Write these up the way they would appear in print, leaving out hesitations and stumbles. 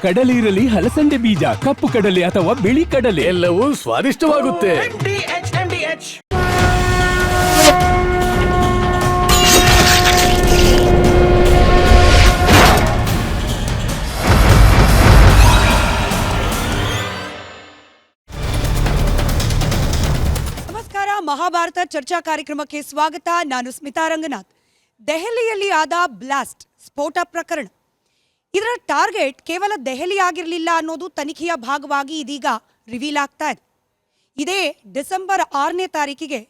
ಕಡಲೆ ಇರಲಿ, ಹಲಸಂದೆ ಬೀಜ, ಕಪ್ಪು ಕಡಲೆ ಅಥವಾ ಬಿಳಿ ಕಡಲೆ, ಎಲ್ಲವೂ ಸ್ವಾದಿಷ್ಟವಾಗುತ್ತೆ. ಮಹಾಭಾರತ ಚರ್ಚಾ ಕಾರ್ಯಕ್ರಮಕ್ಕೆ ಸ್ವಾಗತ. ನಾನು ಸ್ಮಿತಾ ರಂಗನಾಥ್. ದೆಹಲಿಯಲ್ಲಿ ಆದ ಬ್ಲಾಸ್ಟ್ ಸ್ಫೋಟ ಪ್ರಕರಣ, ಇದರ ಟಾರ್ಗೆಟ್ ಕೇವಲ ದೆಹಲಿ ಆಗಿರಲಿಲ್ಲ ಅನ್ನೋದು ತನಿಖೆಯ ಭಾಗವಾಗಿ ಇದೀಗ ರಿವೀಲ್ ಆಗ್ತಾ ಇದೆ. ಇದೇ ಡಿಸೆಂಬರ್ 6ನೇ ತಾರೀಕಿಗೆ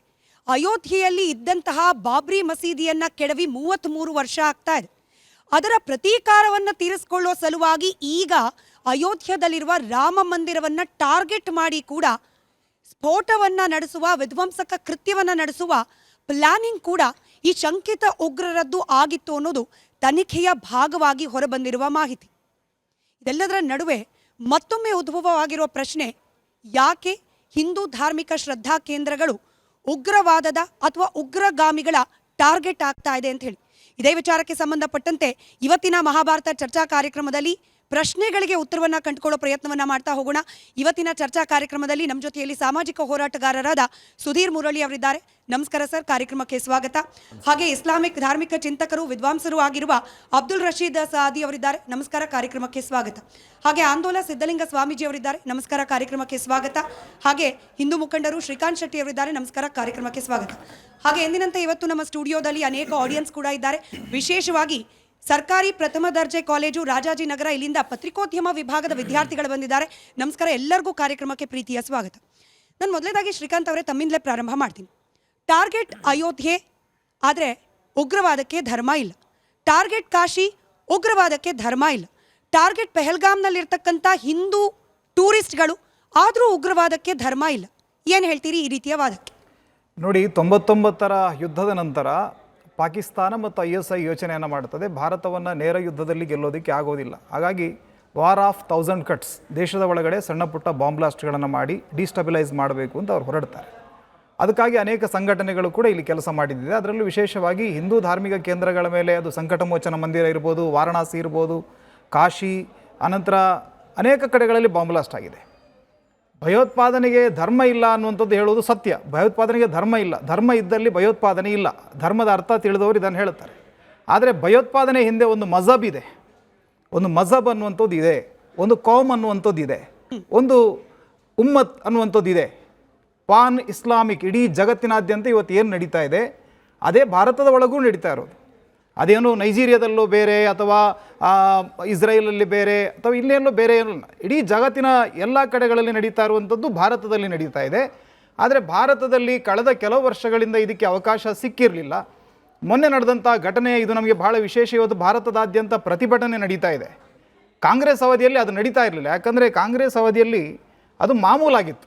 ಅಯೋಧ್ಯೆಯಲ್ಲಿ ಇದ್ದಂತಹ ಬಾಬ್ರಿ ಮಸೀದಿಯನ್ನ ಕೆಡವಿ 33 ವರ್ಷ ಆಗ್ತಾ ಇದೆ. ಅದರ ಪ್ರತೀಕಾರವನ್ನು ತೀರಿಸಿಕೊಳ್ಳೋ ಸಲುವಾಗಿ ಈಗ ಅಯೋಧ್ಯೆಯಲ್ಲಿರುವ ರಾಮ ಮಂದಿರವನ್ನ ಟಾರ್ಗೆಟ್ ಮಾಡಿ ಕೂಡ ಸ್ಫೋಟವನ್ನ ನಡೆಸುವ, ವಿಧ್ವಂಸಕ ಕೃತ್ಯವನ್ನ ನಡೆಸುವ ಪ್ಲಾನಿಂಗ್ ಕೂಡ ಈ ಶಂಕಿತ ಉಗ್ರರದ್ದು ಆಗಿತ್ತು ಅನ್ನೋದು ತನಿಖೆಯ ಭಾಗವಾಗಿ ಹೊರಬಂದಿರುವ ಮಾಹಿತಿ. ಇದೆಲ್ಲದರ ನಡುವೆ ಮತ್ತೊಮ್ಮೆ ಉದ್ಭವವಾಗಿರುವ ಪ್ರಶ್ನೆ, ಯಾಕೆ ಹಿಂದೂ ಧಾರ್ಮಿಕ ಶ್ರದ್ಧಾ ಕೇಂದ್ರಗಳು ಉಗ್ರವಾದದ ಅಥವಾ ಉಗ್ರಗಾಮಿಗಳ ಟಾರ್ಗೆಟ್ ಆಗ್ತಾ ಇದೆ ಅಂತ ಹೇಳಿ, ಇದೇ ವಿಚಾರಕ್ಕೆ ಸಂಬಂಧಪಟ್ಟಂತೆ ಇವತ್ತಿನ ಮಹಾಭಾರತ ಚರ್ಚಾ ಕಾರ್ಯಕ್ರಮದಲ್ಲಿ ಪ್ರಶ್ನೆಗಳಿಗೆ ಉತ್ತರವನ್ನು ಕಂಡುಕೊಳ್ಳೋ ಪ್ರಯತ್ನವನ್ನ ಮಾಡ್ತಾ ಹೋಗೋಣ. ಇವತ್ತಿನ ಚರ್ಚಾ ಕಾರ್ಯಕ್ರಮದಲ್ಲಿ ನಮ್ಮ ಜೊತೆಯಲ್ಲಿ ಸಾಮಾಜಿಕ ಹೋರಾಟಗಾರರಾದ ಸುಧೀರ್ ಮುರಳಿ ಅವರಿದ್ದಾರೆ. ನಮಸ್ಕಾರ ಸರ್, ಕಾರ್ಯಕ್ರಮಕ್ಕೆ ಸ್ವಾಗತ. ಹಾಗೆ ಇಸ್ಲಾಮಿಕ್ ಧಾರ್ಮಿಕ ಚಿಂತಕರು, ವಿದ್ವಾಂಸರು ಆಗಿರುವ ಅಬ್ದುಲ್ ರಶೀದ್ ಸಾದಿ ಅವರಿದ್ದಾರೆ. ನಮಸ್ಕಾರ, ಕಾರ್ಯಕ್ರಮಕ್ಕೆ ಸ್ವಾಗತ. ಹಾಗೆ ಆಂದೋಲ ಸಿದ್ಧಲಿಂಗ ಸ್ವಾಮೀಜಿ ಅವರಿದ್ದಾರೆ. ನಮಸ್ಕಾರ, ಕಾರ್ಯಕ್ರಮಕ್ಕೆ ಸ್ವಾಗತ. ಹಾಗೆ ಹಿಂದೂ ಮುಖಂಡರು ಶ್ರೀಕಾಂತ್ ಶೆಟ್ಟಿ ಅವರಿದ್ದಾರೆ. ನಮಸ್ಕಾರ, ಕಾರ್ಯಕ್ರಮಕ್ಕೆ ಸ್ವಾಗತ. ಹಾಗೆ ಎಂದಿನಂತೆ ಇವತ್ತು ನಮ್ಮ ಸ್ಟುಡಿಯೋದಲ್ಲಿ ಅನೇಕ ಆಡಿಯನ್ಸ್ ಕೂಡ ಇದ್ದಾರೆ. ವಿಶೇಷವಾಗಿ ಸರ್ಕಾರಿ ಪ್ರಥಮ ದರ್ಜೆ ಕಾಲೇಜು ರಾಜಾಜಿನಗರ, ಇಲ್ಲಿಂದ ಪತ್ರಿಕೋದ್ಯಮ ವಿಭಾಗದ ವಿದ್ಯಾರ್ಥಿಗಳು ಬಂದಿದ್ದಾರೆ. ನಮಸ್ಕಾರ, ಎಲ್ಲರಿಗೂ ಕಾರ್ಯಕ್ರಮಕ್ಕೆ ಪ್ರೀತಿಯ ಸ್ವಾಗತ. ನಾನು ಮೊದಲನೇದಾಗಿ ಶ್ರೀಕಾಂತ್ ಅವರೇ ತಮ್ಮಿಂದಲೇ ಪ್ರಾರಂಭ ಮಾಡ್ತೀನಿ. ಟಾರ್ಗೆಟ್ ಅಯೋಧ್ಯೆ, ಆದರೆ ಉಗ್ರವಾದಕ್ಕೆ ಧರ್ಮ ಇಲ್ಲ. ಟಾರ್ಗೆಟ್ ಕಾಶಿ, ಉಗ್ರವಾದಕ್ಕೆ ಧರ್ಮ ಇಲ್ಲ. ಟಾರ್ಗೆಟ್ ಪೆಹಲ್ಗಾಮ್ನಲ್ಲಿರ್ತಕ್ಕಂಥ ಹಿಂದೂ ಟೂರಿಸ್ಟ್ಗಳು, ಆದರೂ ಉಗ್ರವಾದಕ್ಕೆ ಧರ್ಮ ಇಲ್ಲ. ಏನು ಹೇಳ್ತೀರಿ ಈ ರೀತಿಯ ವಾದಕ್ಕೆ? ನೋಡಿ, 99ರ ಯುದ್ಧದ ನಂತರ ಪಾಕಿಸ್ತಾನ ಮತ್ತು ISI ಯೋಚನೆಯನ್ನು ಮಾಡುತ್ತದೆ, ಭಾರತವನ್ನು ನೇರ ಯುದ್ಧದಲ್ಲಿ ಗೆಲ್ಲೋದಕ್ಕೆ ಆಗೋದಿಲ್ಲ. ಹಾಗಾಗಿ ವಾರ್ ಆಫ್ 1000 ಕಟ್ಸ್, ದೇಶದ ಒಳಗಡೆ ಸಣ್ಣ ಪುಟ್ಟ ಬಾಂಬ್ ಬ್ಲಾಸ್ಟ್ಗಳನ್ನು ಮಾಡಿ ಡಿಸ್ಟಬಿಲೈಸ್ ಮಾಡಬೇಕು ಅಂತ ಅವ್ರು ಹೊರಡ್ತಾರೆ. ಅದಕ್ಕಾಗಿ ಅನೇಕ ಸಂಘಟನೆಗಳು ಕೂಡ ಇಲ್ಲಿ ಕೆಲಸ ಮಾಡಿದ್ದಿದೆ. ಅದರಲ್ಲೂ ವಿಶೇಷವಾಗಿ ಹಿಂದೂ ಧಾರ್ಮಿಕ ಕೇಂದ್ರಗಳ ಮೇಲೆ, ಅದು ಸಂಕಟಮೋಚನ ಮಂದಿರ ಇರ್ಬೋದು, ವಾರಣಾಸಿ ಇರ್ಬೋದು, ಕಾಶಿ, ಅನಂತರ ಅನೇಕ ಕಡೆಗಳಲ್ಲಿ ಬಾಂಬ್ ಬ್ಲಾಸ್ಟ್ ಆಗಿದೆ. ಭಯೋತ್ಪಾದನೆಗೆ ಧರ್ಮ ಇಲ್ಲ ಅನ್ನುವಂಥದ್ದು ಹೇಳೋದು ಸತ್ಯ. ಭಯೋತ್ಪಾದನೆಗೆ ಧರ್ಮ ಇಲ್ಲ, ಧರ್ಮ ಇದ್ದಲ್ಲಿ ಭಯೋತ್ಪಾದನೆ ಇಲ್ಲ. ಧರ್ಮದ ಅರ್ಥ ತಿಳಿದವರು ಇದನ್ನು ಹೇಳ್ತಾರೆ. ಆದರೆ ಭಯೋತ್ಪಾದನೆ ಹಿಂದೆ ಒಂದು ಮಜಹಬ್ ಇದೆ, ಒಂದು ಮಜಹಬ್ ಅನ್ನುವಂಥದ್ದು ಇದೆ, ಒಂದು ಕೌಮ್ ಅನ್ನುವಂಥದ್ದು ಇದೆ, ಒಂದು ಉಮ್ಮತ್ ಅನ್ನುವಂಥದ್ದು ಇದೆ. ಪಾನ್ ಇಸ್ಲಾಮಿಕ್, ಇಡೀ ಜಗತ್ತಿನಾದ್ಯಂತ ಇವತ್ತು ಏನು ನಡೀತಾ ಇದೆ ಅದೇ ಭಾರತದ ಒಳಗೂ ನಡೀತಾ ಇರೋದು. ಅದೇನು ನೈಜೀರಿಯಾದಲ್ಲೂ ಬೇರೆ ಅಥವಾ ಇಸ್ರೇಲಲ್ಲಿ ಬೇರೆ ಅಥವಾ ಇನ್ನೆಲ್ಲೋ ಬೇರೆ ಏನಲ್ಲ, ಇಡೀ ಜಗತ್ತಿನ ಎಲ್ಲ ಕಡೆಗಳಲ್ಲಿ ನಡೀತಾ ಇರುವಂಥದ್ದು ಭಾರತದಲ್ಲಿ ನಡೀತಾ ಇದೆ. ಆದರೆ ಭಾರತದಲ್ಲಿ ಕಳೆದ ಕೆಲವು ವರ್ಷಗಳಿಂದ ಇದಕ್ಕೆ ಅವಕಾಶ ಸಿಕ್ಕಿರಲಿಲ್ಲ. ಮೊನ್ನೆ ನಡೆದಂಥ ಘಟನೆ ಇದು ನಮಗೆ ಬಹಳ ವಿಶೇಷ. ಇವತ್ತು ಭಾರತದಾದ್ಯಂತ ಪ್ರತಿಭಟನೆ ನಡೀತಾ ಇದೆ. ಕಾಂಗ್ರೆಸ್ ಅವಧಿಯಲ್ಲಿ ಅದು ನಡೀತಾ ಇರಲಿಲ್ಲ, ಯಾಕಂದರೆ ಕಾಂಗ್ರೆಸ್ ಅವಧಿಯಲ್ಲಿ ಅದು ಮಾಮೂಲಾಗಿತ್ತು.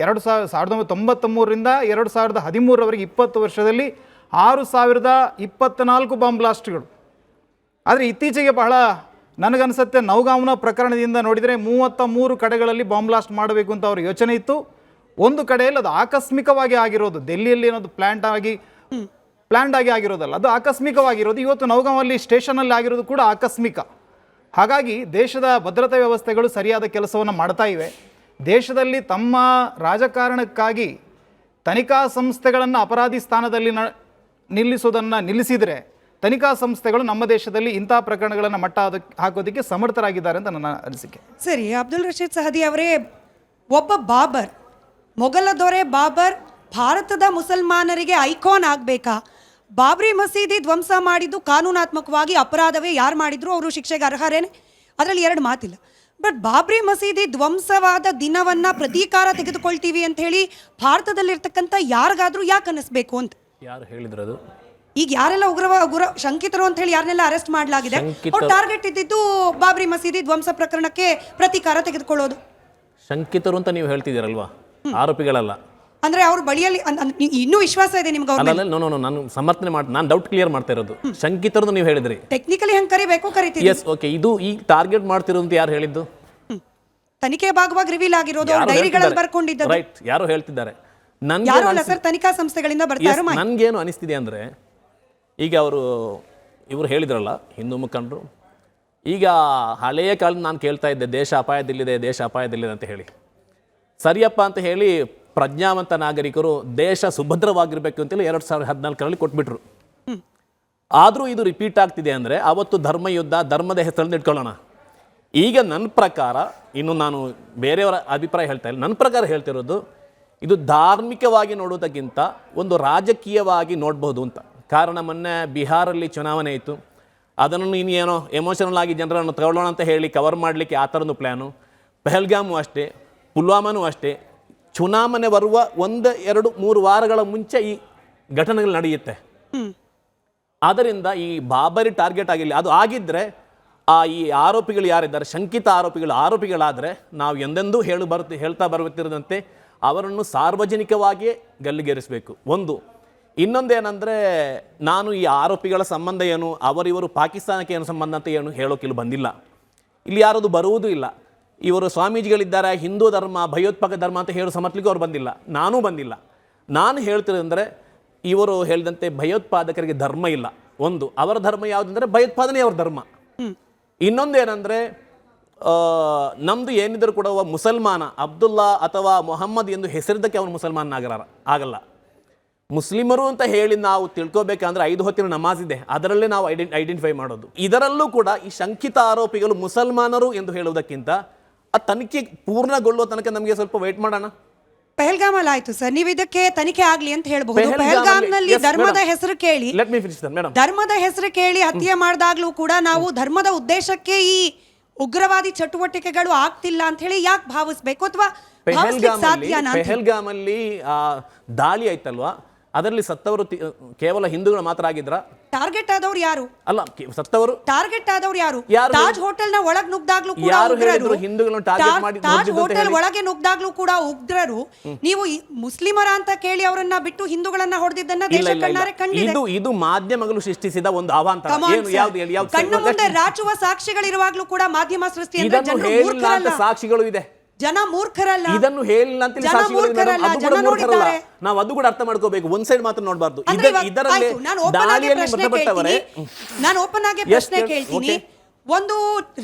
1993ರಿಂದ 2013ರವರೆಗೆ 20 ವರ್ಷದಲ್ಲಿ 6024 ಬಾಂಬ್ ಬ್ಲಾಸ್ಟ್ಗಳು. ಆದರೆ ಇತ್ತೀಚೆಗೆ ಬಹಳ ನನಗನ್ಸುತ್ತೆ ನೌಗಾಂವ್ನ ಪ್ರಕರಣದಿಂದ ನೋಡಿದರೆ 33 ಕಡೆಗಳಲ್ಲಿ ಬಾಂಬ್ ಬ್ಲಾಸ್ಟ್ ಮಾಡಬೇಕು ಅಂತ ಅವ್ರ ಯೋಚನೆ ಇತ್ತು. ಒಂದು ಕಡೆಯಲ್ಲಿ ಅದು ಆಕಸ್ಮಿಕವಾಗಿ ಆಗಿರೋದು, ದೆಹಲಿಯಲ್ಲಿ ಏನದು ಪ್ಲ್ಯಾಂಡ್ ಆಗಿ ಆಗಿರೋದಲ್ಲ, ಅದು ಆಕಸ್ಮಿಕವಾಗಿರೋದು. ಇವತ್ತು ನೌಗಾಂವಲ್ಲಿ ಸ್ಟೇಷನಲ್ಲಿ ಆಗಿರೋದು ಕೂಡ ಆಕಸ್ಮಿಕ. ಹಾಗಾಗಿ ದೇಶದ ಭದ್ರತಾ ವ್ಯವಸ್ಥೆಗಳು ಸರಿಯಾದ ಕೆಲಸವನ್ನು ಮಾಡ್ತಾ ಇವೆ. ದೇಶದಲ್ಲಿ ತಮ್ಮ ರಾಜಕಾರಣಕ್ಕಾಗಿ ತನಿಖಾ ಸಂಸ್ಥೆಗಳನ್ನು ಅಪರಾಧಿ ಸ್ಥಾನದಲ್ಲಿ ನಿಲ್ಲಿಸೋದನ್ನು ನಿಲ್ಲಿಸಿದರೆ ತನಿಖಾ ಸಂಸ್ಥೆಗಳು ನಮ್ಮ ದೇಶದಲ್ಲಿ ಇಂಥ ಪ್ರಕರಣಗಳನ್ನು ಮಟ್ಟ ಹಾಕೋದಕ್ಕೆ ಸಮರ್ಥರಾಗಿದ್ದಾರೆ ಅಂತ ನನ್ನ ಅನಿಸಿಕೆ. ಸರಿ, ಅಬ್ದುಲ್ ರಶೀದ್ ಸಹದಿ ಅವರೇ, ಒಬ್ಬ ಬಾಬರ್, ಮೊಘಲ ದೊರೆ ಬಾಬರ್ ಭಾರತದ ಮುಸಲ್ಮಾನರಿಗೆ ಐಕಾನ್ ಆಗಬೇಕಾ? ಬಾಬ್ರಿ ಮಸೀದಿ ಧ್ವಂಸ ಮಾಡಿದ್ದು ಕಾನೂನಾತ್ಮಕವಾಗಿ ಅಪರಾಧವೇ, ಯಾರು ಮಾಡಿದ್ರು ಅವರು ಶಿಕ್ಷೆಗೆ ಅರ್ಹರೇನೆ, ಅದರಲ್ಲಿ ಎರಡು ಮಾತಿಲ್ಲ. ಬಟ್ ಬಾಬ್ರಿ ಮಸೀದಿ ಧ್ವಂಸವಾದ ದಿನವನ್ನ ಪ್ರತೀಕಾರ ತೆಗೆದುಕೊಳ್ತೀವಿ ಅಂತ ಹೇಳಿ ಭಾರತದಲ್ಲಿರ್ತಕ್ಕಂಥ ಯಾರಿಗಾದ್ರೂ ಯಾಕೆ ಅನ್ನಿಸ್ಬೇಕು ಅಂತ? ಯಾರು ಹೇಳಿದ್ರದು? ಈಗ ಯಾರೆಲ್ಲ ಉಗ್ರ ಶಂಕಿತರು ಅಂತ ಹೇಳಿ ಯಾರನ್ನೆಲ್ಲ ಅರೆಸ್ಟ್ ಮಾಡಲಾಗಿದೆ, ಟಾರ್ಗೆಟ್ ಇದ್ದಿದ್ದು ಬಾಬ್ರಿ ಮಸೀದಿ ಧ್ವಂಸ ಪ್ರಕರಣಕ್ಕೆ ಪ್ರತೀಕಾರ ತೆಗೆದುಕೊಳ್ಳೋದು. ಶಂಕಿತರು ಅಂತ ನೀವು ಹೇಳ್ತಿದ್ದೀರಲ್ವಾ, ಆರೋಪಿಗಳಲ್ಲ. ಅಂದ್ರೆ ಅವ್ರ ಬಳಿಯಲ್ಲಿ ಇನ್ನೂ ವಿಶ್ವಾಸ ಇದೆ ನಿಮ್ಗೆ? ನಾನು ಸಮರ್ಥನೆ ಮಾಡಿ, ನಾನು ಡೌಟ್ ಕ್ಲಿಯರ್ ಮಾಡ್ತಾ ಇರೋದು. ಶಂಕಿತರು ನೀವು ಹೇಳಿದ್ರಿ, ಟೆಕ್ನಿಕಲಿ ಹೆಂಗ್ ಕರಿಬೇಕು ಕರಿತೀವಿ. Yes, okay. ಇದು ಈ ಟಾರ್ಗೆಟ್ ಮಾಡ್ತಿರೋದು ಅಂತ ಯಾರು ಹೇಳಿದ್ದು? ತನಿಖೆ ಭಾಗವಾಗಿ ರಿವೀಲ್ ಆಗಿರೋದು, ಡೈರಿಗಳಲ್ಲಿ ಬರ್ಕೊಂಡಿದ್ದು. ರೈಟ್, ಯಾರು ಹೇಳ್ತಿದ್ದಾರೆ? ಯಾರು ಅಲ್ಲ ಸರ್, ತನಿಖಾ ಸಂಸ್ಥೆಗಳಿಂದ ಬರ್ತಾರೆ. ನನ್ಗೇನು ಅನಿಸ್ತಿದೆ ಅಂದ್ರೆ, ಈಗ ಇವರು ಹೇಳಿದ್ರಲ್ಲ, ಹಿಂದೂ ಮುಖಂಡರು ಈಗ ಹಳೆಯ ಕಾಲದ ನಾನು ಕೇಳ್ತಾ ಇದ್ದೆ ದೇಶ ಅಪಾಯದಲ್ಲಿದೆ ದೇಶ ಅಪಾಯದಲ್ಲಿದೆ ಅಂತ ಹೇಳಿ. ಸರಿಯಪ್ಪ ಅಂತ ಹೇಳಿ ಪ್ರಜ್ಞಾವಂತ ನಾಗರಿಕರು ದೇಶ ಸುಭದ್ರವಾಗಿರಬೇಕು ಅಂತೇಳಿ 2014ರಲ್ಲಿ ಕೊಟ್ಬಿಟ್ರು. ಆದರೂ ಇದು ರಿಪೀಟ್ ಆಗ್ತಿದೆ ಅಂದರೆ ಅವತ್ತು ಧರ್ಮಯುದ್ಧ, ಧರ್ಮದ ಹೆಸರಲ್ಲಿ ಇಟ್ಕೊಳ್ಳೋಣ. ಈಗ ನನ್ನ ಪ್ರಕಾರ, ಇನ್ನು ನಾನು ಬೇರೆಯವರ ಅಭಿಪ್ರಾಯ ಹೇಳ್ತಾ ಇಲ್ಲ, ನನ್ನ ಪ್ರಕಾರ ಹೇಳ್ತಿರೋದು ಇದು ಧಾರ್ಮಿಕವಾಗಿ ನೋಡೋದಕ್ಕಿಂತ ಒಂದು ರಾಜಕೀಯವಾಗಿ ನೋಡ್ಬೋದು ಅಂತ. ಕಾರಣ ಮೊನ್ನೆ ಬಿಹಾರಲ್ಲಿ ಚುನಾವಣೆ ಇತ್ತು, ಅದನ್ನು ಇನ್ನೇನೋ ಎಮೋಷನಲ್ ಆಗಿ ಜನರನ್ನು ತಗೊಳ್ಳೋಣ ಅಂತ ಹೇಳಿ ಕವರ್ ಮಾಡಲಿಕ್ಕೆ ಆ ಥರದ್ದು ಪ್ಲ್ಯಾನು. ಪಹಲ್ಗಾಮು ಅಷ್ಟೇ, ಪುಲ್ವಾಮನೂ ಅಷ್ಟೇ. ಚುನಾವಣೆ ಬರುವ 1-2-3 ವಾರಗಳ ಮುಂಚೆ ಈ ಘಟನೆಗಳು ನಡೆಯುತ್ತೆ. ಆದ್ದರಿಂದ ಈ ಬಾಬರಿ ಟಾರ್ಗೆಟ್ ಆಗಿಲ್ಲ. ಅದು ಆಗಿದ್ದರೆ ಈ ಆರೋಪಿಗಳು ಯಾರಿದ್ದಾರೆ, ಶಂಕಿತ ಆರೋಪಿಗಳಾದರೆ ನಾವು ಎಂದೆಂದೂ ಹೇಳ್ತಾ ಬರುತ್ತಿರದಂತೆ ಅವರನ್ನು ಸಾರ್ವಜನಿಕವಾಗಿಯೇ ಗಲ್ಲಿಗೇರಿಸಬೇಕು. ಒಂದು. ಇನ್ನೊಂದೇನೆಂದರೆ, ನಾನು ಈ ಆರೋಪಿಗಳ ಸಂಬಂಧ ಏನು, ಅವರಿವರು ಪಾಕಿಸ್ತಾನಕ್ಕೆ ಏನು ಸಂಬಂಧ ಅಂತ ಏನು ಹೇಳೋಕ್ಕಿಲ್ಲಿ ಬಂದಿಲ್ಲ. ಇಲ್ಲಿ ಯಾರದು ಬರುವುದೂ ಇಲ್ಲ. ಇವರು ಸ್ವಾಮೀಜಿಗಳಿದ್ದಾರೆ, ಹಿಂದೂ ಧರ್ಮ ಭಯೋತ್ಪಾದಕ ಧರ್ಮ ಅಂತ ಹೇಳೋ ಸಮರ್ಥಲಿಕ್ಕೆ ಅವ್ರು ಬಂದಿಲ್ಲ, ನಾನೂ ಬಂದಿಲ್ಲ. ನಾನು ಹೇಳ್ತಿರೋದಂದರೆ, ಇವರು ಹೇಳಿದಂತೆ ಭಯೋತ್ಪಾದಕರಿಗೆ ಧರ್ಮ ಇಲ್ಲ. ಒಂದು, ಅವರ ಧರ್ಮ ಯಾವುದಂದರೆ ಭಯೋತ್ಪಾದನೆ ಅವ್ರ ಧರ್ಮ. ಇನ್ನೊಂದೇನೆಂದರೆ, ನಮ್ಮದು ಏನಿದ್ರು ಕೂಡ ಮುಸಲ್ಮಾನ ಅಬ್ದುಲ್ಲಾ ಅಥವಾ ಮೊಹಮ್ಮದ್ ಎಂದು ಹೆಸರಿದ್ದಕ್ಕೆ ಅವನು ಮುಸಲ್ಮಾನ ಆಗಲ್ಲ. ಮುಸ್ಲಿಮರು ಅಂತ ಹೇಳಿ ನಾವು ತಿಳ್ಕೊಬೇಕಂದ್ರೆ 5 ಹೊತ್ತಿನ ನಮಾಜ್ ಇದೆ, ಅದರಲ್ಲೇ ನಾವು ಐಡೆಂಟಿಫೈ ಮಾಡೋದು. ಇದರಲ್ಲೂ ಕೂಡ ಈ ಶಂಕಿತ ಆರೋಪಿಗಳು ಮುಸಲ್ಮಾನರು ಎಂದು ಹೇಳುವುದಕ್ಕಿಂತ ಆ ತನಿಖೆ ಪೂರ್ಣಗೊಳ್ಳುವ ತನಕ ನಮಗೆ ಸ್ವಲ್ಪ ವೇಟ್ ಮಾಡೋಣ. ಪಹಲ್ಗಾಮಲ್ಲಿ ಆಯ್ತು ಸರ್, ನೀವು ಇದಕ್ಕೆ ತನಿಖೆ ಆಗ್ಲಿ ಅಂತ ಹೇಳ್ಬಹುದು. ಪಹಲ್ಗಾಮ್ನಲ್ಲಿ ಧರ್ಮದ ಹೆಸರು ಕೇಳಿ, ಧರ್ಮದ ಹೆಸರು ಕೇಳಿ ಹತ್ಯೆ ಮಾಡಿದಾಗ್ಲೂ ಕೂಡ ನಾವು ಧರ್ಮದ ಉದ್ದೇಶಕ್ಕೆ ಈ ಉಗ್ರವಾದಿ ಚಟುವಟಿಕೆಗಳು ಆಗ್ತಿಲ್ಲ ಅಂತ ಹೇಳಿ ಯಾಕೆ ಭಾವಿಸ್ಬೇಕು, ಅಥವಾ ಪಹಲ್ಗಾಮಲ್ಲಿ ದಾಳಿ ಆಯ್ತಲ್ವಾ, ಅದರಲ್ಲಿ ಸತ್ತವರು ಕೇವಲ ಹಿಂದೂಗಳು ಮಾತ್ರ ಆಗಿದ್ರ? ಟಾರ್ಗೆಟ್ ಆದವ್ರು ಯಾರು ಅಲ್ಲ, ಸತ್ತವರು ಟಾರ್ಗೆಟ್ ಆದವ್ರು ಯಾರು? ತಾಜ್ ಹೋಟೆಲ್ ನ ಒಳಗ್ ನುಗ್ದಾಗ್ಲೂ ಕೂಡ ಹಿಂದೂಗಳನ್ನು ಟಾರ್ಗೆಟ್ ಮಾಡಿ, ತಾಜ್ ಹೋಟೆಲ್ ಒಳಗೆ ನುಗ್ದಾಗ್ಲೂ ಕೂಡ ಉಗ್ರರು ನೀವು ಮುಸ್ಲಿಮರ ಅಂತ ಕೇಳಿ ಅವರನ್ನ ಬಿಟ್ಟು ಹಿಂದೂಗಳನ್ನ ಹೊಡೆದಿದ್ದನ್ನ ದೇಶ ಕಣ್ಣಾರೆ ಕಂಡಿದೆ. ಇದು ಮಾಧ್ಯಮಗಳು ಸೃಷ್ಟಿಸಿದ ಒಂದು ಅವಾಂತರ. ಕಣ್ಣು ಮುಂದೆ ರಾಚುವ ಸಾಕ್ಷಿಗಳಿರುವಾಗ್ಲೂ ಕೂಡ ಮಾಧ್ಯಮ ಸೃಷ್ಟಿ ಅಂದ್ರೆ ಸಾಕ್ಷಿಗಳು ಇದೆ. ಜನ ಮೂರ್ಖರಲ್ಲ, ಇದನ್ನು ಹೇಳಿಲ್ಲ ಅಂತ ನಾವು ಅದು ಕೂಡ ಅರ್ಥ ಮಾಡ್ಕೋಬೇಕು. ಒಂದ್ ಸೈಡ್ ಮಾತ್ರ ನೋಡಬಾರ್ದು. ಇದರಲ್ಲಿ ನಾನು ಓಪನ್ ಆಗಿ ಪ್ರಶ್ನೆ ಕೇಳ್ತೀನಿ. ಒಂದು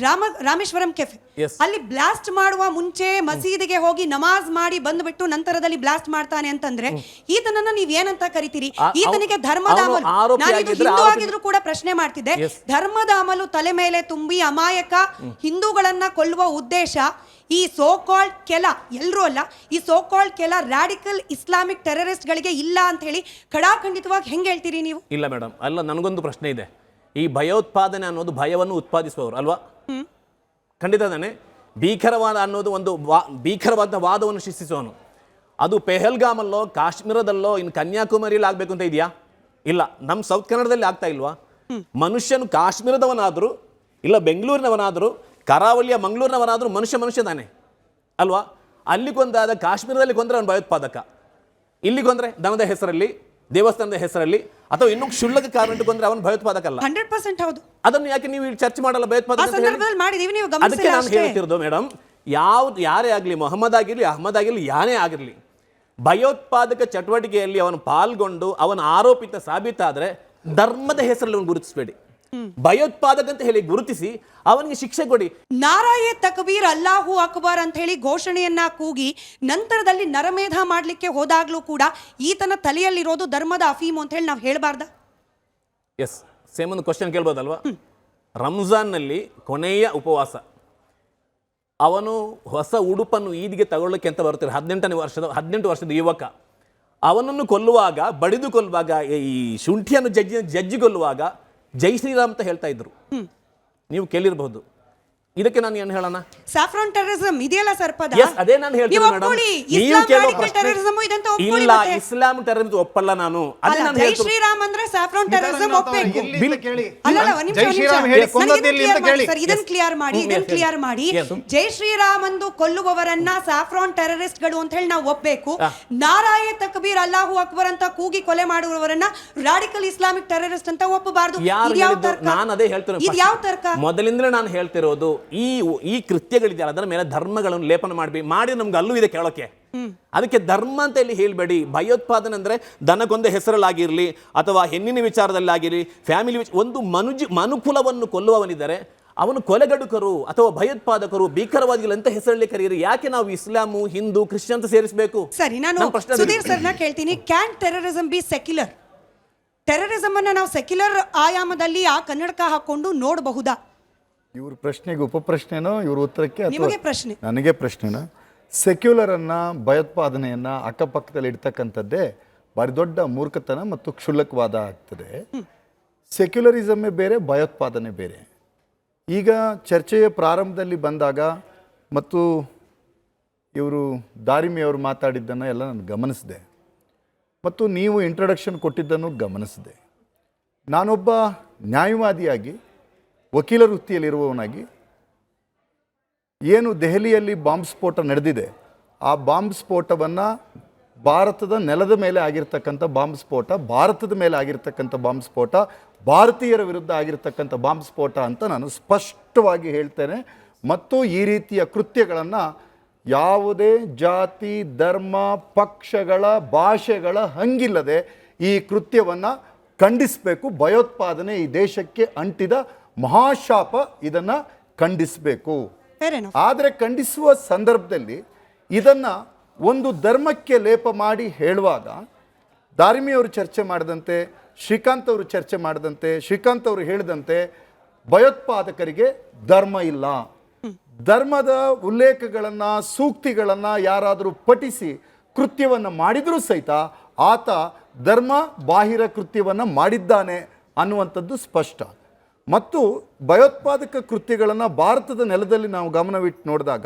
ರಾಮೇಶ್ವರಂ ಕೆಫೆ, ಅಲ್ಲಿ ಬ್ಲಾಸ್ಟ್ ಮಾಡುವ ಮುಂಚೆ ಮಸೀದಿಗೆ ಹೋಗಿ ನಮಾಜ್ ಮಾಡಿ ಬಂದ್ಬಿಟ್ಟು ನಂತರದಲ್ಲಿ ಬ್ಲಾಸ್ಟ್ ಮಾಡ್ತಾನೆ ಅಂತಂದ್ರೆ ಈತನನ್ನ ನೀವ್ ಏನಂತ ಕರಿತೀರಿ? ಈತನಿಗೆ ಧರ್ಮದ ಅಮಲು, ನಾನು ಹಿಂದೂ ಆಗಿದ್ರು ಕೂಡ ಪ್ರಶ್ನೆ ಮಾಡ್ತಿದ್ದೆ, ಧರ್ಮದ ಅಮಲು ತಲೆ ಮೇಲೆ ತುಂಬಿ ಅಮಾಯಕ ಹಿಂದೂಗಳನ್ನ ಕೊಲ್ಲುವ ಉದ್ದೇಶ ಈ ಸೋಕಾಲ್ಡ್ ಕೆಲ, ಎಲ್ಲರೂ ಅಲ್ಲ, ಈ ಸೋಕಾಲ್ಡ್ ಕೆಲ ರಾಡಿಕಲ್ ಇಸ್ಲಾಮಿಕ್ ಟೆರರಿಸ್ಟ್ ಗಳಿಗೆ ಇಲ್ಲ ಅಂತ ಹೇಳಿ ಖಡಾಖಂಡಿತವಾಗಿ ಹೆಂಗ್ ಹೇಳ್ತೀರಿ ನೀವು? ಇಲ್ಲ ಮೇಡಮ್, ಅಲ್ಲ, ನನಗೊಂದು ಪ್ರಶ್ನೆ ಇದೆ. ಈ ಭಯೋತ್ಪಾದನೆ ಅನ್ನೋದು ಭಯವನ್ನು ಉತ್ಪಾದಿಸುವವರು ಅಲ್ವಾ? ಖಂಡಿತ ತಾನೆ. ಭೀಕರವಾದ ಅನ್ನೋದು ಒಂದು ಭೀಕರವಾದ ವಾದವನ್ನು ಸೃಷ್ಟಿಸುವನು. ಅದು ಪೆಹಲ್ಗಾಮಲ್ಲೋ ಕಾಶ್ಮೀರದಲ್ಲೋ ಇನ್ನು ಕನ್ಯಾಕುಮಾರಿಯಲ್ಲಿ ಆಗ್ಬೇಕು ಅಂತ ಇದೆಯಾ? ಇಲ್ಲ. ನಮ್ಮ ಸೌತ್ ಕನ್ನಡದಲ್ಲಿ ಆಗ್ತಾ ಇಲ್ವಾ? ಮನುಷ್ಯನು ಕಾಶ್ಮೀರದವನಾದರೂ ಇಲ್ಲ ಬೆಂಗಳೂರಿನವನಾದರೂ ಕರಾವಳಿಯ ಮಂಗಳೂರಿನವನಾದರೂ ಮನುಷ್ಯ ತಾನೆ ಅಲ್ವಾ? ಅಲ್ಲಿ ಕೊಂದಾದ ಕಾಶ್ಮೀರದಲ್ಲಿ ಕೊಂದರೆ ಅವನು ಭಯೋತ್ಪಾದಕ, ಇಲ್ಲಿ ಕೊಂದರೆ ದನದ ಹೆಸರಲ್ಲಿ, ದೇವಸ್ಥಾನದ ಹೆಸರಲ್ಲಿ ಅಥವಾ ಇನ್ನೂ ಕ್ಷುಲ್ಲಕ ಕಾರಣ ಕೊಂದ್ರೆ ಅವನು ಭಯೋತ್ಪಾದಕ ಅಲ್ಲ. 100% ಹೌದು. ಅದನ್ನು ಯಾಕೆ ನೀವು ಚರ್ಚೆ ಮಾಡಲ್ಲ? ಭಯೋತ್ಪಾದಕ ಅದಕ್ಕೆ ನಾನು ಹೇಳ್ತಿರೋದು ಮೇಡಮ್, ಯಾರೇ ಆಗಲಿ, ಮೊಹಮ್ಮದ್ ಆಗಿರಲಿ, ಅಹಮದ್ ಆಗಿರಲಿ, ಯಾರೇ ಆಗಿರಲಿ, ಭಯೋತ್ಪಾದಕ ಚಟುವಟಿಕೆಯಲ್ಲಿ ಅವನು ಪಾಲ್ಗೊಂಡು ಅವನ ಆರೋಪಿತ ಸಾಬೀತಾದರೆ ಧರ್ಮದ ಹೆಸರಲ್ಲಿ ಅವನು ಗುರುತಿಸಬೇಡಿ. ಭಯೋತ್ಪಾದಕ ಅಂತ ಹೇಳಿ ಗುರುತಿಸಿ ಅವನಿಗೆ ಶಿಕ್ಷೆ ಕೊಡಿ. ನಾರಾಯೇ ತಕ್ಬೀರ್ ಅಲ್ಲಾಹು ಅಕ್ಬರ್ ಅಂತ ಹೇಳಿ ಘೋಷಣೆಯನ್ನ ಕೂಗಿ ನಂತರದಲ್ಲಿ ನರಮೇಧ ಮಾಡ್ಲಿಕ್ಕೆ ಹೋದಾಗ್ಲೂ ಕೂಡ ಈತನ ತಲೆಯಲ್ಲಿರೋದು ಧರ್ಮದ ಅಫೀಮು ಅಂತ ಹೇಳಿ ನಾವು ಹೇಳಬಾರ್ದ? ಎಸ್, ಸೇಮ್ ಒಂದು ಕ್ವಶನ್ ಕೇಳ್ಬೋದಲ್ವಾ? ರಂಜಾನ್ನಲ್ಲಿ ಕೊನೆಯ ಉಪವಾಸ, ಅವನು ಹೊಸ ಉಡುಪನ್ನು ಈದಿಗೆ ತಗೊಳ್ಳಕ್ಕೆ ಅಂತ ಬರ್ತಾರೆ, 18 ವರ್ಷದ ಯುವಕ. ಅವನನ್ನು ಕೊಲ್ಲುವಾಗ, ಬಡಿದು ಕೊಲ್ಲುವಾಗ, ಈ ಶುಂಠಿಯನ್ನು ಜಜ್ಜಿ ಕೊಲ್ಲುವಾಗ ಜೈ ಶ್ರೀರಾಮ್ ಅಂತ ಹೇಳ್ತಾ ಇದ್ರು, ನೀವು ಕೇಳಿರಬಹುದು. ಇದಕ್ಕೆ ನಾನು ಏನು ಹೇಳೋಣ? ಸ್ಯಾಫ್ರಾನ್ ಟೆರರಿಸಂ ಇದೆಯಲ್ಲ ಸರ್ ಪದ. ಅದೇ ನಾನು ಹೇಳ್ತೀನಿ ಮೇಡಮ್. ನೀವು ಕೇಳೋ ಇಲ್ಲ, ಇಸ್ಲಾಂ ಟೆರರಿಸಂ ಒಪ್ಪಲ್ಲ ನಾನು. ಅದೇ ನಾನು ಜೈ ಶ್ರೀರಾಮ್ ಅಂದ್ರೆ ಸ್ಯಾಫ್ರಾನ್ ಟೆರರಿಸಂ ಒಪ್ಪಬೇಕು. ಇದನ್ನ ಕ್ಲಿಯರ್ ಮಾಡಿ ಜೈ ಶ್ರೀರಾಮ್ ಅಂದು ಕೊಲ್ಲುವವರನ್ನ ಸ್ಯಾಫ್ರಾನ್ ಟೆರರಿಸ್ಟ್ ಗಳು ಅಂತ ಹೇಳಿ ನಾವು ಒಪ್ಪಬೇಕು. ನಾರಾಯ ತಕ್ಬೀರ್ ಅಲ್ಲಾಹು ಅಕ್ಬರ್ ಅಂತ ಕೂಗಿ ಕೊಲೆ ಮಾಡುವವರನ್ನ ರಾಡಿಕಲ್ ಇಸ್ಲಾಮಿಕ್ ಟೆರರಿಸ್ಟ್ ಅಂತ ಒಪ್ಪಬಾರದು. ನಾನು ಅದೇ ಹೇಳ್ತೀನಿ, ಇದು ಯಾವ ತರ್ಕ? ಮೊದಲಿಂದಲೇ ನಾನು ಹೇಳ್ತಿರೋದು, ಈ ಕೃತ್ಯಗಳಿದೆಯಲ್ಲ ಅದರ ಮೇಲೆ ಧರ್ಮಗಳನ್ನು ಲೇಪನ ಮಾಡಿ ನಮ್ಗೆ ಅಲ್ಲೂ ಇದೆ ಕೇಳೋಕೆ. ಅದಕ್ಕೆ ಧರ್ಮ ಅಂತ ಇಲ್ಲಿ ಹೇಳ್ಬೇಡಿ. ಭಯೋತ್ಪಾದನೆ ಅಂದ್ರೆ ದನಗೊಂದ ಹೆಸರಲ್ಲಾಗಿರ್ಲಿ ಅಥವಾ ಹೆಣ್ಣಿನ ವಿಚಾರದಲ್ಲಾಗಿರಲಿ, ಫ್ಯಾಮಿಲಿ ಒಂದು ಮನುಕುಲವನ್ನು ಕೊಲ್ಲುವವನಿದ್ದಾರೆ, ಅವನು ಕೊಲೆಗಡುಕರು ಅಥವಾ ಭಯೋತ್ಪಾದಕರು ಭೀಕರವಾದಿಗಳು ಅಂತ ಹೆಸರಲ್ಲಿ ಕರೆಯಿರಿ, ಯಾಕೆ ನಾವು ಇಸ್ಲಾಮು ಹಿಂದೂ ಕ್ರಿಶ್ಚಿಯನ್ ಅಂತ ಸೇರಿಸಬೇಕು? ಸರಿ, ನಾನು ಸುಧೀರ್ ಸರ್ನ ಕೇಳ್ತೀನಿ, can terrorism B secular? Terrorism ಅನ್ನ ನಾವು ಸೆಕ್ಯುಲರ್ ಆಯಾಮದಲ್ಲಿ ಆ ಕನ್ನಡಕ ಹಾಕೊಂಡು ನೋಡಬಹುದಾ? ಇವ್ರ ಪ್ರಶ್ನೆಗೆ ಉಪಪ್ರಶ್ನೆನೋ ಇವ್ರ ಉತ್ತರಕ್ಕೆ ನಿಮಗೆ ಪ್ರಶ್ನೆ? ನನಗೆ ಪ್ರಶ್ನೆನ. ಸೆಕ್ಯುಲರನ್ನು ಭಯೋತ್ಪಾದನೆಯನ್ನು ಅಕ್ಕಪಕ್ಕದಲ್ಲಿ ಇಡ್ತಕ್ಕಂಥದ್ದೇ ಭಾರಿ ದೊಡ್ಡ ಮೂರ್ಖತನ ಮತ್ತು ಕ್ಷುಲ್ಲಕವಾದ ಆಗ್ತದೆ. ಸೆಕ್ಯುಲರಿಸಮೇ ಬೇರೆ, ಭಯೋತ್ಪಾದನೆ ಬೇರೆ. ಈಗ ಚರ್ಚೆಯ ಪ್ರಾರಂಭದಲ್ಲಿ ಬಂದಾಗ ಮತ್ತು ಇವರು ದಾರಿಮಿಯವರು ಮಾತಾಡಿದ್ದನ್ನು ಎಲ್ಲ ನಾನು ಗಮನಿಸಿದೆ ಮತ್ತು ನೀವು ಇಂಟ್ರೊಡಕ್ಷನ್ ಕೊಟ್ಟಿದ್ದನ್ನು ಗಮನಿಸಿದೆ. ನಾನೊಬ್ಬ ನ್ಯಾಯವಾದಿಯಾಗಿ, ವಕೀಲ ವೃತ್ತಿಯಲ್ಲಿರುವವನಾಗಿ, ಏನು ದೆಹಲಿಯಲ್ಲಿ ಬಾಂಬ್ ಸ್ಫೋಟ ನಡೆದಿದೆ, ಆ ಬಾಂಬ್ ಸ್ಫೋಟವನ್ನು ಭಾರತದ ನೆಲದ ಮೇಲೆ ಆಗಿರ್ತಕ್ಕಂಥ ಬಾಂಬ್ ಸ್ಫೋಟ, ಭಾರತದ ಮೇಲೆ ಆಗಿರ್ತಕ್ಕಂಥ ಬಾಂಬ್ ಸ್ಫೋಟ, ಭಾರತೀಯರ ವಿರುದ್ಧ ಆಗಿರ್ತಕ್ಕಂಥ ಬಾಂಬ್ ಸ್ಫೋಟ ಅಂತ ನಾನು ಸ್ಪಷ್ಟವಾಗಿ ಹೇಳ್ತೇನೆ. ಮತ್ತು ಈ ರೀತಿಯ ಕೃತ್ಯಗಳನ್ನು ಯಾವುದೇ ಜಾತಿ, ಧರ್ಮ, ಪಕ್ಷಗಳ, ಭಾಷೆಗಳ ಹಂಗಿಲ್ಲದೆ ಈ ಕೃತ್ಯವನ್ನು ಖಂಡಿಸಬೇಕು. ಭಯೋತ್ಪಾದನೆ ಈ ದೇಶಕ್ಕೆ ಅಂಟಿದ ಮಹಾಶಾಪ, ಇದನ್ನು ಖಂಡಿಸಬೇಕು. ಆದರೆ ಖಂಡಿಸುವ ಸಂದರ್ಭದಲ್ಲಿ ಇದನ್ನು ಒಂದು ಧರ್ಮಕ್ಕೆ ಲೇಪ ಮಾಡಿ ಹೇಳುವಾಗ, ದಾರಿಮಿಯವರು ಚರ್ಚೆ ಮಾಡಿದಂತೆ, ಶ್ರೀಕಾಂತ್ ಅವರು ಚರ್ಚೆ ಮಾಡಿದಂತೆ, ಶ್ರೀಕಾಂತ್ ಅವರು ಹೇಳಿದಂತೆ, ಭಯೋತ್ಪಾದಕರಿಗೆ ಧರ್ಮ ಇಲ್ಲ. ಧರ್ಮದ ಉಲ್ಲೇಖಗಳನ್ನು, ಸೂಕ್ತಿಗಳನ್ನು ಯಾರಾದರೂ ಪಠಿಸಿ ಕೃತ್ಯವನ್ನು ಮಾಡಿದರೂ ಸಹಿತ ಆತ ಧರ್ಮ ಬಾಹಿರ ಕೃತ್ಯವನ್ನು ಮಾಡಿದ್ದಾನೆ ಅನ್ನುವಂಥದ್ದು ಸ್ಪಷ್ಟ. ಮತ್ತು ಭಯೋತ್ಪಾದಕ ಕೃತ್ಯಗಳನ್ನು ಭಾರತದ ನೆಲದಲ್ಲಿ ನಾವು ಗಮನವಿಟ್ಟು ನೋಡಿದಾಗ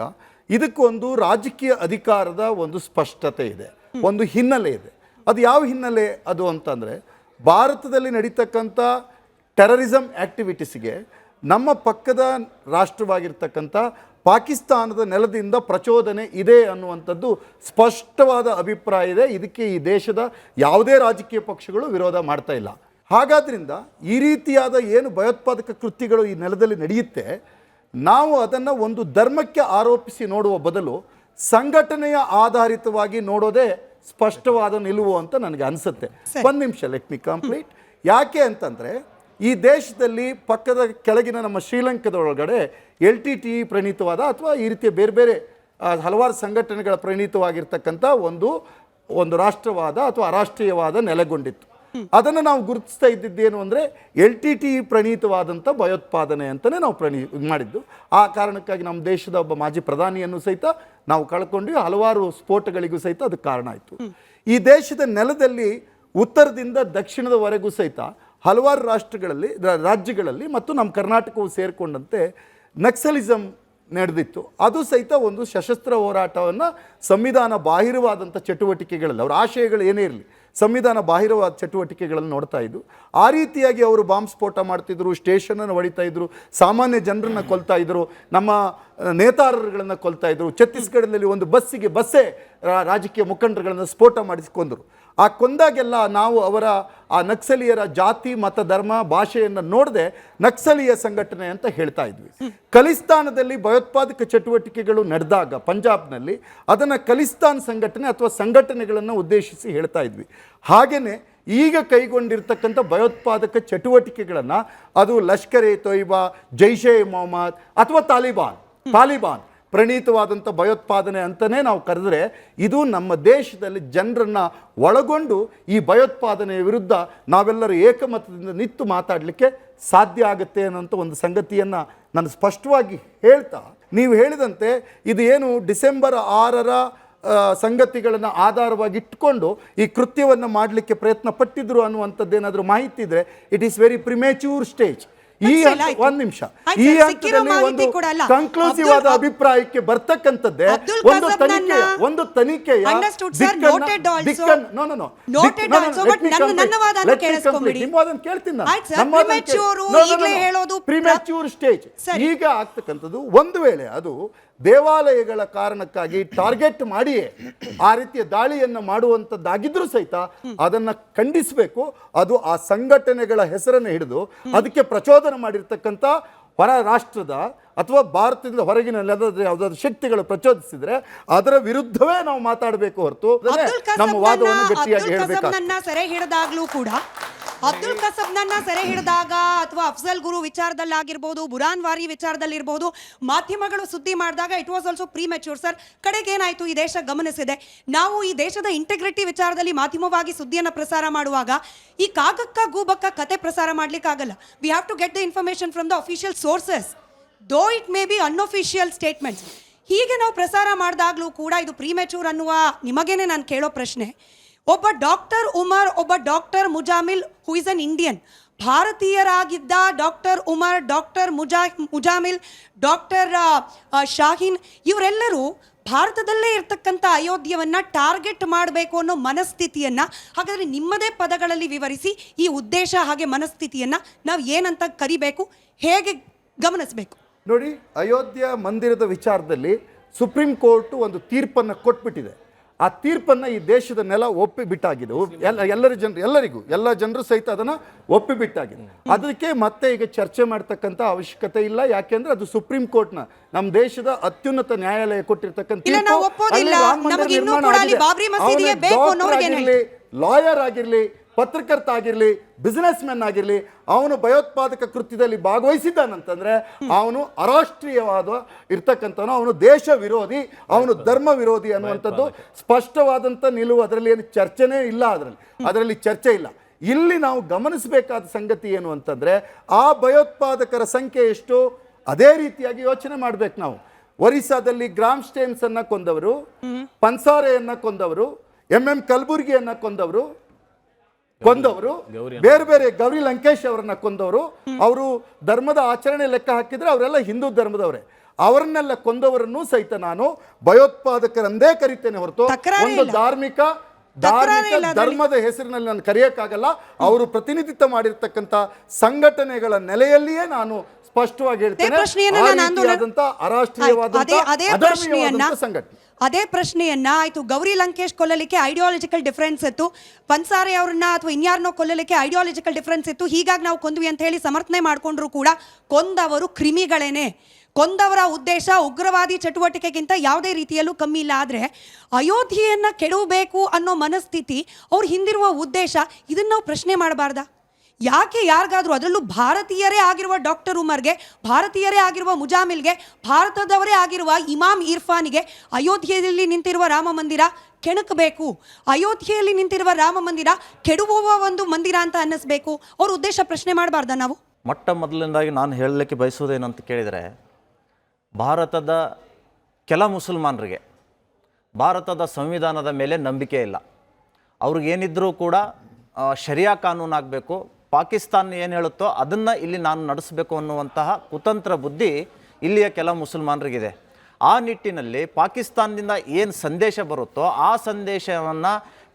ಇದಕ್ಕೊಂದು ರಾಜಕೀಯ ಅಧಿಕಾರದ ಒಂದು ಸ್ಪಷ್ಟತೆ ಇದೆ, ಒಂದು ಹಿನ್ನೆಲೆ ಇದೆ. ಅದು ಯಾವ ಹಿನ್ನೆಲೆ ಅದು ಅಂತಂದರೆ, ಭಾರತದಲ್ಲಿ ನಡೀತಕ್ಕಂಥ ಟೆರರಿಸಮ್ ಆ್ಯಕ್ಟಿವಿಟೀಸ್ಗೆ ನಮ್ಮ ಪಕ್ಕದ ರಾಷ್ಟ್ರವಾಗಿರ್ತಕ್ಕಂಥ ಪಾಕಿಸ್ತಾನದ ನೆಲದಿಂದ ಪ್ರಚೋದನೆ ಇದೆ ಅನ್ನುವಂಥದ್ದು ಸ್ಪಷ್ಟವಾದ ಅಭಿಪ್ರಾಯ ಇದೆ. ಇದಕ್ಕೆ ಈ ದೇಶದ ಯಾವುದೇ ರಾಜಕೀಯ ಪಕ್ಷಗಳು ವಿರೋಧ ಮಾಡ್ತಾ ಇಲ್ಲ. ಹಾಗಾದ್ರಿಂದ ಈ ರೀತಿಯಾದ ಏನು ಭಯೋತ್ಪಾದಕ ಕೃತ್ಯಗಳು ಈ ನೆಲದಲ್ಲಿ ನಡೆಯುತ್ತೆ, ನಾವು ಅದನ್ನು ಒಂದು ಧರ್ಮಕ್ಕೆ ಆರೋಪಿಸಿ ನೋಡುವ ಬದಲು ಸಂಘಟನೆಯ ಆಧಾರಿತವಾಗಿ ನೋಡೋದೇ ಸ್ಪಷ್ಟವಾದ ನಿಲುವು ಅಂತ ನನಗೆ ಅನಿಸುತ್ತೆ. ಒಂದು ನಿಮಿಷ, ಲೆಟ್ ಮಿ ಕಂಪ್ಲೀಟ್. ಯಾಕೆ ಅಂತಂದರೆ, ಈ ದೇಶದಲ್ಲಿ ಪಕ್ಕದ ಕೆಳಗಿನ ನಮ್ಮ ಶ್ರೀಲಂಕಾದೊಳಗಡೆ LTTE ಪ್ರಣೀತವಾದ ಅಥವಾ ಈ ರೀತಿಯ ಬೇರೆ ಬೇರೆ ಹಲವಾರು ಸಂಘಟನೆಗಳ ಪ್ರಣೀತವಾಗಿರ್ತಕ್ಕಂಥ ಒಂದು ರಾಷ್ಟ್ರವಾದ ಅಥವಾ ಅರಾಷ್ಟ್ರೀಯವಾದ ನೆಲೆಗೊಂಡಿತ್ತು. ಅದನ್ನು ನಾವು ಗುರುತಿಸ್ತಾ ಇದ್ದಿದ್ದೇನು ಅಂದರೆ LTTE ಪ್ರಣೀತವಾದಂಥ ಭಯೋತ್ಪಾದನೆ ಅಂತಲೇ ನಾವು ಮಾಡಿದ್ದು. ಆ ಕಾರಣಕ್ಕಾಗಿ ನಮ್ಮ ದೇಶದ ಒಬ್ಬ ಮಾಜಿ ಪ್ರಧಾನಿಯನ್ನು ಸಹಿತ ನಾವು ಕಳ್ಕೊಂಡ್ವಿ. ಹಲವಾರು ಸ್ಫೋಟಗಳಿಗೂ ಸಹಿತ ಅದಕ್ಕೆ ಕಾರಣ ಆಯಿತು. ಈ ದೇಶದ ನೆಲದಲ್ಲಿ ಉತ್ತರದಿಂದ ದಕ್ಷಿಣದವರೆಗೂ ಸಹಿತ ಹಲವಾರು ರಾಜ್ಯಗಳಲ್ಲಿ ಮತ್ತು ನಮ್ಮ ಕರ್ನಾಟಕವು ಸೇರಿಕೊಂಡಂತೆ ನಕ್ಸಲಿಸಮ್ ನಡೆದಿತ್ತು. ಅದು ಸಹಿತ ಒಂದು ಸಶಸ್ತ್ರ ಹೋರಾಟವನ್ನು ಸಂವಿಧಾನ ಬಾಹಿರವಾದಂಥ ಚಟುವಟಿಕೆಗಳಲ್ಲಿ, ಅವರ ಆಶಯಗಳು ಏನೇ ಇರಲಿ, ಸಂವಿಧಾನ ಬಾಹಿರವಾದ ಚಟುವಟಿಕೆಗಳನ್ನು ನೋಡ್ತಾ ಇದ್ದು. ಆ ರೀತಿಯಾಗಿ ಅವರು ಬಾಂಬ್ ಸ್ಫೋಟ ಮಾಡ್ತಿದ್ರು, ಸ್ಟೇಷನನ್ನು ಹೊಡಿತಾ ಇದ್ರು, ಸಾಮಾನ್ಯ ಜನರನ್ನು ಕೊಲ್ತಾ ಇದ್ರು, ನಮ್ಮ ನೇತಾರರುಗಳನ್ನು ಕೊಲ್ತಾ ಇದ್ರು. ಛತ್ತೀಸ್ಗಢದಲ್ಲಿ ಒಂದು ಬಸ್ಸೇ ರಾಜಕೀಯ ಮುಖಂಡರುಗಳನ್ನು ಸ್ಫೋಟ ಮಾಡಿಸಿಕೊಂಡರು. ಆ ಕೊಂದಾಗೆಲ್ಲ ನಾವು ಅವರ ಆ ನಕ್ಸಲೀಯರ ಜಾತಿ, ಮತ, ಧರ್ಮ, ಭಾಷೆಯನ್ನು ನೋಡದೆ ನಕ್ಸಲೀಯ ಸಂಘಟನೆ ಅಂತ ಹೇಳ್ತಾ ಇದ್ವಿ. ಖಲಿಸ್ತಾನದಲ್ಲಿ ಭಯೋತ್ಪಾದಕ ಚಟುವಟಿಕೆಗಳು ನಡೆದಾಗ ಪಂಜಾಬ್ನಲ್ಲಿ ಅದನ್ನು ಖಲಿಸ್ತಾನ್ ಸಂಘಟನೆ ಅಥವಾ ಸಂಘಟನೆಗಳನ್ನು ಉದ್ದೇಶಿಸಿ ಹೇಳ್ತಾ ಇದ್ವಿ. ಹಾಗೆಯೇ ಈಗ ಕೈಗೊಂಡಿರ್ತಕ್ಕಂಥ ಭಯೋತ್ಪಾದಕ ಚಟುವಟಿಕೆಗಳನ್ನು ಅದು ಲಷ್ಕರ್ ಎ ತೊಯ್ಬಾ, ಜೈಷೆ ಮೊಹಮ್ಮದ್ ಅಥವಾ ತಾಲಿಬಾನ್ ಪ್ರಣೀತವಾದಂಥ ಭಯೋತ್ಪಾದನೆ ಅಂತಲೇ ನಾವು ಕರೆದರೆ, ಇದು ನಮ್ಮ ದೇಶದಲ್ಲಿ ಜನರನ್ನು ಒಳಗೊಂಡು ಈ ಭಯೋತ್ಪಾದನೆಯ ವಿರುದ್ಧ ನಾವೆಲ್ಲರೂ ಏಕಮತದಿಂದ ನಿಂತು ಮಾತಾಡಲಿಕ್ಕೆ ಸಾಧ್ಯ ಆಗುತ್ತೆ ಅನ್ನೋಂಥ ಒಂದು ಸಂಗತಿಯನ್ನು ನಾನು ಸ್ಪಷ್ಟವಾಗಿ ಹೇಳ್ತಾ, ನೀವು ಹೇಳಿದಂತೆ ಇದು ಏನು ಡಿಸೆಂಬರ್ 6ರ ಸಂಗತಿಗಳನ್ನು ಆಧಾರವಾಗಿ ಇಟ್ಕೊಂಡು ಈ ಕೃತ್ಯವನ್ನು ಮಾಡಲಿಕ್ಕೆ ಪ್ರಯತ್ನ ಪಟ್ಟಿದ್ರು ಅನ್ನುವಂಥದ್ದೇನಾದರೂ ಮಾಹಿತಿ ಇದ್ದರೆ, ಇಟ್ ಈಸ್ ವೆರಿ ಪ್ರಿಮೇಚ್ಯೂರ್ ಸ್ಟೇಜ್. ಒಂದು ನಿಮಿಷ, ಈ ಹಂತದಲ್ಲಿ ಒಂದು ಕನ್ಕ್ಲೂಸಿವ್ ಆದ ಅಭಿಪ್ರಾಯಕ್ಕೆ ಬರ್ತಕ್ಕಂಥದ್ದೇ ಒಂದು ತನಿಖೆಯ ಪ್ರಿಮ್ಯಾಚ್ಯೂರ್ ಸ್ಟೇಜ್ ಈಗ ಆಗ್ತಕ್ಕಂಥದ್ದು. ಒಂದು ವೇಳೆ ಅದು ದೇವಾಲಯಗಳ ಕಾರಣಕ್ಕಾಗಿ ಟಾರ್ಗೆಟ್ ಮಾಡಿಯೇ ಆ ರೀತಿಯ ದಾಳಿಯನ್ನು ಮಾಡುವಂಥದ್ದಾಗಿದ್ರೂ ಸಹಿತ ಅದನ್ನು ಖಂಡಿಸಬೇಕು. ಅದು ಆ ಸಂಘಟನೆಗಳ ಹೆಸರನ್ನು ಹಿಡಿದು ಅದಕ್ಕೆ ಪ್ರಚೋದನೆ ಮಾಡಿರ್ತಕ್ಕಂಥ ಹೊರ ರಾಷ್ಟ್ರದ ಅಥವಾ ಭಾರತದಿಂದ ಹೊರಗಿನ ಯಾವುದಾದ್ರು ಶಕ್ತಿಗಳು ಪ್ರಚೋದಿಸಿದ್ರೆ ಅದರ ವಿರುದ್ಧವೇ ನಾವು ಮಾತಾಡಬೇಕು ಹೊರತು ನಮ್ಮ ವಾದವನ್ನು ಗಟ್ಟಿಯಾಗಿ ಹೇಳಬೇಕು. ಸೆರೆ ಹಿಡಿದಾಗ್ಲೂ ಕೂಡ ಅಬ್ದುಲ್ ಕಸಬ್ನನ್ನ ಸೆರೆ ಹಿಡಿದಾಗ ಅಥವಾ ಅಫ್ಜಲ್ ಗುರು ವಿಚಾರದಲ್ಲಾಗಿರ್ಬೋದು, ಬುರಾನ್ ವಾರಿ ವಿಚಾರದಲ್ಲಿರ್ಬೋದು, ಮಾಧ್ಯಮಗಳು ಸುದ್ದಿ ಮಾಡಿದಾಗ it was also premature sir. ಕಡೆಗೆ ಏನಾಯ್ತು, ಈ ದೇಶ ಗಮನಿಸಿದೆ. ನಾವು ಈ ದೇಶದ ಇಂಟೆಗ್ರಿಟಿ ವಿಚಾರದಲ್ಲಿ ಮಾಧ್ಯಮವಾಗಿ ಸುದ್ದಿಯನ್ನು ಪ್ರಸಾರ ಮಾಡುವಾಗ ಈ ಕಾಗಕ್ಕ ಗೂಬಕ್ಕ ಕತೆ ಪ್ರಸಾರ ಮಾಡ್ಲಿಕ್ಕಾಗಲ್ಲ. We have to get the information from the official sources, though it may be unofficial statements. ಹೀಗೆ ನಾವು ಪ್ರಸಾರ ಮಾಡಿದಾಗಲೂ ಕೂಡ ಇದು ಪ್ರೀಮೆಚೂರ್ ಅನ್ನುವ ನಿಮಗೇನೆ ನಾನು ಕೇಳೋ ಪ್ರಶ್ನೆ. ಒಬ್ಬ ಡಾಕ್ಟರ್ ಉಮರ್, ಒಬ್ಬ doctor Muzammil who is an Indian, ಭಾರತೀಯರಾಗಿದ್ದ doctor Umar, doctor Muzammil, doctor Shaheen, ಇವರೆಲ್ಲರೂ ಭಾರತದಲ್ಲೇ ಇರ್ತಕ್ಕಂಥ ಅಯೋಧ್ಯೆಯನ್ನು ಟಾರ್ಗೆಟ್ ಮಾಡಬೇಕು ಅನ್ನೋ ಮನಸ್ಥಿತಿಯನ್ನು, ಹಾಗಾದರೆ ನಿಮ್ಮದೇ ಪದಗಳಲ್ಲಿ ವಿವರಿಸಿ ಈ ಉದ್ದೇಶ ಹಾಗೆ ಮನಸ್ಥಿತಿಯನ್ನು ನಾವು ಏನಂತ ಕರಿಬೇಕು, ಹೇಗೆ ಗಮನಿಸಬೇಕು? ನೋಡಿ, ಅಯೋಧ್ಯ ಮಂದಿರದ ವಿಚಾರದಲ್ಲಿ ಸುಪ್ರೀಂ ಕೋರ್ಟ್ ಒಂದು ತೀರ್ಪನ್ನು ಕೊಟ್ಬಿಟ್ಟಿದೆ. ಆ ತೀರ್ಪನ್ನು ಈ ದೇಶದ ನೆಲ ಒಪ್ಪಿಬಿಟ್ಟಾಗಿದೆ. ಎಲ್ಲ ಜನರು ಸಹಿತ ಅದನ್ನು ಒಪ್ಪಿಬಿಟ್ಟಾಗಿದೆ. ಅದಕ್ಕೆ ಮತ್ತೆ ಈಗ ಚರ್ಚೆ ಮಾಡ್ತಕ್ಕಂಥ ಅವಶ್ಯಕತೆ ಇಲ್ಲ. ಯಾಕೆಂದ್ರೆ ಅದು ಸುಪ್ರೀಂ ಕೋರ್ಟ್ನ, ನಮ್ಮ ದೇಶದ ಅತ್ಯುನ್ನತ ನ್ಯಾಯಾಲಯ ಕೊಟ್ಟಿರ್ತಕ್ಕಂಥ ಲಾಯರ್ ಆಗಿರ್ಲಿ, ಪತ್ರಕರ್ತ ಆಗಿರಲಿ, ಬಿಸಿನೆಸ್ ಮೆನ್ ಆಗಿರಲಿ, ಅವನು ಭಯೋತ್ಪಾದಕ ಕೃತ್ಯದಲ್ಲಿ ಭಾಗವಹಿಸಿದ್ದಾನಂತಂದ್ರೆ ಅವನು ಅರಾಷ್ಟ್ರೀಯವಾದ ಇರ್ತಕ್ಕಂಥವನು, ಅವನು ದೇಶ ವಿರೋಧಿ, ಅವನು ಧರ್ಮ ವಿರೋಧಿ ಅನ್ನುವಂಥದ್ದು ಸ್ಪಷ್ಟವಾದಂಥ ನಿಲುವು. ಅದರಲ್ಲಿ ಏನು ಚರ್ಚೆನೇ ಇಲ್ಲ, ಅದರಲ್ಲಿ ಚರ್ಚೆ ಇಲ್ಲ. ಇಲ್ಲಿ ನಾವು ಗಮನಿಸಬೇಕಾದ ಸಂಗತಿ ಏನು ಅಂತಂದ್ರೆ, ಆ ಭಯೋತ್ಪಾದಕರ ಸಂಖ್ಯೆ ಎಷ್ಟು, ಅದೇ ರೀತಿಯಾಗಿ ಯೋಚನೆ ಮಾಡ್ಬೇಕು ನಾವು. ಒರಿಸ್ಸಾದಲ್ಲಿ ಗ್ರಾಮ್ ಸ್ಟೇನ್ಸ್ ಅನ್ನ ಕೊಂದವರು, ಪನ್ಸಾರೆಯನ್ನ ಕೊಂದವರು, MM ಕಲಬುರ್ಗಿಯನ್ನ ಕೊಂದವರು, ಬೇರೆ ಬೇರೆ ಗೌರಿ ಲಂಕೇಶ್ ಅವರನ್ನ ಕೊಂದವರು, ಅವರು ಧರ್ಮದ ಆಚರಣೆ ಲೆಕ್ಕ ಹಾಕಿದ್ರೆ ಅವರೆಲ್ಲ ಹಿಂದೂ ಧರ್ಮದವರೇ. ಅವರನ್ನೆಲ್ಲ ಕೊಂದವರನ್ನು ಸಹಿತ ನಾನು ಭಯೋತ್ಪಾದಕರಂದೇ ಕರಿತೇನೆ ಹೊರತು ಒಂದು ಧಾರ್ಮಿಕ ಧರ್ಮದ ಹೆಸರಿನಲ್ಲಿ ನಾನು ಕರೆಯಕ್ಕಾಗಲ್ಲ. ಅವರು ಪ್ರತಿನಿಧಿತ್ವ ಮಾಡಿರ್ತಕ್ಕಂಥ ಸಂಘಟನೆಗಳ ನೆಲೆಯಲ್ಲಿಯೇ ನಾನು ಸ್ಪಷ್ಟವಾಗಿ ಹೇಳ್ತೇನೆ, ಅದೇ ಪ್ರಶ್ನೆಯನ್ನ ಆಯ್ತು, ಗೌರಿ ಲಂಕೇಶ್ ಕೊಲ್ಲಲಿಕ್ಕೆ ಐಡಿಯಾಲಜಿಕಲ್ ಡಿಫರೆನ್ಸ್ ಇತ್ತು, ಪನ್ಸಾರೆ ಅವ್ರನ್ನ ಅಥವಾ ಇನ್ಯಾರನ್ನೋ ಕೊಲ್ಲಲಿಕ್ಕೆ ಐಡಿಯಾಲಜಿಕಲ್ ಡಿಫರೆನ್ಸ್ ಇತ್ತು, ಹೀಗಾಗಿ ನಾವು ಕೊಂದ್ವಿ ಅಂತ ಹೇಳಿ ಸಮರ್ಥನೆ ಮಾಡ್ಕೊಂಡ್ರು ಕೂಡ ಕೊಂದವರು ಕ್ರಿಮಿಗಳೇನೆ. ಕೊಂದವರ ಉದ್ದೇಶ ಉಗ್ರವಾದಿ ಚಟುವಟಿಕೆಗಿಂತ ಯಾವುದೇ ರೀತಿಯಲ್ಲೂ ಕಮ್ಮಿ ಇಲ್ಲ. ಆದರೆ ಅಯೋಧ್ಯೆಯನ್ನು ಕೆಡವಬೇಕು ಅನ್ನೋ ಮನಸ್ಥಿತಿ, ಅವ್ರ ಹಿಂದಿರುವ ಉದ್ದೇಶ, ಇದನ್ನು ನಾವು ಪ್ರಶ್ನೆ ಮಾಡಬಾರ್ದಾ? ಯಾಕೆ ಯಾರಿಗಾದ್ರೂ, ಅದರಲ್ಲೂ ಭಾರತೀಯರೇ ಆಗಿರುವ ಡಾಕ್ಟರ್ ಉಮರ್ಗೆ, ಭಾರತೀಯರೇ ಆಗಿರುವ ಮುಜಾಮಿಲ್ಗೆ, ಭಾರತದವರೇ ಆಗಿರುವ ಇಮಾಮ್ ಇರ್ಫಾನ್ಗೆ ಅಯೋಧ್ಯೆಯಲ್ಲಿ ನಿಂತಿರುವ ರಾಮ ಮಂದಿರ ಕೆಣಕಬೇಕು, ಅಯೋಧ್ಯೆಯಲ್ಲಿ ನಿಂತಿರುವ ರಾಮ ಮಂದಿರ ಕೆಡುವ ಒಂದು ಮಂದಿರ ಅಂತ ಅನ್ನಿಸ್ಬೇಕು, ಅವ್ರ ಉದ್ದೇಶ ಪ್ರಶ್ನೆ ಮಾಡಬಾರ್ದ ನಾವು? ಮೊಟ್ಟ ಮೊದಲನೇದಾಗಿ ನಾನು ಹೇಳಲಿಕ್ಕೆ ಬಯಸುವುದೇನಂತ ಕೇಳಿದರೆ, ಭಾರತದ ಕೆಲ ಮುಸಲ್ಮಾನರಿಗೆ ಭಾರತದ ಸಂವಿಧಾನದ ಮೇಲೆ ನಂಬಿಕೆ ಇಲ್ಲ. ಅವ್ರಿಗೇನಿದ್ರೂ ಕೂಡ ಶರಿಯಾ ಕಾನೂನು ಆಗಬೇಕು, ಪಾಕಿಸ್ತಾನ ಏನು ಹೇಳುತ್ತೋ ಅದನ್ನು ಇಲ್ಲಿ ನಾನು ನಡೆಸಬೇಕು ಅನ್ನುವಂತಹ ಕುತಂತ್ರ ಬುದ್ಧಿ ಇಲ್ಲಿಯ ಕೆಲ ಮುಸಲ್ಮಾನರಿಗಿದೆ. ಆ ನಿಟ್ಟಿನಲ್ಲಿ ಪಾಕಿಸ್ತಾನದಿಂದ ಏನು ಸಂದೇಶ ಬರುತ್ತೋ ಆ ಸಂದೇಶವನ್ನು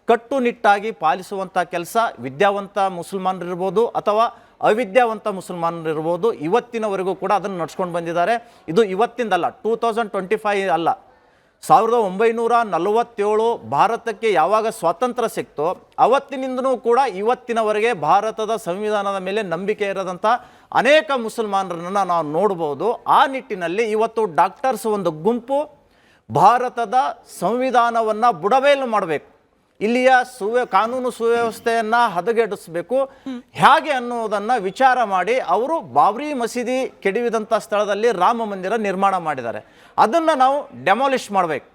ಕಟ್ಟುನಿಟ್ಟಾಗಿ ಪಾಲಿಸುವಂಥ ಕೆಲಸ ವಿದ್ಯಾವಂತ ಮುಸಲ್ಮಾನರಿರ್ಬೋದು ಅಥವಾ ಅವಿದ್ಯಾವಂತ ಮುಸಲ್ಮಾನರಿರ್ಬೋದು, ಇವತ್ತಿನವರೆಗೂ ಕೂಡ ಅದನ್ನು ನಡ್ಸ್ಕೊಂಡು ಬಂದಿದ್ದಾರೆ. ಇದು ಇವತ್ತಿಂದಲ್ಲ, 2025 ಅಲ್ಲ, 1947 ಭಾರತಕ್ಕೆ ಯಾವಾಗ ಸ್ವಾತಂತ್ರ್ಯ ಸಿಕ್ತೋ ಅವತ್ತಿನಿಂದನೂ ಕೂಡ ಇವತ್ತಿನವರೆಗೆ ಭಾರತದ ಸಂವಿಧಾನದ ಮೇಲೆ ನಂಬಿಕೆ ಇರದಂಥ ಅನೇಕ ಮುಸಲ್ಮಾನರನ್ನು ನಾವು ನೋಡ್ಬೋದು. ಆ ನಿಟ್ಟಿನಲ್ಲಿ ಇವತ್ತು ಡಾಕ್ಟರ್ಸ್ ಒಂದು ಗುಂಪು ಭಾರತದ ಸಂವಿಧಾನವನ್ನು ಬುಡಮೇಲು ಮಾಡಬೇಕು, ಇಲ್ಲಿಯ ಕಾನೂನು ಸುವ್ಯವಸ್ಥೆಯನ್ನು ಹದಗೆಡಿಸಬೇಕು ಹೇಗೆ ಅನ್ನೋದನ್ನು ವಿಚಾರ ಮಾಡಿ ಅವರು ಬಾಬ್ರಿ ಮಸೀದಿ ಕೆಡವಿದಂಥ ಸ್ಥಳದಲ್ಲಿ ರಾಮ ಮಂದಿರ ನಿರ್ಮಾಣ ಮಾಡಿದ್ದಾರೆ. ಅದನ್ನು ನಾವು ಡೆಮಾಲಿಷ್ ಮಾಡಬೇಕು.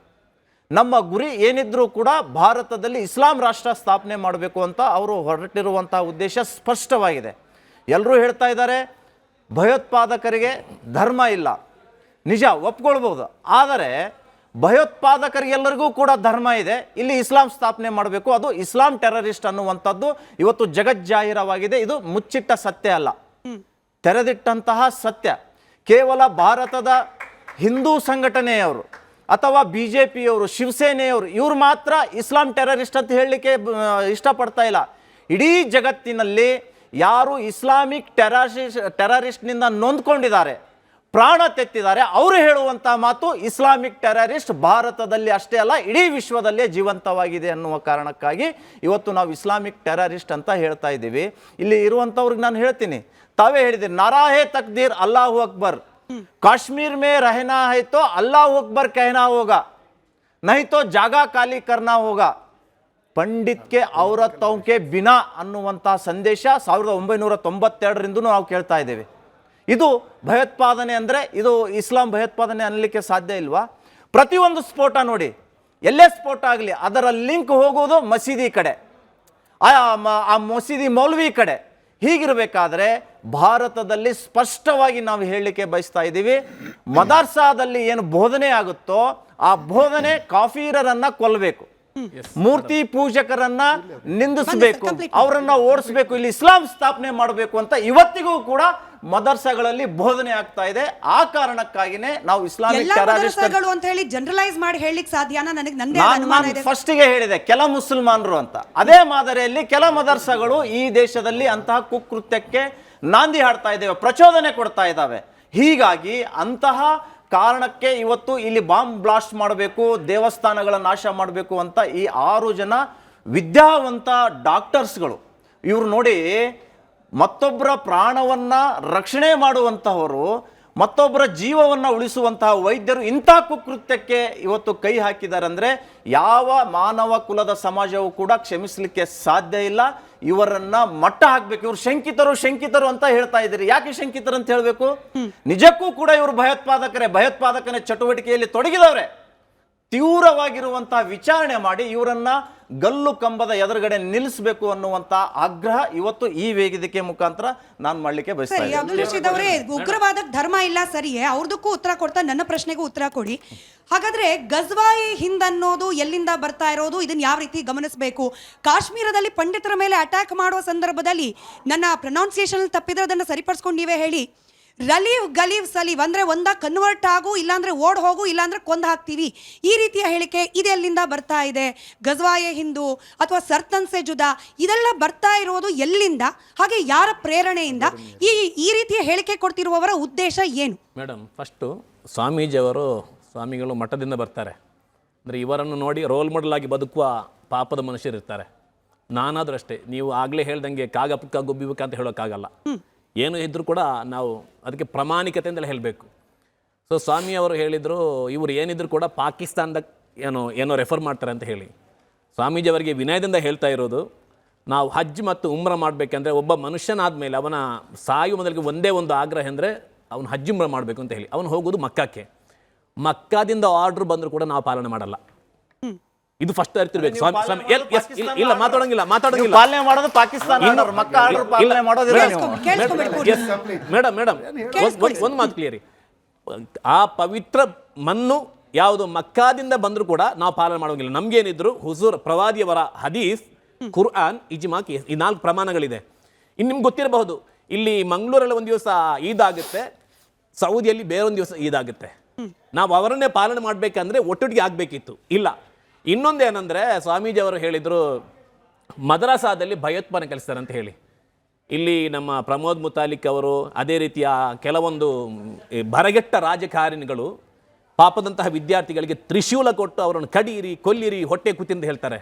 ನಮ್ಮ ಗುರಿ ಏನಿದ್ರೂ ಕೂಡ ಭಾರತದಲ್ಲಿ ಇಸ್ಲಾಂ ರಾಷ್ಟ್ರ ಸ್ಥಾಪನೆ ಮಾಡಬೇಕು ಅಂತ ಅವರು ಹೊರಟಿರುವಂಥ ಉದ್ದೇಶ ಸ್ಪಷ್ಟವಾಗಿದೆ. ಎಲ್ಲರೂ ಹೇಳ್ತಾ ಇದ್ದಾರೆ ಭಯೋತ್ಪಾದಕರಿಗೆ ಧರ್ಮ ಇಲ್ಲ, ನಿಜ ಒಪ್ಕೊಳ್ಬೋದು. ಆದರೆ ಭಯೋತ್ಪಾದಕರಿಗೆಲ್ಲರಿಗೂ ಕೂಡ ಧರ್ಮ ಇದೆ. ಇಲ್ಲಿ ಇಸ್ಲಾಂ ಸ್ಥಾಪನೆ ಮಾಡಬೇಕು, ಅದು ಇಸ್ಲಾಂ ಟೆರರಿಸ್ಟ್ ಅನ್ನುವಂಥದ್ದು ಇವತ್ತು ಜಗಜ್ಜಾಹಿರವಾಗಿದೆ. ಇದು ಮುಚ್ಚಿಟ್ಟ ಸತ್ಯ ಅಲ್ಲ, ತೆರೆದಿಟ್ಟಂತಹ ಸತ್ಯ. ಕೇವಲ ಭಾರತದ ಹಿಂದೂ ಸಂಘಟನೆಯವರು ಅಥವಾ BJPಯವರು, ಶಿವಸೇನೆಯವರು ಇವರು ಮಾತ್ರ ಇಸ್ಲಾಂ ಟೆರರಿಸ್ಟ್ ಅಂತ ಹೇಳಲಿಕ್ಕೆ ಇಷ್ಟಪಡ್ತಾ ಇಲ್ಲ. ಇಡೀ ಜಗತ್ತಿನಲ್ಲಿ ಯಾರು ಇಸ್ಲಾಮಿಕ್ ಟೆರರಿಸ್ಟ್ನಿಂದ ನೊಂದ್ಕೊಂಡಿದ್ದಾರೆ, ಪ್ರಾಣ ತೆತ್ತಿದ್ದಾರೆ, ಅವರು ಹೇಳುವಂಥ ಮಾತು ಇಸ್ಲಾಮಿಕ್ ಟೆರರಿಸ್ಟ್ ಭಾರತದಲ್ಲಿ ಅಷ್ಟೇ ಅಲ್ಲ ಇಡೀ ವಿಶ್ವದಲ್ಲೇ ಜೀವಂತವಾಗಿದೆ ಅನ್ನುವ ಕಾರಣಕ್ಕಾಗಿ ಇವತ್ತು ನಾವು ಇಸ್ಲಾಮಿಕ್ ಟೆರರಿಸ್ಟ್ ಅಂತ ಹೇಳ್ತಾ ಇದ್ದೀವಿ. ಇಲ್ಲಿ ಇರುವಂಥವ್ರಿಗೆ ನಾನು ಹೇಳ್ತೀನಿ, ತಾವೇ ಹೇಳಿದ್ದೀರಿ ನಾರಾಹೇ ತಕ್ದೀರ್ ಅಲ್ಲಾಹು ಅಕ್ಬರ್, ಕಾಶ್मीर में रहना है तो अल्लाह अकबर कहना होगा, नहीं तो जागा खाली करना होगा. ಪಂಡಿತ್ಗೆ ಔರತ್ತೌಕೆ ಬಿನಾ ಅನ್ನುವಂಥ ಸಂದೇಶ 1992ರಿಂದನೂ ನಾವು ಕೇಳ್ತಾ ಇದ್ದೇವೆ. ಇದು ಭಯೋತ್ಪಾದನೆ ಅಂದರೆ ಇದು ಇಸ್ಲಾಂ ಭಯೋತ್ಪಾದನೆ ಅನ್ನಲಿಕ್ಕೆ ಸಾಧ್ಯ ಇಲ್ವಾ? ಪ್ರತಿಯೊಂದು ಸ್ಫೋಟ ನೋಡಿ, ಎಲ್ಲೇ ಸ್ಫೋಟ ಆಗಲಿ ಅದರ ಲಿಂಕ್ ಹೋಗೋದು ಮಸೀದಿ ಕಡೆ, ಆ ಮಸೀದಿ ಮೌಲ್ವಿ ಕಡೆ. ಹೀಗಿರಬೇಕಾದ್ರೆ ಭಾರತದಲ್ಲಿ ಸ್ಪಷ್ಟವಾಗಿ ನಾವು ಹೇಳಲಿಕ್ಕೆ ಬಯಸ್ತಾ ಇದ್ದೀವಿ, ಮದರ್ಸಾದಲ್ಲಿ ಏನು ಬೋಧನೆ ಆಗುತ್ತೋ ಆ ಬೋಧನೆ ಕಾಫೀರರನ್ನ ಕೊಲ್ಲಬೇಕು, ಮೂರ್ತಿ ಪೂಜಕರನ್ನ ನಿಂದಿಸಬೇಕು, ಅವರನ್ನ ಓಡಿಸಬೇಕು, ಇಲ್ಲಿ ಇಸ್ಲಾಂ ಸ್ಥಾಪನೆ ಮಾಡಬೇಕು ಅಂತ ಇವತ್ತಿಗೂ ಕೂಡ ಮದರ್ಸಗಳಲ್ಲಿ ಬೋಧನೆ ಆಗ್ತಾ ಇದೆ. ಆ ಕಾರಣಕ್ಕಾಗಿನೇ ನಾವು ಇಸ್ಲಾಮಿಕ್ ಟೆರರಿಸ್ಟ್ಗಳು ಅಂತ ಹೇಳಿ ಜನರಲೈಸ್ ಮಾಡಿ ಹೇಳಲಿಕ್ಕೆ ಸಾಧ್ಯನಾ? ನನಗೆ ನಂದೇ ಅನುಮಾನ ಇದೆ. ಫಸ್ಟಿಗೆ ಹೇಳಿದೆ ಕೆಲ ಮುಸಲ್ಮಾನರು ಅಂತ. ಅದೇ ಮಾದರಿಯಲ್ಲಿ ಕೆಲ ಮದರ್ಸಗಳು ಈ ದೇಶದಲ್ಲಿ ಅಂತಹ ಕುಕೃತ್ಯಕ್ಕೆ ನಾಂದಿ ಹಾಡ್ತಾ ಇದ್ದೇವೆ, ಪ್ರಚೋದನೆ ಕೊಡ್ತಾ ಇದ್ದಾವೆ. ಹೀಗಾಗಿ ಅಂತಹ ಕಾರಣಕ್ಕೆ ಇವತ್ತು ಇಲ್ಲಿ ಬಾಂಬ್ ಬ್ಲಾಸ್ಟ್ ಮಾಡಬೇಕು, ದೇವಸ್ಥಾನಗಳ ನಾಶ ಮಾಡಬೇಕು ಅಂತ ಈ 6 ಜನ ವಿದ್ಯಾವಂತ ಡಾಕ್ಟರ್ಸ್ಗಳು, ಇವರು ನೋಡಿ, ಮತ್ತೊಬ್ಬರ ಪ್ರಾಣವನ್ನ ರಕ್ಷಣೆ ಮಾಡುವಂತಹವರು, ಮತ್ತೊಬ್ಬರ ಜೀವವನ್ನ ಉಳಿಸುವಂತಹ ವೈದ್ಯರು ಇಂಥ ಕುಕೃತ್ಯಕ್ಕೆ ಇವತ್ತು ಕೈ ಹಾಕಿದ್ದಾರೆ ಅಂದ್ರೆ ಯಾವ ಮಾನವ ಕುಲದ ಸಮಾಜವೂ ಕೂಡ ಕ್ಷಮಿಸಲಿಕ್ಕೆ ಸಾಧ್ಯ ಇಲ್ಲ. ಇವರನ್ನ ಮಟ್ಟ ಹಾಕ್ಬೇಕು. ಇವರು ಶಂಕಿತರು ಅಂತ ಹೇಳ್ತಾ ಇದ್ದೀರಿ. ಯಾಕೆ ಶಂಕಿತರು ಅಂತ ಹೇಳ್ಬೇಕು? ನಿಜಕ್ಕೂ ಕೂಡ ಇವರು ಭಯೋತ್ಪಾದಕನ ಚಟುವಟಿಕೆಯಲ್ಲಿ ತೊಡಗಿದವ್ರೆ. ತೀವ್ರವಾಗಿರುವಂತಹ ವಿಚಾರಣೆ ಮಾಡಿ ಇವರನ್ನ ಗಲ್ಲು ಕಂಬದ ಎದುರುಗಡೆ ನಿಲ್ಲಿಸಬೇಕು ಅನ್ನುವಂತ ಆಗ್ರಹ ಇವತ್ತು ಈ ವೇದಿಕೆ ಮುಖಾಂತರ ನಾನು ಮಾಡ್ಲಿಕ್ಕೆ ಬಯಸ್ತಾ ಇದ್ದೀನಿ. ಅಬ್ದುಲ್ ರಶೀದ್ ಅವರೇ, ಉಗ್ರವಾದಕ್ಕೆ ಧರ್ಮ ಇಲ್ಲ ಸರಿಯೇ, ಅವ್ರದಕ್ಕೂ ಉತ್ತರ ಕೊಡ್ತಾ ನನ್ನ ಪ್ರಶ್ನೆಗೂ ಉತ್ತರ ಕೊಡಿ. ಹಾಗಾದ್ರೆ ಗಜ್ವಾಯಿ ಹಿಂದ್ ಅನ್ನೋದು ಎಲ್ಲಿಂದ ಬರ್ತಾ ಇರೋದು, ಇದನ್ನ ಯಾವ ರೀತಿ ಗಮನಿಸಬೇಕು? ಕಾಶ್ಮೀರದಲ್ಲಿ ಪಂಡಿತರ ಮೇಲೆ ಅಟ್ಯಾಕ್ ಮಾಡುವ ಸಂದರ್ಭದಲ್ಲಿ ನನ್ನ ಪ್ರೊನೌನ್ಸಿಯೇಷನ್ ತಪ್ಪಿದ್ರೆ ಅದನ್ನ ಸರಿಪಡಿಸ್ಕೊಂಡು ನೀವೇ ಹೇಳಿ. ರಲೀವ್ ಗಲೀವ್ ಸಲೀವ್ ಅಂದ್ರೆ ಒಂದ ಕನ್ವರ್ಟ್ ಆಗು, ಇಲ್ಲಾಂದ್ರೆ ಓಡ್ ಹೋಗು, ಇಲ್ಲಾಂದ್ರೆ ಕೊಂದು ಹಾಕ್ತೀವಿ, ಈ ರೀತಿಯ ಹೇಳಿಕೆ ಇದೆಲ್ಲಿಂದ ಬರ್ತಾ ಇದೆ? ಗಜ್ವಾಯೆ ಹಿಂದೂ ಅಥವಾ ಸರ್ತನ್ ಸೆ ಜುದಾ ಇದೆಲ್ಲ ಬರ್ತಾ ಇರೋದು ಎಲ್ಲಿಂದ? ಹಾಗೆ ಯಾರ ಪ್ರೇರಣೆಯಿಂದ ಈ ರೀತಿಯ ಹೇಳಿಕೆ ಕೊಡ್ತಿರುವವರ ಉದ್ದೇಶ ಏನು? ಮೇಡಮ್, ಫಸ್ಟು ಸ್ವಾಮಿಗಳು ಮಠದಿಂದ ಬರ್ತಾರೆ ಅಂದರೆ ಇವರನ್ನು ನೋಡಿ ರೋಲ್ ಮಾಡೆಲ್ ಆಗಿ ಬದುಕುವ ಪಾಪದ ಮನುಷ್ಯರಿರ್ತಾರೆ. ನಾನಾದರೂ ಅಷ್ಟೇ, ನೀವು ಆಗಲೇ ಹೇಳ್ದಂಗೆ ಕಾಗ ಪುಕ್ಕ ಗುಬ್ಬಿಬೇಕ ಅಂತ ಹೇಳೋಕ್ಕಾಗಲ್ಲ. ಏನು ಇದ್ದರೂ ಕೂಡ ನಾವು ಅದಕ್ಕೆ ಪ್ರಾಮಾಣಿಕತೆಯಿಂದಲೇ ಹೇಳಬೇಕು. ಸೊ ಸ್ವಾಮಿಯವರು ಹೇಳಿದರು, ಇವರು ಏನಿದ್ರು ಕೂಡ ಪಾಕಿಸ್ತಾನದ ಏನೋ ರೆಫರ್ ಮಾಡ್ತಾರೆ ಅಂತ ಹೇಳಿ. ಸ್ವಾಮೀಜಿಯವರಿಗೆ ವಿನಯದಿಂದ ಹೇಳ್ತಾ ಇರೋದು, ನಾವು ಹಜ್ ಮತ್ತು ಉಮ್ರ ಮಾಡಬೇಕಂದ್ರೆ ಒಬ್ಬ ಮನುಷ್ಯನಾದ ಮೇಲೆ ಅವನ ಸಾಯುವ ಮೊದಲಿಗೆ ಒಂದೇ ಒಂದು ಆಗ್ರಹ ಅಂದರೆ ಅವನು ಹಜ್ ಉಮ್ರ ಮಾಡಬೇಕು ಅಂತ ಹೇಳಿ. ಅವನು ಹೋಗೋದು ಮಕ್ಕಕ್ಕೆ. ಮಕ್ಕಾದಿಂದ ಆರ್ಡರ್ ಬಂದರೂ ಕೂಡ ನಾವು ಪಾಲನೆ ಮಾಡಲ್ಲ. ಇದು ಫಸ್ಟ್ ಅರಿತಿರ್ಬೇಕು. ಇಲ್ಲ, ಮಾತಾಡಂಗಿಲ್ಲ. ಪಾಲನೆ ಮಾಡೋದು ಪಾಕಿಸ್ತಾನ, ಮೇಡಮ್ ಒಂದು ಮಾತು ಕ್ಲಿಯರಿ. ಆ ಪವಿತ್ರ ಮಣ್ಣು ಯಾವುದು ಮಕ್ಕಾದಿಂದ ಬಂದರೂ ಕೂಡ ನಾವು ಪಾಲನೆ ಮಾಡೋಂಗಿಲ್ಲ. ನಮ್ಗೇನಿದ್ರು ಹುಜೂರ್ ಪ್ರವಾದಿಯವರ ಹದೀಸ್, ಕುರ್ಆನ್, ಇಜ್ಮಾಕ್, ಈ 4 ಪ್ರಮಾಣಗಳಿದೆ. ಇನ್ನು ನಿಮ್ಗೆ ಗೊತ್ತಿರಬಹುದು, ಇಲ್ಲಿ ಮಂಗಳೂರಲ್ಲಿ ಒಂದು ದಿವಸ ಈದಾಗುತ್ತೆ, ಸೌದಿಯಲ್ಲಿ ಬೇರೊಂದು ದಿವಸ ಈದಾಗುತ್ತೆ. ನಾವು ಅವರನ್ನೇ ಪಾಲನೆ ಮಾಡಬೇಕಂದ್ರೆ ಒಟ್ಟೊಟ್ಟಿಗೆ ಆಗಬೇಕಿತ್ತು. ಇಲ್ಲ. ಇನ್ನೊಂದೇನೆಂದರೆ, ಸ್ವಾಮೀಜಿ ಅವರು ಹೇಳಿದರು ಮದರಸಾದಲ್ಲಿ ಭಯೋತ್ಪಾದನೆ ಕಲಿಸ್ತಾರೆ ಅಂತ ಹೇಳಿ. ಇಲ್ಲಿ ನಮ್ಮ ಪ್ರಮೋದ್ ಮುತಾಲಿಕ್ ಅವರು, ಅದೇ ರೀತಿಯ ಕೆಲವೊಂದು ಬರಗೆಟ್ಟ ರಾಜಕಾರಣಿಗಳು ಪಾಪದಂತಹ ವಿದ್ಯಾರ್ಥಿಗಳಿಗೆ ತ್ರಿಶೂಲ ಕೊಟ್ಟು ಅವರನ್ನು ಕಡೀರಿ, ಕೊಲ್ಲಿರಿ, ಹೊಟ್ಟೆ ಕೂತಿಂದ ಹೇಳ್ತಾರೆ.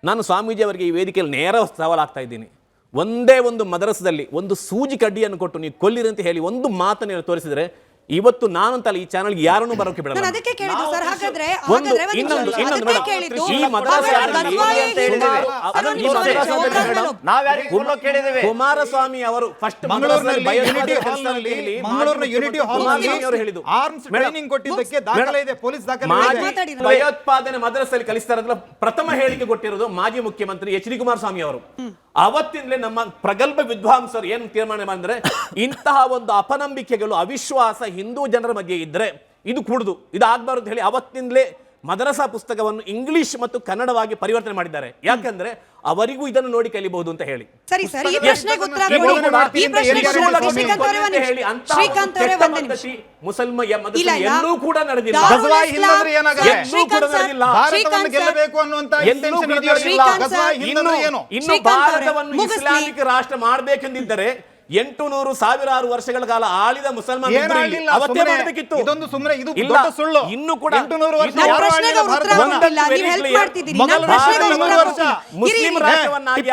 ನಾನು ಸ್ವಾಮೀಜಿ ಅವರಿಗೆ ಈ ವೇದಿಕೆಯಲ್ಲಿ ನೇರ ಸವಾಲಾಗ್ತಾ ಇದ್ದೀನಿ. ಒಂದೇ ಒಂದು ಮದರಸದಲ್ಲಿ ಒಂದು ಸೂಜಿ ಕಡ್ಡಿಯನ್ನು ಕೊಟ್ಟು ನೀವು ಕೊಲ್ಲಿರಿ ಅಂತ ಹೇಳಿ ಒಂದು ಮಾತನ್ನು ತೋರಿಸಿದರೆ ಇವತ್ತು ನಾನಂತಲ್ಲ ಈ ಚಾನಲ್ಗೆ ಯಾರನ್ನೂ ಬರೋಕೆ ಬಿಡಲ್ಲ. ಕುಮಾರಸ್ವಾಮಿ ಅವರು ಫಸ್ಟ್ ಭಯೋತ್ಪಾದನೆ ಮದ್ರಸಲ್ಲಿ ಕಲಿಸ್ತಾರಂತ ಪ್ರಥಮ ಹೇಳಿಕೆ ಕೊಟ್ಟಿರೋದು ಮಾಜಿ ಮುಖ್ಯಮಂತ್ರಿ ಎಚ್ ಡಿ ಕುಮಾರಸ್ವಾಮಿ ಅವರು. ಅವತ್ತಿಂದಲೇ ನಮ್ಮ ಪ್ರಗಲ್ಭ ವಿದ್ವಾಂಸರು ಏನು ತೀರ್ಮಾನ ಮಾಡಿದ್ರೆ, ಇಂತಹ ಒಂದು ಅಪನಂಬಿಕೆಗಳು, ಅವಿಶ್ವಾಸ ಹಿಂದೂ ಜನರ ಮಧ್ಯೆ ಇದ್ರೆ ಇದು ಕೂಡುದು, ಇದು ಆಗ್ಬಾರ್ದು ಹೇಳಿ ಅವತ್ತಿಂದಲೇ ಮದರಸಾ ಪುಸ್ತಕವನ್ನು ಇಂಗ್ಲಿಷ್ ಮತ್ತು ಕನ್ನಡವಾಗಿ ಪರಿವರ್ತನೆ ಮಾಡಿದ್ದಾರೆ. ಯಾಕಂದ್ರೆ ಅವರಿಗೂ ಇದನ್ನು ನೋಡಿ ಕಲಿಬಹುದು ಅಂತ ಹೇಳಿ. ಸರಿ ಸರ್, ಈ ಪ್ರಶ್ನೆಗೆ ಉತ್ತರ ಕೊಡಿ. ಈ ಪ್ರಶ್ನೆಗೆ ಶ್ರೀಕಾಂತ್ ಅವರೇ ಒಂದು ನಿಮಿಷ. ಶ್ರೀಕಾಂತ್ ಅವರೇ ಒಂದು ನಿಮಿಷ. ಮುಸಲ್ಮಾನ ಮದರಸೆ ಎಲ್ಲೂ ಕೂಡ ನಡೆದಿಲ್ಲ. ಗಜ್ವಾಯಿ ಹಿಂದಂದ್ರೆ ಏನಾಗಿದೆ? ಶ್ರೀಕಾಂತ್ ಸರ್, ಭಾರತವನ್ನು ಗೆಲ್ಲಬೇಕು ಅನ್ನುವಂತ ಇಂಟೆನ್ಷನ್ ಇದೆಯಲ್ಲ. ಗಜ್ವಾಯಿ ಹಿಂದಂದ್ರೆ ಏನು? ಇನ್ನು ಭಾರತವನ್ನು ಇಸ್ಲಾಮಿಕ್ ರಾಷ್ಟ್ರ ಮಾಡಬೇಕೆಂದಿದ್ದರೆ 800 ಸಾವಿರಾರು ವರ್ಷಗಳ ಕಾಲ ಆಳಿದ ಮುಸಲ್ಮಾನ ಅವತ್ತೇ ಮಾಡಬೇಕಿತ್ತು. ಇದೊಂದು ಸುಮ್ಮನೆ ಇದು ದೊಡ್ಡ ಸುಳ್ಳು. ಇನ್ನು ಕೂಡ 800 ವರ್ಷ ಮುಸ್ಲಿಂ ರಾಷ್ಟ್ರವನ್ನಾಗಿ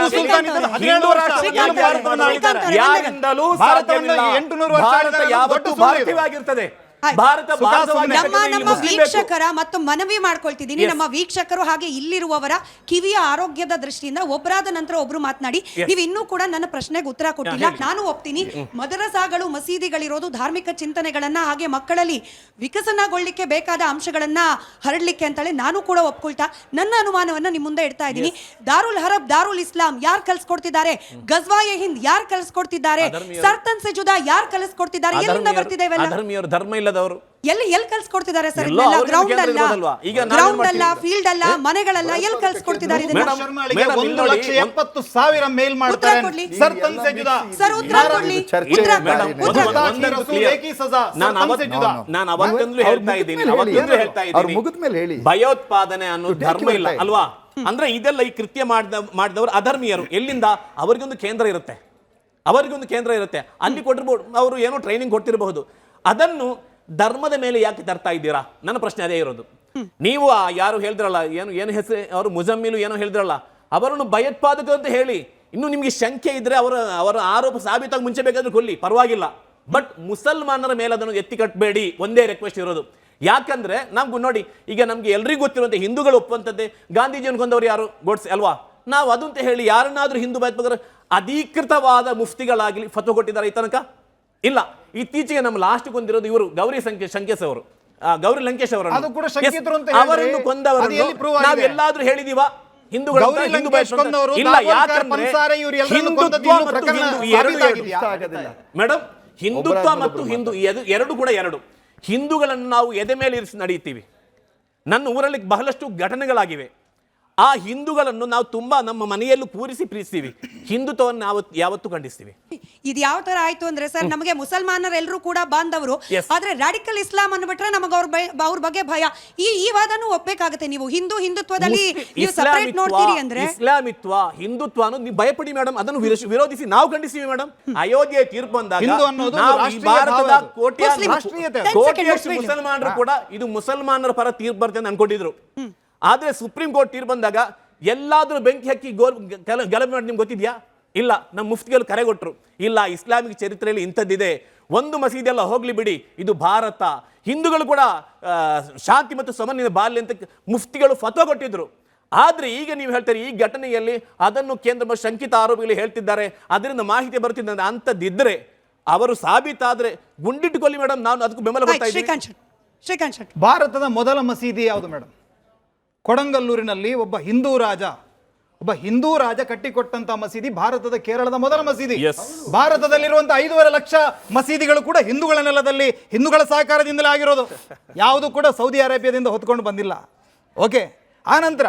ಯಾರಿಂದಲೂ ಭಾರತ ಯಾವತ್ತೂ ಭಾರತೀಯವಾಗಿರ್ತದೆ. ಆಯ್ತು. ಭಾರತ ಭಾರತವಾಗಿ ನಮ್ಮ ಯಾಕಂದ್ರೆ ಇಲ್ಲಿ ನಮ್ಮ ಮುಸ್ಲಿಂ ಬೇಕು. ವೀಕ್ಷಕರ ಮತ್ತು ಮನವಿ ಮಾಡ್ಕೊಳ್ತಿದ್ದೀನಿ, ನಮ್ಮ ವೀಕ್ಷಕರು ಹಾಗೆ ಇಲ್ಲಿರುವವರ ಕಿವಿಯ ಆರೋಗ್ಯದ ದೃಷ್ಟಿಯಿಂದ ಒಬ್ಬರಾದ ನಂತರ ಒಬ್ರು ಮಾತನಾಡಿ. ನೀವು ಇನ್ನೂ ಕೂಡ ನನ್ನ ಪ್ರಶ್ನೆಗೆ ಉತ್ತರ ಕೊಟ್ಟಿಲ್ಲ. ನಾನು ಒಪ್ತೀನಿ, ಮದರಸಾಗಳು ಮಸೀದಿಗಳಿರೋದು ಧಾರ್ಮಿಕ ಚಿಂತನೆಗಳನ್ನ ಹಾಗೆ ಮಕ್ಕಳಲ್ಲಿ ವಿಕಸನಗೊಳ್ಳಿಕ್ಕೆ ಬೇಕಾದ ಅಂಶಗಳನ್ನ ಹರಡ್ಲಿಕ್ಕೆ ಅಂತೇಳಿ ನಾನು ಕೂಡ ಒಪ್ಕೊಳ್ತಾ ನನ್ನ ಅನುಮಾನವನ್ನ ನಿಮ್ಮ ಮುಂದೆ ಇಡ್ತಾ ಇದ್ದೀನಿ. ದಾರುಲ್ ಹರಬ್, ದಾರುಲ್ ಇಸ್ಲಾಂ ಯಾರು ಕಲಿಸ್ಕೊಡ್ತಿದ್ದಾರೆ? ಗಜ್ವಾಯೆ ಹಿಂದ್ ಯಾರು ಕಲಿಸ್ಕೊಡ್ತಿದ್ದಾರೆ? ಸರ್ತನ್ ಸೆಜುದಾ ಯಾರು ಕಲಿಸ್ಕೊಡ್ತಿದ್ದಾರೆ? ಎಲ್ಲಿಂದ ಬರ್ತಿದೆ ಇವೆಲ್ಲ? ಅಧರ್ಮೀಯರು, ಧರ್ಮ ಇಲ್ಲದವರು ಎಲ್ಲಿ ಕಲ್ಸ್ಕೊಡ್ತಿದ್ದಾರೆ ಸರ್? ಎಲ್ಲೋ ಅವ್ರಿಗೆ ಗ್ರೌಂಡ್ ಕೇಂದ್ರ ಅಲ್ಲ, ಇರೋದಲ್ವಾ? ಈಗ ನಾವೇನ್ ಗ್ರೌಂಡ್ ಅಲ್ಲ, ಮಾಡ್ತೀವಿ? ಫೀಲ್ಡ್ ಅಲ್ಲ, ಮನೆಗಳಲ್ಲ, ಎಲ್ಲಿ ಕಲ್ಸ್ಕೊಡ್ತಿದ್ದಾರೆ ಇದನ್ನ? ಮೇಡಮ್, ಮೇಡಮ್, ಇಲ್ಲಿ ನೋಡಿ, 1,70,000 ಮೇಲ್ ಉತ್ತರ ಮಾಡ್ತಾರೆ ಕೊಡ್ಲಿ ಸರ್ ತನ್ಸೆಜುದಾ ಸರ್, ಉತ್ತರ ಕೊಡ್ಲಿ. ಚರ್ಚೆ ಉತ್ತರ ಮೇಡಮ್, ಕೊಡ್ಲಿ. ಉತ್ತರ ಒಂದು- ಕೊಡ್ಲಿ. ಒಂದು clear. ನಾನು ಅವತ್ತಂದ್ಲೂ ಹೇಳ್ತಾ ಇದ್ದೀನಿ, ಅವ್ರ ಮುಗಿದ ಮೇಲೆ ಹೇಳಿ. ಭಯೋತ್ಪಾದನೆ ಅನ್ನೋ ಧರ್ಮ ಇಲ್ಲ ಅಲ್ವಾ? ಅಂದ್ರೆ ಇದೆಲ್ಲ ಈ ಕೃತ್ಯ ಮಾಡಿದವರು ಅಧರ್ಮೀಯರು. ಎಲ್ಲಿಂದ? ಅವರಿಗೊಂದು ಕೇಂದ್ರ ಇರುತ್ತೆ, ಅಲ್ಲಿ ಕೊಟ್ಟಿರ್ಬೋದು, ಅವರು ಏನೋ ಟ್ರೈನಿಂಗ್ ಕೊಟ್ಟಿರಬಹುದು. ಅದನ್ನು ಧರ್ಮದ ಮೇಲೆ ಯಾಕೆ ತರ್ತಾ ಇದ್ದೀರಾ? ನನ್ನ ಪ್ರಶ್ನೆ ಅದೇ ಇರೋದು. ನೀವು ಯಾರು ಹೇಳಿದ್ರಲ್ಲ, ಏನು ಹೆಸರು ಅವರು, ಮುಜಮ್ಮಿಲು ಏನೋ ಹೇಳಿದ್ರಲ್ಲ, ಅವರನ್ನು ಭಯೋತ್ಪಾದಕ ಅಂತ ಹೇಳಿ, ಇನ್ನು ನಿಮ್ಗೆ ಶಂಕೆ ಇದ್ರೆ ಅವರ ಆರೋಪ ಸಾಬೀತಾಗಿ ಮುಂಚೆ ಬೇಕಾದ್ರೂ ಕೊಲ್ಲಿ, ಪರವಾಗಿಲ್ಲ. ಬಟ್ ಮುಸಲ್ಮಾನರ ಮೇಲೆ ಅದನ್ನು ಎತ್ತಿ ಕಟ್ಟಬೇಡಿ, ಒಂದೇ ರಿಕ್ವೆಸ್ಟ್ ಇರೋದು. ಯಾಕಂದ್ರೆ ನಮ್ಗೆ ನೋಡಿ, ಈಗ ನಮ್ಗೆ ಎಲ್ರಿಗೂ ಗೊತ್ತಿರುವಂತೆ ಹಿಂದೂಗಳು ಒಪ್ಪುವಂಥದ್ದೇ ಗಾಂಧೀಜಿಯನ್ನು ಕೊಂದವರು ಯಾರು? ಗೋಡ್ಸೆ ಅಲ್ವಾ? ನಾವು ಅದಂತ ಹೇಳಿ ಯಾರನ್ನಾದ್ರೂ ಹಿಂದೂ ಭಯೋತ್ಪಾದಕರು ಅಧಿಕೃತವಾದ ಮುಫ್ತಿಗಳಾಗಲಿ ಫತ್ವ ಕೊಟ್ಟಿದ್ದಾರೆ ಈ ತನಕ? ಇಲ್ಲ. ಇತ್ತೀಚೆಗೆ ನಮ್ಮ ಲಾಸ್ಟ್ ಕೊಂದಿರೋದು ಇವರು ಗೌರಿ ಶಂಕೇಶ್ ಅವರು, ಗೌರಿ ಲಂಕೇಶ್ ಅವರು. ಅದು ಕೂಡ ಶಂಕಿತರು ಅಂತ ಹೇಳಿದ್ರೆ ಅವರನ್ನು ಕೊಂದವರನ್ನು ಅದು ಎಲ್ಲಿ prove ಆಗಿದೆ? ನಾವು ಎಲ್ಲಾದ್ರೂ ಹೇಳಿದೀವ ಹಿಂದೂಗಳು ಅಂತ? ಗೌರಿ ಹಿಂದೂ ಲಂಕೇಶ್ ಕೊಂದವರು, ಇಲ್ಲ, ದಾವೋಲ್ಕರ್, ಯಾಕಂದ್ರೆ ಪನ್ಸಾರೆ ಇವ್ರು ಎಲ್ಲರನ್ನೂ ಹಿಂದುತ್ವ ಕೊಂದದ್ದು ಇನ್ನೂ ಮತ್ತು ಪ್ರಕರಣ ಹಿಂದೂ ಈ ಎರಡು ಸಾಬೀತಾಗಿದೆಯಾ? ಮೇಡಮ್, ಹಿಂದುತ್ವ ಮತ್ತು ಹಿಂದೂ ಎರಡು ಕೂಡ ಎರಡು. ಹಿಂದೂಗಳನ್ನು ನಾವು ಎದೆ ಮೇಲೆ ಇರಿಸಿ ನಡೆಯುತ್ತೀವಿ. ನನ್ನ ಊರಲ್ಲಿ ಬಹಳಷ್ಟು ಘಟನೆಗಳಾಗಿವೆ. ಆ ಹಿಂದೂಗಳನ್ನು ನಾವು ತುಂಬಾ ನಮ್ಮ ಮನೆಯಲ್ಲೂ ಕೂರಿಸಿ ಪ್ರೀತಿಸ್ತೀವಿ. ಹಿಂದುತ್ವವನ್ನು ನಾವು ಯಾವತ್ತೂ ಖಂಡಿಸ್ತೀವಿ. ಇದು ಯಾವ ತರ ಆಯ್ತು ಅಂದ್ರೆ ಸರ್, ನಮಗೆ ಮುಸಲ್ಮಾನರೆಲ್ಲರೂ ಕೂಡ ಬಾಂಧವರು, Yes. ಆದ್ರೆ ರಾಡಿಕಲ್ ಇಸ್ಲಾಂ ಅನ್ಬಿಟ್ರೆ ನಮಗೆ ಅವ್ರ ಬಗ್ಗೆ ಭಯ. ಈ ವಾದನೂ ಒಪ್ಬೇಕಾಗತ್ತೆ. ನೀವು ಹಿಂದುತ್ವದಲ್ಲಿ ನೀವು ಸಪರೇಟ್ ನೋಡ್ತೀರಿ ಅಂದ್ರೆ ಇಸ್ಲಾಮಿತ್ವ ಹಿಂದುತ್ವ ಅನ್ನೋದು ನೀವು ಭಯಪಡಿ ಮೇಡಮ್, ಅದನ್ನು ವಿರೋಧಿಸಿ ನಾವು ಖಂಡಿಸ್ತೀವಿ ಮೇಡಮ್. ಅಯೋಧ್ಯೆ ತೀರ್ಪು ಬಂದಾಗ ಹಿಂದೂ ಅನ್ನೋದು ನಾವು ಈ ರಾಷ್ಟ್ರೀಯ ಭಾರತದ ಭಾವ ಅದು. ಮುಸ್ಲಿಂ. ರಾಷ್ಟ್ರೀಯತೆ. ಕೋಟಿಯಷ್ಟು ಮುಸಲ್ಮಾನರು ಕೂಡ ಇದು ಮುಸಲ್ಮಾನರ ಪರ ತೀರ್ಪು ಬರ್ತದೆ ಅಂತ ಅನ್ಕೊಂಡಿದ್ರು. ಆದ್ರೆ ಸುಪ್ರೀಂ ಕೋರ್ಟ್ ತೀರ್ಪು ಬಂದಾಗ ಎಲ್ಲಾದ್ರೂ ಬೆಂಕಿ ಹಾಕಿ ಗಲಭೆ ಮಾಡಿ ನಿಮ್ಗೆ ಗೊತ್ತಿದ್ಯಾ? ಇಲ್ಲ. ನಮ್ಮ ಮುಫ್ತಿಗಳು ಕರೆ ಕೊಟ್ಟರು, ಇಲ್ಲ ಇಸ್ಲಾಮಿಕ್ ಚರಿತ್ರೆಯಲ್ಲಿ ಇಂಥದ್ದಿದೆ, ಒಂದು ಮಸೀದಿ ಎಲ್ಲ ಹೋಗ್ಲಿ ಬಿಡಿ, ಇದು ಭಾರತ, ಹಿಂದೂಗಳು ಕೂಡ ಶಾಂತಿ ಮತ್ತು ಸಮನ್ವಯ ಬಾರ್ಲಿ ಅಂತ ಮುಫ್ತಿಗಳು ಫತ್ವ ಕೊಟ್ಟಿದ್ರು. ಆದ್ರೆ ಈಗ ನೀವು ಹೇಳ್ತಾರೆ ಈ ಘಟನೆಯಲ್ಲಿ ಅದನ್ನು ಕೇಂದ್ರ ಶಂಕಿತ ಆರೋಪಿಗಳು ಹೇಳ್ತಿದ್ದಾರೆ, ಅದರಿಂದ ಮಾಹಿತಿ ಬರ್ತಿದ್ದ ಅಂತದ್ದಿದ್ರೆ ಅವರು ಸಾಬೀತಾದ್ರೆ ಗುಂಡಿಟ್ಟುಕೊಳ್ಳಿ ಮೇಡಮ್, ನಾನು ಅದಕ್ಕೂ ಬೆಂಬಲ ಕೊಡ್ತಾ ಇದ್ದೀನಿ. ಶ್ರೀಕಾಂತ್ ಶೆಟ್ಟಿ, ಭಾರತದ ಮೊದಲ ಮಸೀದಿ ಯಾವುದು ಮೇಡಮ್? ಕೊಡಂಗಲ್ಲೂರಿನಲ್ಲಿ ಒಬ್ಬ ಹಿಂದೂ ರಾಜ ಕಟ್ಟಿಕೊಟ್ಟಂತ ಮಸೀದಿ ಭಾರತದ ಕೇರಳದ ಮೊದಲ ಮಸೀದಿ. ಭಾರತದಲ್ಲಿರುವಂತಹ 5.5 ಲಕ್ಷ ಮಸೀದಿಗಳು ಕೂಡ ಹಿಂದೂಗಳ ನೆಲದಲ್ಲಿ ಹಿಂದೂಗಳ ಸಹಕಾರದಿಂದಲೇ ಆಗಿರೋದು. ಯಾವುದು ಕೂಡ ಸೌದಿ ಅರೇಬಿಯಾದಿಂದ ಹೊತ್ಕೊಂಡು ಬಂದಿಲ್ಲ. ಓಕೆ, ಆನಂತರ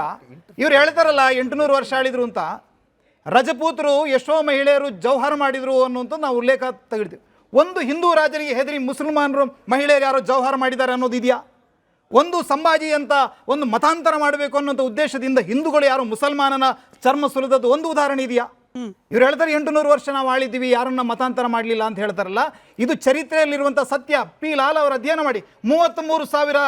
ಇವ್ರು ಹೇಳ್ತಾರಲ್ಲ 800 ವರ್ಷ ಆಳಿದ್ರು ಅಂತ. ರಜಪೂತರು ಎಷ್ಟೋ ಮಹಿಳೆಯರು ಜೌಹರ್ ಮಾಡಿದ್ರು ಅನ್ನುವಂಥ ನಾವು ಉಲ್ಲೇಖ ತೆಗೆಡ್ತೀವಿ. ಒಂದು ಹಿಂದೂ ರಾಜರಿಗೆ ಹೆದರಿ ಮುಸಲ್ಮಾನರು ಮಹಿಳೆಯರು ಯಾರೋ ಜೌಹರ್ ಮಾಡಿದ್ದಾರೆ ಅನ್ನೋದು ಇದೆಯಾ? ಒಂದು ಸಂಭಾಜಿ ಅಂತ ಒಂದು ಮತಾಂತರ ಮಾಡಬೇಕು ಅನ್ನೋಂಥ ಉದ್ದೇಶದಿಂದ ಹಿಂದೂಗಳು ಯಾರು ಮುಸಲ್ಮಾನನ ಚರ್ಮ ಸುಲಿದದ್ದು ಒಂದು ಉದಾಹರಣೆ ಇದೆಯಾ? ಇವ್ರು ಹೇಳ್ತಾರೆ 800 ವರ್ಷ ನಾವು ಆಳಿದ್ದೀವಿ, ಯಾರನ್ನ ಮತಾಂತರ ಮಾಡಲಿಲ್ಲ ಅಂತ ಹೇಳ್ತಾರಲ್ಲ. ಇದು ಚರಿತ್ರೆಯಲ್ಲಿರುವಂಥ ಸತ್ಯ. ಪಿ ಲಾಲ್ ಅವರು ಅಧ್ಯಯನ ಮಾಡಿ 33,000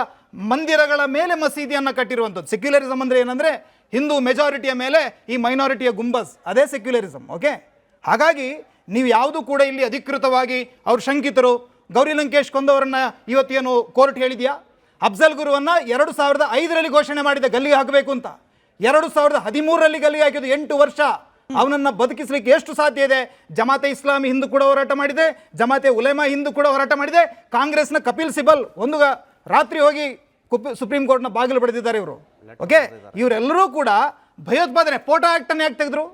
ಮಂದಿರಗಳ ಮೇಲೆ ಮಸೀದಿಯನ್ನು ಕಟ್ಟಿರುವಂಥದ್ದು. ಸೆಕ್ಯುಲರಿಸಮ್ ಅಂದರೆ ಏನಂದರೆ ಹಿಂದೂ ಮೆಜಾರಿಟಿಯ ಮೇಲೆ ಈ ಮೈನಾರಿಟಿಯ ಗುಂಬಸ್, ಅದೇ ಸೆಕ್ಯುಲರಿಸಮ್. ಓಕೆ, ಹಾಗಾಗಿ ನೀವು ಯಾವುದು ಕೂಡ ಇಲ್ಲಿ ಅಧಿಕೃತವಾಗಿ ಅವ್ರು ಶಂಕಿತರು ಗೌರಿ ಲಂಕೇಶ್ ಕೊಂದವರನ್ನ ಇವತ್ತೇನು ಕೋರ್ಟ್ ಹೇಳಿದೆಯಾ? ಅಫ್ಜಲ್ ಗುರುವನ್ನ 2005ರಲ್ಲಿ ಘೋಷಣೆ ಮಾಡಿದೆ ಗಲ್ಲಿಗೆ ಹಾಕಬೇಕು ಅಂತ. 2013ರಲ್ಲಿ ಗಲ್ಲಿಗೆ ಹಾಕಿದ್ದು 8 ವರ್ಷ. ಅವನನ್ನು ಬದುಕಿಸಲಿಕ್ಕೆ ಎಷ್ಟು ಸಾಧ್ಯ ಇದೆ? ಜಮಾತೆ ಇಸ್ಲಾಮಿ ಹಿಂದೂ ಕೂಡ ಹೋರಾಟ ಮಾಡಿದೆ, ಜಮಾತೆ ಉಲೇಮಾ ಹಿಂದೂ ಕೂಡ ಹೋರಾಟ ಮಾಡಿದೆ, ಕಾಂಗ್ರೆಸ್ನ ಕಪಿಲ್ ಸಿಬಲ್ ಒಂದು ರಾತ್ರಿ ಹೋಗಿ ಸುಪ್ರೀಂ ಕೋರ್ಟ್ನ ಬಾಗಿಲು ಬಡಿದಿದ್ದಾರೆ ಇವರು. ಓಕೆ, ಇವರೆಲ್ಲರೂ ಕೂಡ ಭಯೋತ್ಪಾದನೆ ಪೋಟೋ ಆಕ್ಟ್ ಅನ್ನು ಯಾಕೆ ತೆಗೆದ್ರು?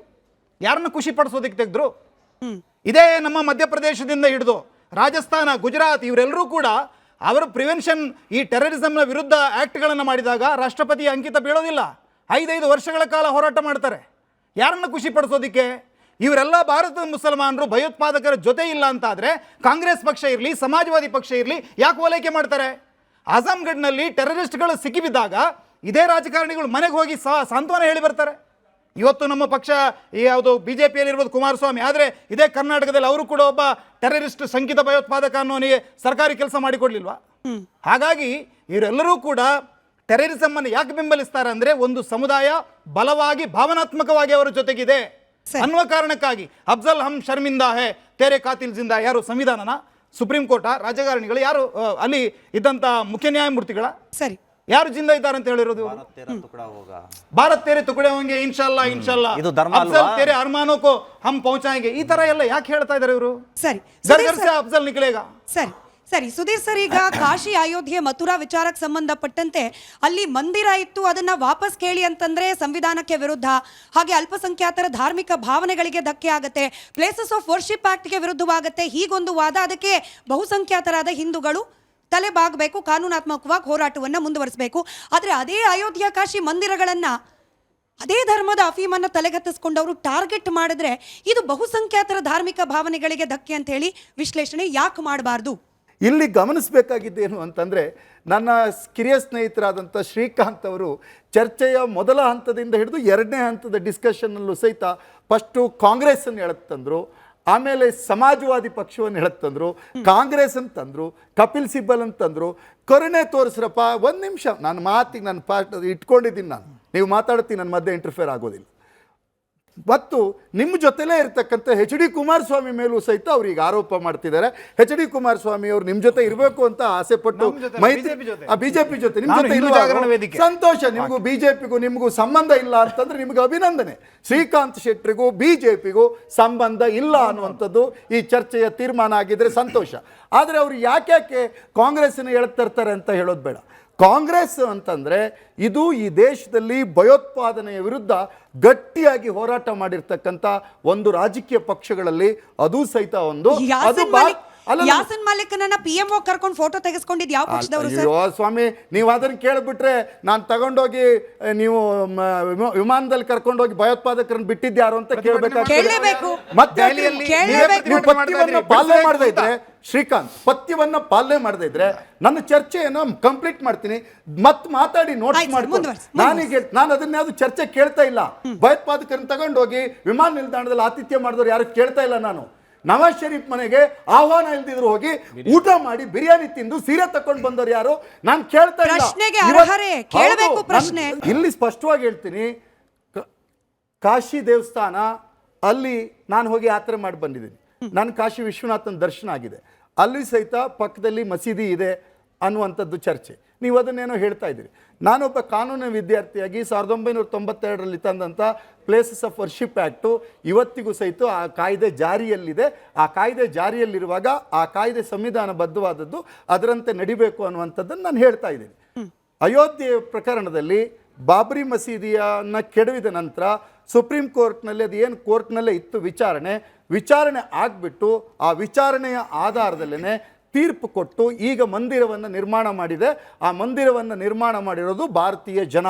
ಯಾರನ್ನ ಖುಷಿ ಪಡಿಸೋದಕ್ಕೆ ತೆಗೆದ್ರು? ಇದೇ ನಮ್ಮ ಮಧ್ಯಪ್ರದೇಶದಿಂದ ಹಿಡಿದು ರಾಜಸ್ಥಾನ, ಗುಜರಾತ್ ಇವರೆಲ್ಲರೂ ಕೂಡ ಅವರು ಪ್ರಿವೆನ್ಷನ್ ಈ ಟೆರರಿಸಮ್ನ ವಿರುದ್ಧ ಆ್ಯಕ್ಟ್ಗಳನ್ನು ಮಾಡಿದಾಗ ರಾಷ್ಟ್ರಪತಿ ಅಂಕಿತ ಬೀಳೋದಿಲ್ಲ. 5 ವರ್ಷಗಳ ಕಾಲ ಹೋರಾಟ ಮಾಡ್ತಾರೆ. ಯಾರನ್ನು ಖುಷಿ ಪಡಿಸೋದಕ್ಕೆ? ಇವರೆಲ್ಲ ಭಾರತದ ಮುಸಲ್ಮಾನರು ಭಯೋತ್ಪಾದಕರ ಜೊತೆ ಇಲ್ಲ ಅಂತಾದರೆ ಕಾಂಗ್ರೆಸ್ ಪಕ್ಷ ಇರಲಿ, ಸಮಾಜವಾದಿ ಪಕ್ಷ ಇರಲಿ ಯಾಕೆ ಓಲೈಕೆ ಮಾಡ್ತಾರೆ? ಆಜಮ್ಗಢ್ನಲ್ಲಿ ಟೆರರಿಸ್ಟ್ಗಳು ಸಿಕ್ಕಿಬಿದ್ದಾಗ ಇದೇ ರಾಜಕಾರಣಿಗಳು ಮನೆಗೆ ಹೋಗಿ ಸಾಂತ್ವನ ಹೇಳಿ ಬರ್ತಾರೆ. ಇವತ್ತು ನಮ್ಮ ಪಕ್ಷ ಯಾವುದು BJPಯಲ್ಲಿರ್ಬೋದು ಕುಮಾರಸ್ವಾಮಿ, ಆದರೆ ಇದೇ ಕರ್ನಾಟಕದಲ್ಲಿ ಅವರು ಕೂಡ ಒಬ್ಬ ಟೆರರಿಸ್ಟ್ ಶಂಕಿತ ಭಯೋತ್ಪಾದಕ ಅನ್ನೋನಿಗೆ ಸರ್ಕಾರಿ ಕೆಲಸ ಮಾಡಿಕೊಡ್ಲಿಲ್ವಾ? ಹಾಗಾಗಿ ಇವರೆಲ್ಲರೂ ಕೂಡ ಟೆರರಿಸಮ್ ಅನ್ನು ಯಾಕೆ ಬೆಂಬಲಿಸ್ತಾರೆ ಅಂದರೆ ಒಂದು ಸಮುದಾಯ ಬಲವಾಗಿ ಭಾವನಾತ್ಮಕವಾಗಿ ಅವರ ಜೊತೆಗಿದೆ ಅನ್ನುವ ಕಾರಣಕ್ಕಾಗಿ. ಅಫ್ಜಲ್ ಹಮ್ ಶರ್ಮಿಂದಾ ಹೇ ತೇರೆ ಕಾತಿಲ್ ಜಿಂದಾ, ಯಾರು ಸಂವಿಧಾನನ ಸುಪ್ರೀಂ ಕೋರ್ಟ, ರಾಜಕಾರಣಿಗಳು ಯಾರು ಅಲ್ಲಿ ಇದ್ದಂಥ ಮುಖ್ಯ ನ್ಯಾಯಮೂರ್ತಿಗಳ ಸರಿ, ಯಾರು ಜಿಂದ ಇದ್ದಾರೆ ಅಂತ ಹೇಳಿರೋದು ಇವರು? ಭಾರತ್ ತೇರೆ ತುಕಡೆ ಹೋಂಗೆ ಇನ್ಶಾಲ್ಲಾ ಇನ್ಶಾಲ್ಲಾ, ಇದು ಧರ್ಮ ಅಫ್ಜಲ್ ಅಲ್ವಾ? ತೇರೆ ಅರ್ಮಾನೋಕೋ ಹಮ್ ಪೌಂಚಾಯಂಗೆ, ಈ ತರ ಎಲ್ಲ ಯಾಕೆ ಹೇಳ್ತಾ ಇದ್ದಾರೆ ಇವರು? ಸರಿ ಗರ್ ಗರ್ ಸೆ ಅಫ್ಜಲ್ ನಿಕಲೇಗಾ. ಸರಿ ಸರಿ ಸುಧೀರ್ ಸರ್, ಈಗ ಕಾಶಿ, ಅಯೋಧ್ಯೆ, ಮಥುರಾ ವಿಚಾರಕ್ಕೆ ಸಂಬಂಧಪಟ್ಟಂತೆ ಅಲ್ಲಿ ಮಂದಿರ ಇತ್ತು, ಅದನ್ನ ವಾಪಸ್ ಕೇಳಿ ಅಂತಂದ್ರೆ ಸಂವಿಧಾನಕ್ಕೆ ವಿರುದ್ಧ, ಹಾಗೆ ಅಲ್ಪಸಂಖ್ಯಾತರ ಧಾರ್ಮಿಕ ಭಾವನೆಗಳಿಗೆ ಧಕ್ಕೆ ಆಗತ್ತೆ, ಪ್ಲೇಸಸ್ ಆಫ್ ವರ್ಷಿಪ್ ಆಕ್ಟ್ಗೆ ವಿರುದ್ಧವಾಗತ್ತೆ, ಹೀಗೊಂದು ವಾದ. ಅದಕ್ಕೆ ಬಹುಸಂಖ್ಯಾತರಾದ ಹಿಂದೂಗಳು ತಲೆಬಾಗಬೇಕು, ಕಾನೂನಾತ್ಮಕವಾಗಿ ಹೋರಾಟವನ್ನು ಮುಂದುವರಿಸಬೇಕು. ಆದರೆ ಅದೇ ಅಯೋಧ್ಯ, ಕಾಶಿ ಮಂದಿರಗಳನ್ನ ಅದೇ ಧರ್ಮದ ಅಫೀಮನ್ನ ತಲೆಗತ್ತಿಸ್ಕೊಂಡವರು ಟಾರ್ಗೆಟ್ ಮಾಡಿದ್ರೆ ಇದು ಬಹುಸಂಖ್ಯಾತರ ಧಾರ್ಮಿಕ ಭಾವನೆಗಳಿಗೆ ಧಕ್ಕೆ ಅಂತ ಹೇಳಿ ವಿಶ್ಲೇಷಣೆ ಯಾಕೆ ಮಾಡಬಾರ್ದು? ಇಲ್ಲಿ ಗಮನಿಸಬೇಕಾಗಿದ್ದೇನು ಅಂತಂದರೆ, ನನ್ನ ಕಿರಿಯ ಸ್ನೇಹಿತರಾದಂಥ ಶ್ರೀಕಾಂತ್ ಅವರು ಚರ್ಚೆಯ ಮೊದಲ ಹಂತದಿಂದ ಹಿಡಿದು ಎರಡನೇ ಹಂತದ ಡಿಸ್ಕಷನ್ನಲ್ಲೂ ಸಹಿತ ಫಸ್ಟು ಕಾಂಗ್ರೆಸ್ಸನ್ನು ಎಳತ್ತಂದರು, ಆಮೇಲೆ ಸಮಾಜವಾದಿ ಪಕ್ಷವನ್ನು ಎಳತ್ತಂದರು, ಕಾಂಗ್ರೆಸ್ ಅಂತಂದರು, ಕಪಿಲ್ ಸಿಬ್ಬಲ್ ಅಂತಂದರು. ಕರುಣೆ ತೋರಿಸ್ರಪ್ಪ, ಒಂದು ನಿಮಿಷ ನನ್ನ ಮಾತಿಗೆ ನಾನು ಇಟ್ಕೊಂಡಿದ್ದೀನಿ, ನಾನು ನೀವು ಮಾತಾಡ್ತೀನಿ, ನನ್ನ ಮಧ್ಯೆ ಇಂಟರ್ಫಿಯರ್ ಆಗೋದಿಲ್ಲ. ಮತ್ತು ನಿಮ್ಮ ಜೊತೆಲೇ ಇರ್ತಕ್ಕಂಥ ಎಚ್ ಡಿ ಕುಮಾರಸ್ವಾಮಿ ಮೇಲೂ ಸಹಿತ ಅವ್ರಿಗೆ ಆರೋಪ ಮಾಡ್ತಿದ್ದಾರೆ. ಎಚ್ ಡಿ ಕುಮಾರಸ್ವಾಮಿ ಅವರು ನಿಮ್ಮ ಜೊತೆ ಇರಬೇಕು ಅಂತ ಆಸೆ ಪಟ್ಟು ಬಿಜೆಪಿ ಜೊತೆ ನಿಮ್ಮ ಜೊತೆ ಇಲ್ಲ, ಸಂತೋಷ. ನಿಮಗೂ ಬಿಜೆಪಿಗೂ ನಿಮಗೂ ಸಂಬಂಧ ಇಲ್ಲ ಅಂತಂದ್ರೆ ನಿಮಗೆ ಅಭಿನಂದನೆ. ಶ್ರೀಕಾಂತ್ ಶೆಟ್ಟರಿಗೂ ಬಿಜೆಪಿಗೂ ಸಂಬಂಧ ಇಲ್ಲ ಅನ್ನುವಂಥದ್ದು ಈ ಚರ್ಚೆಯ ತೀರ್ಮಾನ ಆಗಿದ್ರೆ ಸಂತೋಷ. ಆದರೆ ಅವರು ಯಾಕೆ ಕಾಂಗ್ರೆಸ್ನ ಎಳ್ತರ್ತಾರೆ ಅಂತ ಹೇಳೋದು ಬೇಡ. ಕಾಂಗ್ರೆಸ್ ಅಂತಂದರೆ ಇದು ಈ ದೇಶದಲ್ಲಿ ಭಯೋತ್ಪಾದನೆಯ ವಿರುದ್ಧ ಗಟ್ಟಿಯಾಗಿ ಹೋರಾಟ ಮಾಡಿರ್ತಕ್ಕಂಥ ಒಂದು ರಾಜಕೀಯ ಪಕ್ಷಗಳಲ್ಲಿ ಅದು ಸಹಿತ ಒಂದು. ಯಾಸಿನ್ ಮಾಲಿಕ್ನನ್ನ PMO ಕರ್ಕೊಂಡು ಫೋಟೋ ತೆಗೆಸ್ಕೊಂಡಿದ್ದು ಯಾವ ಪಕ್ಷದವರು ಸರ್? ಅಯ್ಯೋ ಸ್ವಾಮಿ, ನೀವು ಅದನ್ನ ಕೇಳಿಬಿಟ್ರೆ ನಾನು ತಗೊಂಡೋಗಿ ನೀವು ವಿಮಾನದಲ್ಲಿ ಕರ್ಕೊಂಡೋಗಿ ಭಯೋತ್ಪಾದಕರನ್ನು ಬಿಟ್ಟಿದ್ಯಾರು ಅಂತ ಕೇಳಬೇಕು. ಮತ್ತೆ ನೀವು ಪಥ್ಯವನ್ನ ಪಾಲನೆ ಮಾಡದೇ ಇದ್ರೆ, ಶ್ರೀಕಾಂತ್ ಪಥ್ಯವನ್ನ ಪಾಲನೆ ಮಾಡದೇ ಇದ್ರೆ ನನ್ನ ಚರ್ಚೆಯನ್ನು ಕಂಪ್ಲೀಟ್ ಮಾಡ್ತೀನಿ, ಮತ್ತೆ ಮಾತಾಡಿ ನೋಟ್ಸ್ ಮಾಡ್ಕೊಂಡು. ನಾನು ಅದನ್ನ ಯಾವ್ದು ಚರ್ಚೆ ಕೇಳ್ತಾ ಇಲ್ಲ. ಭಯೋತ್ಪಾದಕರನ್ನು ತಗೊಂಡೋಗಿ ವಿಮಾನ ನಿಲ್ದಾಣದಲ್ಲಿ ಆತಿಥ್ಯ ಮಾಡಿದವ್ರು ಯಾರು ಕೇಳ್ತಾ ಇಲ್ಲ. ನಾನು ನವಾಜ್ ಶರೀಫ್ ಮನೆಗೆ ಆಹ್ವಾನ ಇಲ್ದಿದ್ರು ಹೋಗಿ ಊಟ ಮಾಡಿ ಬಿರಿಯಾನಿ ತಿಂದು ಸೀರೆ ತಕೊಂಡು ಬಂದವರು ಯಾರು ನಾನು ಕೇಳ್ತಾ ಇಲ್ಲ. ಇಲ್ಲಿ ಸ್ಪಷ್ಟವಾಗಿ ಹೇಳ್ತೀನಿ, ಕಾಶಿ ದೇವಸ್ಥಾನ ಅಲ್ಲಿ ನಾನು ಹೋಗಿ ಯಾತ್ರೆ ಮಾಡಿ ಬಂದಿದ್ದೀನಿ. ನಾನು ಕಾಶಿ ವಿಶ್ವನಾಥನ ದರ್ಶನ ಆಗಿದೆ, ಅಲ್ಲಿ ಸಹಿತ ಪಕ್ಕದಲ್ಲಿ ಮಸೀದಿ ಇದೆ ಅನ್ನುವಂಥದ್ದು ಚರ್ಚೆ. ನೀವು ಅದನ್ನೇನೋ ಹೇಳ್ತಾ ಇದ್ದೀರಿ. ನಾನೊಬ್ಬ ಕಾನೂನು ವಿದ್ಯಾರ್ಥಿಯಾಗಿ 1992ರಲ್ಲಿ ತಂದಂಥ ಪ್ಲೇಸಸ್ ಆಫ್ ವರ್ಷಿಪ್ ಆ್ಯಕ್ಟು ಇವತ್ತಿಗೂ ಸಹಿತ ಆ ಕಾಯ್ದೆ ಜಾರಿಯಲ್ಲಿದೆ. ಆ ಕಾಯ್ದೆ ಜಾರಿಯಲ್ಲಿರುವಾಗ ಆ ಕಾಯ್ದೆ ಸಂವಿಧಾನಬದ್ಧವಾದದ್ದು, ಅದರಂತೆ ನಡಿಬೇಕು ಅನ್ನುವಂಥದ್ದನ್ನು ನಾನು ಹೇಳ್ತಾ ಇದ್ದೀನಿ. ಅಯೋಧ್ಯೆ ಪ್ರಕರಣದಲ್ಲಿ ಬಾಬ್ರಿ ಮಸೀದಿಯನ್ನು ಕೆಡವಿದ ನಂತರ ಸುಪ್ರೀಂ ಕೋರ್ಟ್ನಲ್ಲಿ ಅದು ಏನು ಕೋರ್ಟ್ನಲ್ಲೇ ಇತ್ತು ವಿಚಾರಣೆ ಆಗಿಬಿಟ್ಟು ಆ ವಿಚಾರಣೆಯ ಆಧಾರದಲ್ಲೇ ತೀರ್ಪು ಕೊಟ್ಟು ಈಗ ಮಂದಿರವನ್ನು ನಿರ್ಮಾಣ ಮಾಡಿದೆ. ಆ ಮಂದಿರವನ್ನು ನಿರ್ಮಾಣ ಮಾಡಿರೋದು ಭಾರತೀಯ ಜನ.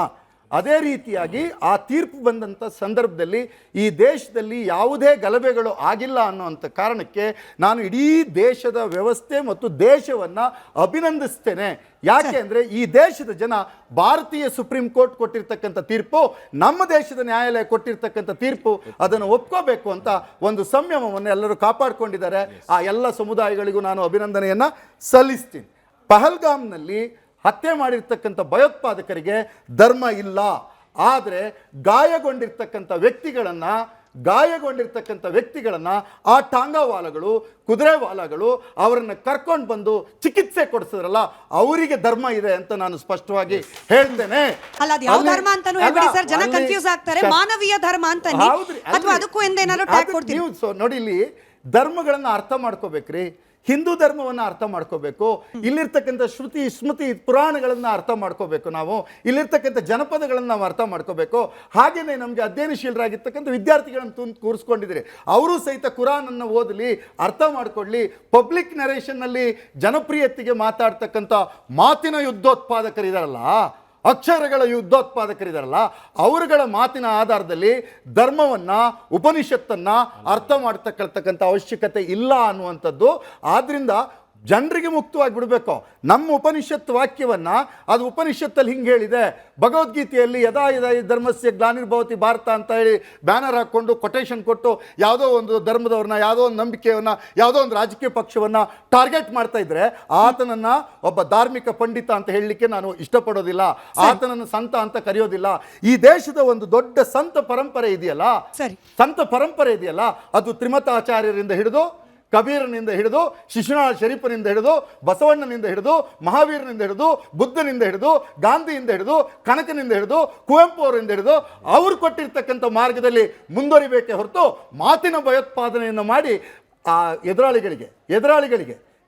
ಅದೇ ರೀತಿಯಾಗಿ ಆ ತೀರ್ಪು ಬಂದಂಥ ಸಂದರ್ಭದಲ್ಲಿ ಈ ದೇಶದಲ್ಲಿ ಯಾವುದೇ ಗಲಭೆಗಳು ಆಗಿಲ್ಲ ಅನ್ನುವಂಥ ಕಾರಣಕ್ಕೆ ನಾನು ಇಡೀ ದೇಶದ ವ್ಯವಸ್ಥೆ ಮತ್ತು ದೇಶವನ್ನು ಅಭಿನಂದಿಸ್ತೇನೆ. ಯಾಕೆ ಅಂದರೆ ಈ ದೇಶದ ಜನ ಭಾರತೀಯ ಸುಪ್ರೀಂ ಕೋರ್ಟ್ ಕೊಟ್ಟಿರ್ತಕ್ಕಂಥ ತೀರ್ಪು, ನಮ್ಮ ದೇಶದ ನ್ಯಾಯಾಲಯ ಕೊಟ್ಟಿರ್ತಕ್ಕಂಥ ತೀರ್ಪು, ಅದನ್ನು ಒಪ್ಕೋಬೇಕು ಅಂತ ಒಂದು ಸಂಯಮವನ್ನು ಎಲ್ಲರೂ ಕಾಪಾಡಿಕೊಂಡಿದ್ದಾರೆ. ಆ ಎಲ್ಲ ಸಮುದಾಯಗಳಿಗೂ ನಾನು ಅಭಿನಂದನೆಯನ್ನು ಸಲ್ಲಿಸ್ತೀನಿ. ಪಹಲ್ಗಾಮ್ನಲ್ಲಿ ಹತ್ಯೆ ಮಾಡಿರ್ತಕ್ಕಂಥ ಭಯೋತ್ಪಾದಕರಿಗೆ ಧರ್ಮ ಇಲ್ಲ, ಆದರೆ ಗಾಯಗೊಂಡಿರ್ತಕ್ಕಂಥ ವ್ಯಕ್ತಿಗಳನ್ನು ಆ ಟಾಂಗಾವಾಲಗಳು, ಕುದುರೆವಾಲಗಳು ಅವರನ್ನು ಕರ್ಕೊಂಡು ಬಂದು ಚಿಕಿತ್ಸೆ ಕೊಡಿಸಿದ್ರಲ್ಲ, ಅವರಿಗೆ ಧರ್ಮ ಇದೆ ಅಂತ ನಾನು ಸ್ಪಷ್ಟವಾಗಿ ಹೇಳ್ತೇನೆ. ಅಲ್ಲ, ಅದು ಯಾವ ಧರ್ಮ ಅಂತಾನೂ ಹೇಳ್ಬಿಡಿ ಸರ್, ಜನ ಕನ್ಫ್ಯೂಸ್ ಆಗ್ತಾರೆ. ಮಾನವೀಯ ಧರ್ಮ ಅಂತ ಅಥವಾ ಅದಕ್ಕೂ ಎಂದೇನಾದ್ರು ಟ್ಯಾಗ್ ಕೊಡ್ತೀವಿ. ನೋಡಿ, ಇಲ್ಲಿ ಧರ್ಮಗಳನ್ನು ಅರ್ಥ ಮಾಡ್ಕೋಬೇಕ್ರಿ. ಹಿಂದೂ ಧರ್ಮವನ್ನು ಅರ್ಥ ಮಾಡ್ಕೋಬೇಕು, ಇಲ್ಲಿರ್ತಕ್ಕಂಥ ಶ್ರುತಿ ಸ್ಮೃತಿ ಪುರಾಣಗಳನ್ನು ಅರ್ಥ ಮಾಡ್ಕೋಬೇಕು, ನಾವು ಇಲ್ಲಿರ್ತಕ್ಕಂಥ ಜನಪದಗಳನ್ನು ನಾವು ಅರ್ಥ ಮಾಡ್ಕೋಬೇಕು. ಹಾಗೆಯೇ ನಮಗೆ ಅಧ್ಯಯನಶೀಲರಾಗಿರ್ತಕ್ಕಂಥ ವಿದ್ಯಾರ್ಥಿಗಳನ್ನು ಕೂರಿಸ್ಕೊಂಡಿದ್ದೀರಿ, ಅವರು ಸಹಿತ ಕುರಾನನ್ನು ಓದಲಿ, ಅರ್ಥ ಮಾಡ್ಕೊಳ್ಳಿ. ಪಬ್ಲಿಕ್ ನರೇಷನ್ನಲ್ಲಿ ಜನಪ್ರಿಯತೆಗೆ ಮಾತಾಡ್ತಕ್ಕಂಥ ಮಾತಿನ ಯುದ್ಧೋತ್ಪಾದಕರಿದಾರಲ್ಲ, ಅಕ್ಷರಗಳ ಯುದ್ಧೋತ್ಪಾದಕರಿದಾರಲ್ಲ, ಅವರುಗಳ ಮಾತಿನ ಆಧಾರದಲ್ಲಿ ಧರ್ಮವನ್ನು, ಉಪನಿಷತ್ತನ್ನು ಅರ್ಥ ಮಾಡ್ತಕ್ಕಂಥ ಅವಶ್ಯಕತೆ ಇಲ್ಲ ಅನ್ನುವಂಥದ್ದು. ಆದ್ದರಿಂದ ಜನರಿಗೆ ಮುಕ್ತವಾಗಿ ಬಿಡಬೇಕು. ನಮ್ಮ ಉಪನಿಷತ್ ವಾಕ್ಯವನ್ನು, ಅದು ಉಪನಿಷತ್ತಲ್ಲಿ ಹಿಂಗೆ ಹೇಳಿದೆ, ಭಗವದ್ಗೀತೆಯಲ್ಲಿ ಯದಾ ಯದಾ ಈ ಧರ್ಮಸ್ಯ ಗ್ಲಾನಿರ್ಭವತಿ ಭಾರತ ಅಂತ ಹೇಳಿ ಬ್ಯಾನರ್ ಹಾಕ್ಕೊಂಡು ಕೊಟೇಶನ್ ಕೊಟ್ಟು ಯಾವುದೋ ಒಂದು ಧರ್ಮದವ್ರನ್ನ, ಯಾವುದೋ ಒಂದು ನಂಬಿಕೆಯನ್ನು, ಯಾವುದೋ ಒಂದು ರಾಜಕೀಯ ಪಕ್ಷವನ್ನು ಟಾರ್ಗೆಟ್ ಮಾಡ್ತಾ ಇದ್ರೆ ಆತನನ್ನು ಒಬ್ಬ ಧಾರ್ಮಿಕ ಪಂಡಿತ ಅಂತ ಹೇಳಲಿಕ್ಕೆ ನಾನು ಇಷ್ಟಪಡೋದಿಲ್ಲ, ಆತನನ್ನು ಸಂತ ಅಂತ ಕರೆಯೋದಿಲ್ಲ. ಈ ದೇಶದ ಒಂದು ದೊಡ್ಡ ಸಂತ ಪರಂಪರೆ ಇದೆಯಲ್ಲ, ಅದು ತ್ರಿಮತಾಚಾರ್ಯರಿಂದ ಹಿಡಿದು ಕಬೀರನಿಂದ ಹಿಡಿದು ಶಿಶುನಾಳ ಶರೀಫನಿಂದ ಹಿಡಿದು ಬಸವಣ್ಣನಿಂದ ಹಿಡಿದು ಮಹಾವೀರನಿಂದ ಹಿಡಿದು ಬುದ್ಧನಿಂದ ಹಿಡಿದು ಗಾಂಧಿಯಿಂದ ಹಿಡಿದು ಕನಕನಿಂದ ಹಿಡಿದು ಕುವೆಂಪು ಅವರಿಂದ ಹಿಡಿದು ಅವರು ಕೊಟ್ಟಿರ್ತಕ್ಕಂಥ ಮಾರ್ಗದಲ್ಲಿ ಮುಂದುವರಿಬೇಕೇ ಹೊರತು ಮಾತಿನ ಭಯೋತ್ಪಾದನೆಯನ್ನು ಮಾಡಿ ಆ ಎದುರಾಳಿಗಳಿಗೆ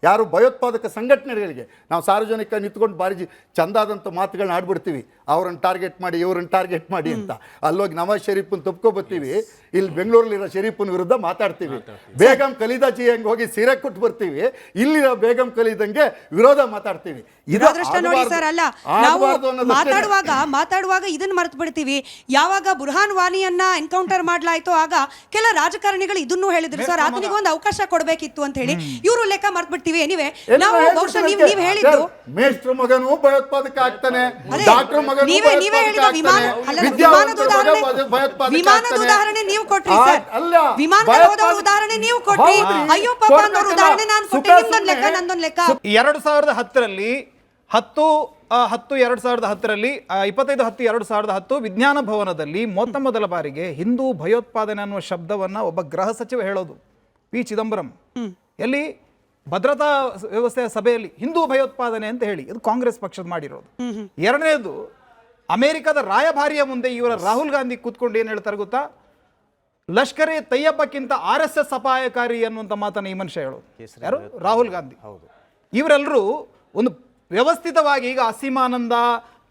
ಯಾರು ಭಯೋತ್ಪಾದಕ ಸಂಘಟನೆಗಳಿಗೆ ನಾವು ಸಾರ್ವಜನಿಕ ನಿಂತ್ಕೊಂಡು ಬಾರಿ ಚಂದಾದಂಥ ಮಾತುಗಳನ್ನ ಆಡ್ಬಿಡ್ತೀವಿ, ಅವ್ರನ್ನ ಟಾರ್ಗೆಟ್ ಮಾಡಿ ಇವ್ರನ್ನ ಟಾರ್ಗೆಟ್ ಮಾಡಿ ಅಂತ. ಅಲ್ಲೋಗಿ ನವಾಜ್ ಶರೀಫನ್ ತಪ್ಕೊಬರ್ತೀವಿ, ಇಲ್ಲಿ ಬೆಂಗಳೂರಲ್ಲಿರೋ ಶರೀಫನ್ ವಿರುದ್ಧ ಮಾತಾಡ್ತೀವಿ. ಬೇಗಂ ಖಲೀದಾಜಿ ಹಂಗೆ ಹೋಗಿ ಸೀರೆ ಕೊಟ್ಟು ಬರ್ತೀವಿ, ಇಲ್ಲಿರೋ ಬೇಗಂ ಖಲೀದಂಗೆ ವಿರೋಧ ಮಾತಾಡ್ತೀವಿ. ದುರದೃಷ್ಟ ನೋಡಿ ಸರ್. ಅಲ್ಲ, ನಾವು ಮಾತಾಡುವಾಗ ಇದನ್ನ ಮರೆತು ಬಿಡ್ತೀವಿ. ಯಾವಾಗ ಬುರ್ಹಾನ್ ವಾನಿಯನ್ನ ಎನ್ಕೌಂಟರ್ ಮಾಡ್ಲಾಯ್ತು ಆಗ ಕೆಲ ರಾಜಕಾರಣಿಗಳು ಇದನ್ನು ಹೇಳಿದ್ರು ಸರ್, ಆತನಿಗೆ ಒಂದು ಅವಕಾಶ ಕೊಡಬೇಕಿತ್ತು ಅಂತ ಹೇಳಿ. ಇವರು ಲೆಕ್ಕ ಮರ್ತು ಬಿಡ್ತೀವಿ. ಎನಿವೆ, ನಾವು ಬಹುಶಃ ನೀವು ಹೇಳಿದ್ದು ಮೇಷ್ಟ್ರ ಮಗನು ಭಯೋತ್ಪಾದಕ ಆಗ್ತಾನೆ, ಡಾಕ್ಟರ್ ಮಗನು ನೀವೇ ಹೇಳಿದ ವಿಮಾನದ ಉದಾಹರಣೆ ನೀವು ಕೊಟ್ರಿ ಸರ್. ವಿಮಾನದಲ್ಲಿ ಹೋದವರ ಉದಾಹರಣೆ ನೀವು ಕೊಟ್ರಿ. ಅಯ್ಯೋ ಪಾಪ ಅನ್ನೋರ ಉದಾಹರಣೆ ನಾನು ಕೊಟ್ಟೆ. ನಿಮ್ದೊಂದು ಲೆಕ್ಕ ನಂದೊಂದು ಲೆಕ್ಕ. 2010ರಲ್ಲಿ 25/10/2010 ವಿಜ್ಞಾನ ಭವನದಲ್ಲಿ ಮೊದಲ ಬಾರಿಗೆ ಹಿಂದೂ ಭಯೋತ್ಪಾದನೆ ಅನ್ನುವ ಶಬ್ದವನ್ನ ಒಬ್ಬ ಗೃಹ ಸಚಿವ ಹೇಳೋದು, ಪಿ ಚಿದಂಬರಂ. ಎಲ್ಲಿ ಭದ್ರತಾ ವ್ಯವಸ್ಥೆಯ ಸಭೆಯಲ್ಲಿ ಹಿಂದೂ ಭಯೋತ್ಪಾದನೆ ಅಂತ ಹೇಳಿ, ಇದು ಕಾಂಗ್ರೆಸ್ ಪಕ್ಷದ ಮಾಡಿರೋದು. ಎರಡನೇದು, ಅಮೆರಿಕದ ರಾಯಭಾರಿಯ ಮುಂದೆ ಇವರ ರಾಹುಲ್ ಗಾಂಧಿ ಕೂತ್ಕೊಂಡು ಏನು ಹೇಳ್ತಾರೆ ಗೊತ್ತಾ, ಲಷ್ಕರ್ ಎ ತಯ್ಯಬ್ಬಕ್ಕಿಂತ RSS ಅಪಾಯಕಾರಿ ಅನ್ನುವಂಥ ಮಾತನ್ನು ಈ ಮನುಷ್ಯ ಹೇಳೋದು. ಯಾರು? ರಾಹುಲ್ ಗಾಂಧಿ. ಇವರೆಲ್ಲರೂ ಒಂದು ವ್ಯವಸ್ಥಿತವಾಗಿ, ಈಗ ಅಸೀಮಾನಂದ,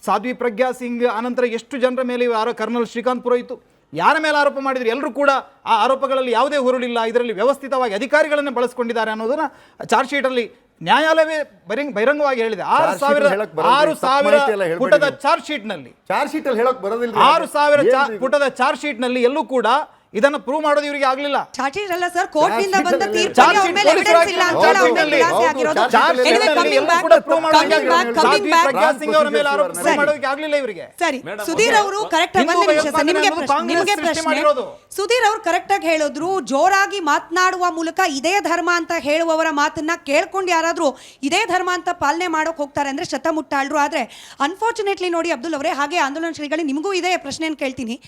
ಸಾಧ್ವಿ ಪ್ರಜ್ಞಾ ಸಿಂಗ್, ಅನಂತರ ಎಷ್ಟು ಜನರ ಮೇಲೆ ಕರ್ನಲ್ ಶ್ರೀಕಾಂತ್ ಪುರೋಹಿತ್ ಯಾರ ಮೇಲೆ ಆರೋಪ ಮಾಡಿದ್ರು, ಎಲ್ಲರೂ ಕೂಡ ಆ ಆರೋಪಗಳಲ್ಲಿ ಯಾವುದೇ ಹುರುಳಿಲ್ಲ, ಇದರಲ್ಲಿ ವ್ಯವಸ್ಥಿತವಾಗಿ ಅಧಿಕಾರಿಗಳನ್ನು ಬಳಸ್ಕೊಂಡಿದ್ದಾರೆ ಅನ್ನೋದನ್ನ ಚಾರ್ಜ್ ಶೀಟಲ್ಲಿ ನ್ಯಾಯಾಲಯವೇ ಬಹಿರಂಗವಾಗಿ ಹೇಳಿದೆ. 6,000 ಪುಟದ ಚಾರ್ಜ್ ಶೀಟ್ನಲ್ಲಿ 6,000 ಪುಟದ ಚಾರ್ಜ್ ಶೀಟ್ನಲ್ಲಿ ಎಲ್ಲೂ ಕೂಡ ಇದನ್ನ ಪ್ರೂವ್ ಮಾಡೋದು ಇವರಿಗೆ ಆಗ್ಲಿಲ್ಲ. ಚಾರ್ಜ್ ಅಲ್ಲ ಸರ್, ಕೋರ್ಟ್ ನಿಂದ ಬಂದ ತೀರ್ಪು ಅವ್ರ ಮೇಲೆ ಎವಿಡೆನ್ಸ್ ಇಲ್ಲ ಅಂತ ಹೇಳಿ ಅವ್ರ ಮೇಲೆ ಖುಲಾಸೆ ಆಗಿರೋದು. ಎನಿವೆ, ಕಮಿಂಗ್ ಬ್ಯಾಕ್ ಆಗ್ಲಿಲ್ಲ ಇವರಿಗೆ. ಸರಿ, ಸುಧೀರ್ ಅವರು ಕರೆಕ್ಟ್ ಆಗಿ ಒಂದು ನಿಮಿಷ ಸರ್, ನಿಮಗೆ ಪ್ರಶ್ನೆ. ಸುಧೀರ್ ಅವರು ಕರೆಕ್ಟ್ ಆಗಿ ಹೇಳಿದ್ರು, ಜೋರಾಗಿ ಮಾತನಾಡುವ ಮೂಲಕ ಇದೇ ಧರ್ಮ ಅಂತ ಹೇಳುವವರ ಮಾತನ್ನ ಕೇಳ್ಕೊಂಡು ಯಾರಾದ್ರೂ ಇದೇ ಧರ್ಮ ಅಂತ ಪಾಲನೆ ಮಾಡೋಕೆ ಹೋಗ್ತಾರೆ ಅಂದ್ರೆ ಶತಮುಟ್ಟಾಳ್ರು. ಆದ್ರೆ ಅನ್ಫಾರ್ಚುನೇಟ್ಲಿ ನೋಡಿ ಅಬ್ದುಲ್ ಅವರೇ, ಹಾಗೆ ಆಂದೋಲನಕಾರಿಗಳು, ನಿಮಗೂ ಇದೇ ಪ್ರಶ್ನೆಯನ್ನು ಕೇಳ್ತೀನಿ.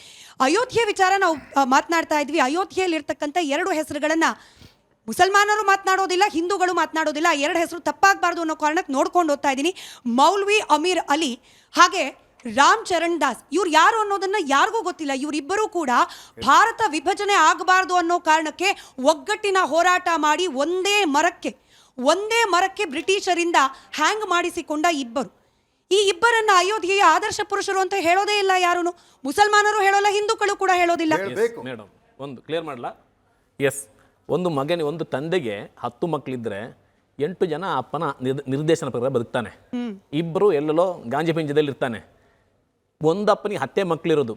ಅಯೋಧ್ಯೆ ವಿಚಾರ ನಾವು ಮಾತನಾಡ್ತಾ ಇದ್ವಿ. ಅಯೋಧ್ಯೆಯಲ್ಲಿ ಇರ್ತಕ್ಕಂಥ 2 ಹೆಸರುಗಳನ್ನ ಮುಸಲ್ಮಾನರು ಮಾತನಾಡೋದಿಲ್ಲ, ಹಿಂದೂಗಳು ಮಾತನಾಡೋದಿಲ್ಲ. 2 ಹೆಸರು ತಪ್ಪಾಗಬಾರ್ದು ಅನ್ನೋ ಕಾರಣಕ್ಕೆ ನೋಡ್ಕೊಂಡು ಹೋಗ್ತಾ ಇದ್ದೀನಿ. ಮೌಲ್ವಿ ಅಮೀರ್ ಅಲಿ ಹಾಗೆ ರಾಮ್ ಚರಣ್ ದಾಸ್, ಇವ್ರು ಯಾರು ಅನ್ನೋದನ್ನ ಯಾರಿಗೂ ಗೊತ್ತಿಲ್ಲ. ಇವರಿಬ್ಬರೂ ಕೂಡ ಭಾರತ ವಿಭಜನೆ ಆಗಬಾರ್ದು ಅನ್ನೋ ಕಾರಣಕ್ಕೆ ಒಗ್ಗಟ್ಟಿನ ಹೋರಾಟ ಮಾಡಿ ಒಂದೇ ಮರಕ್ಕೆ ಬ್ರಿಟಿಷರಿಂದ ಹ್ಯಾಂಗ್ ಮಾಡಿಸಿಕೊಂಡ ಇಬ್ಬರು. ಈ ಇಬ್ಬರನ್ನ ಅಯೋಧ್ಯೆಯ ಆದರ್ಶ ಪುರುಷರು ಅಂತ ಹೇಳೋದೇ ಇಲ್ಲ ಯಾರು. ಮುಸಲ್ಮಾನರು ಹೇಳೋಲ್ಲ, ಹಿಂದೂಗಳು ಕೂಡ ಹೇಳೋದಿಲ್ಲ. ಮೇಡಮ್, ಒಂದು ಕ್ಲಿಯರ್ ಮಾಡಲ್ಲ. ಒಂದು ತಂದೆಗೆ 10 ಮಕ್ಕಳಿದ್ರೆ 8 ಜನ ಅಪ್ಪನ ನಿರ್ದೇಶನ ಪ್ರಕಾರ ಬದುಕ್ತಾನೆ. ಇಬ್ಬರು ಎಲ್ಲೋ ಗಾಂಜಿ ಪಿಂಜದಲ್ಲಿ ಇರ್ತಾನೆ. ಒಂದಪ್ಪನಿಗೆ 10 ಮಕ್ಕಳಿರೋದು.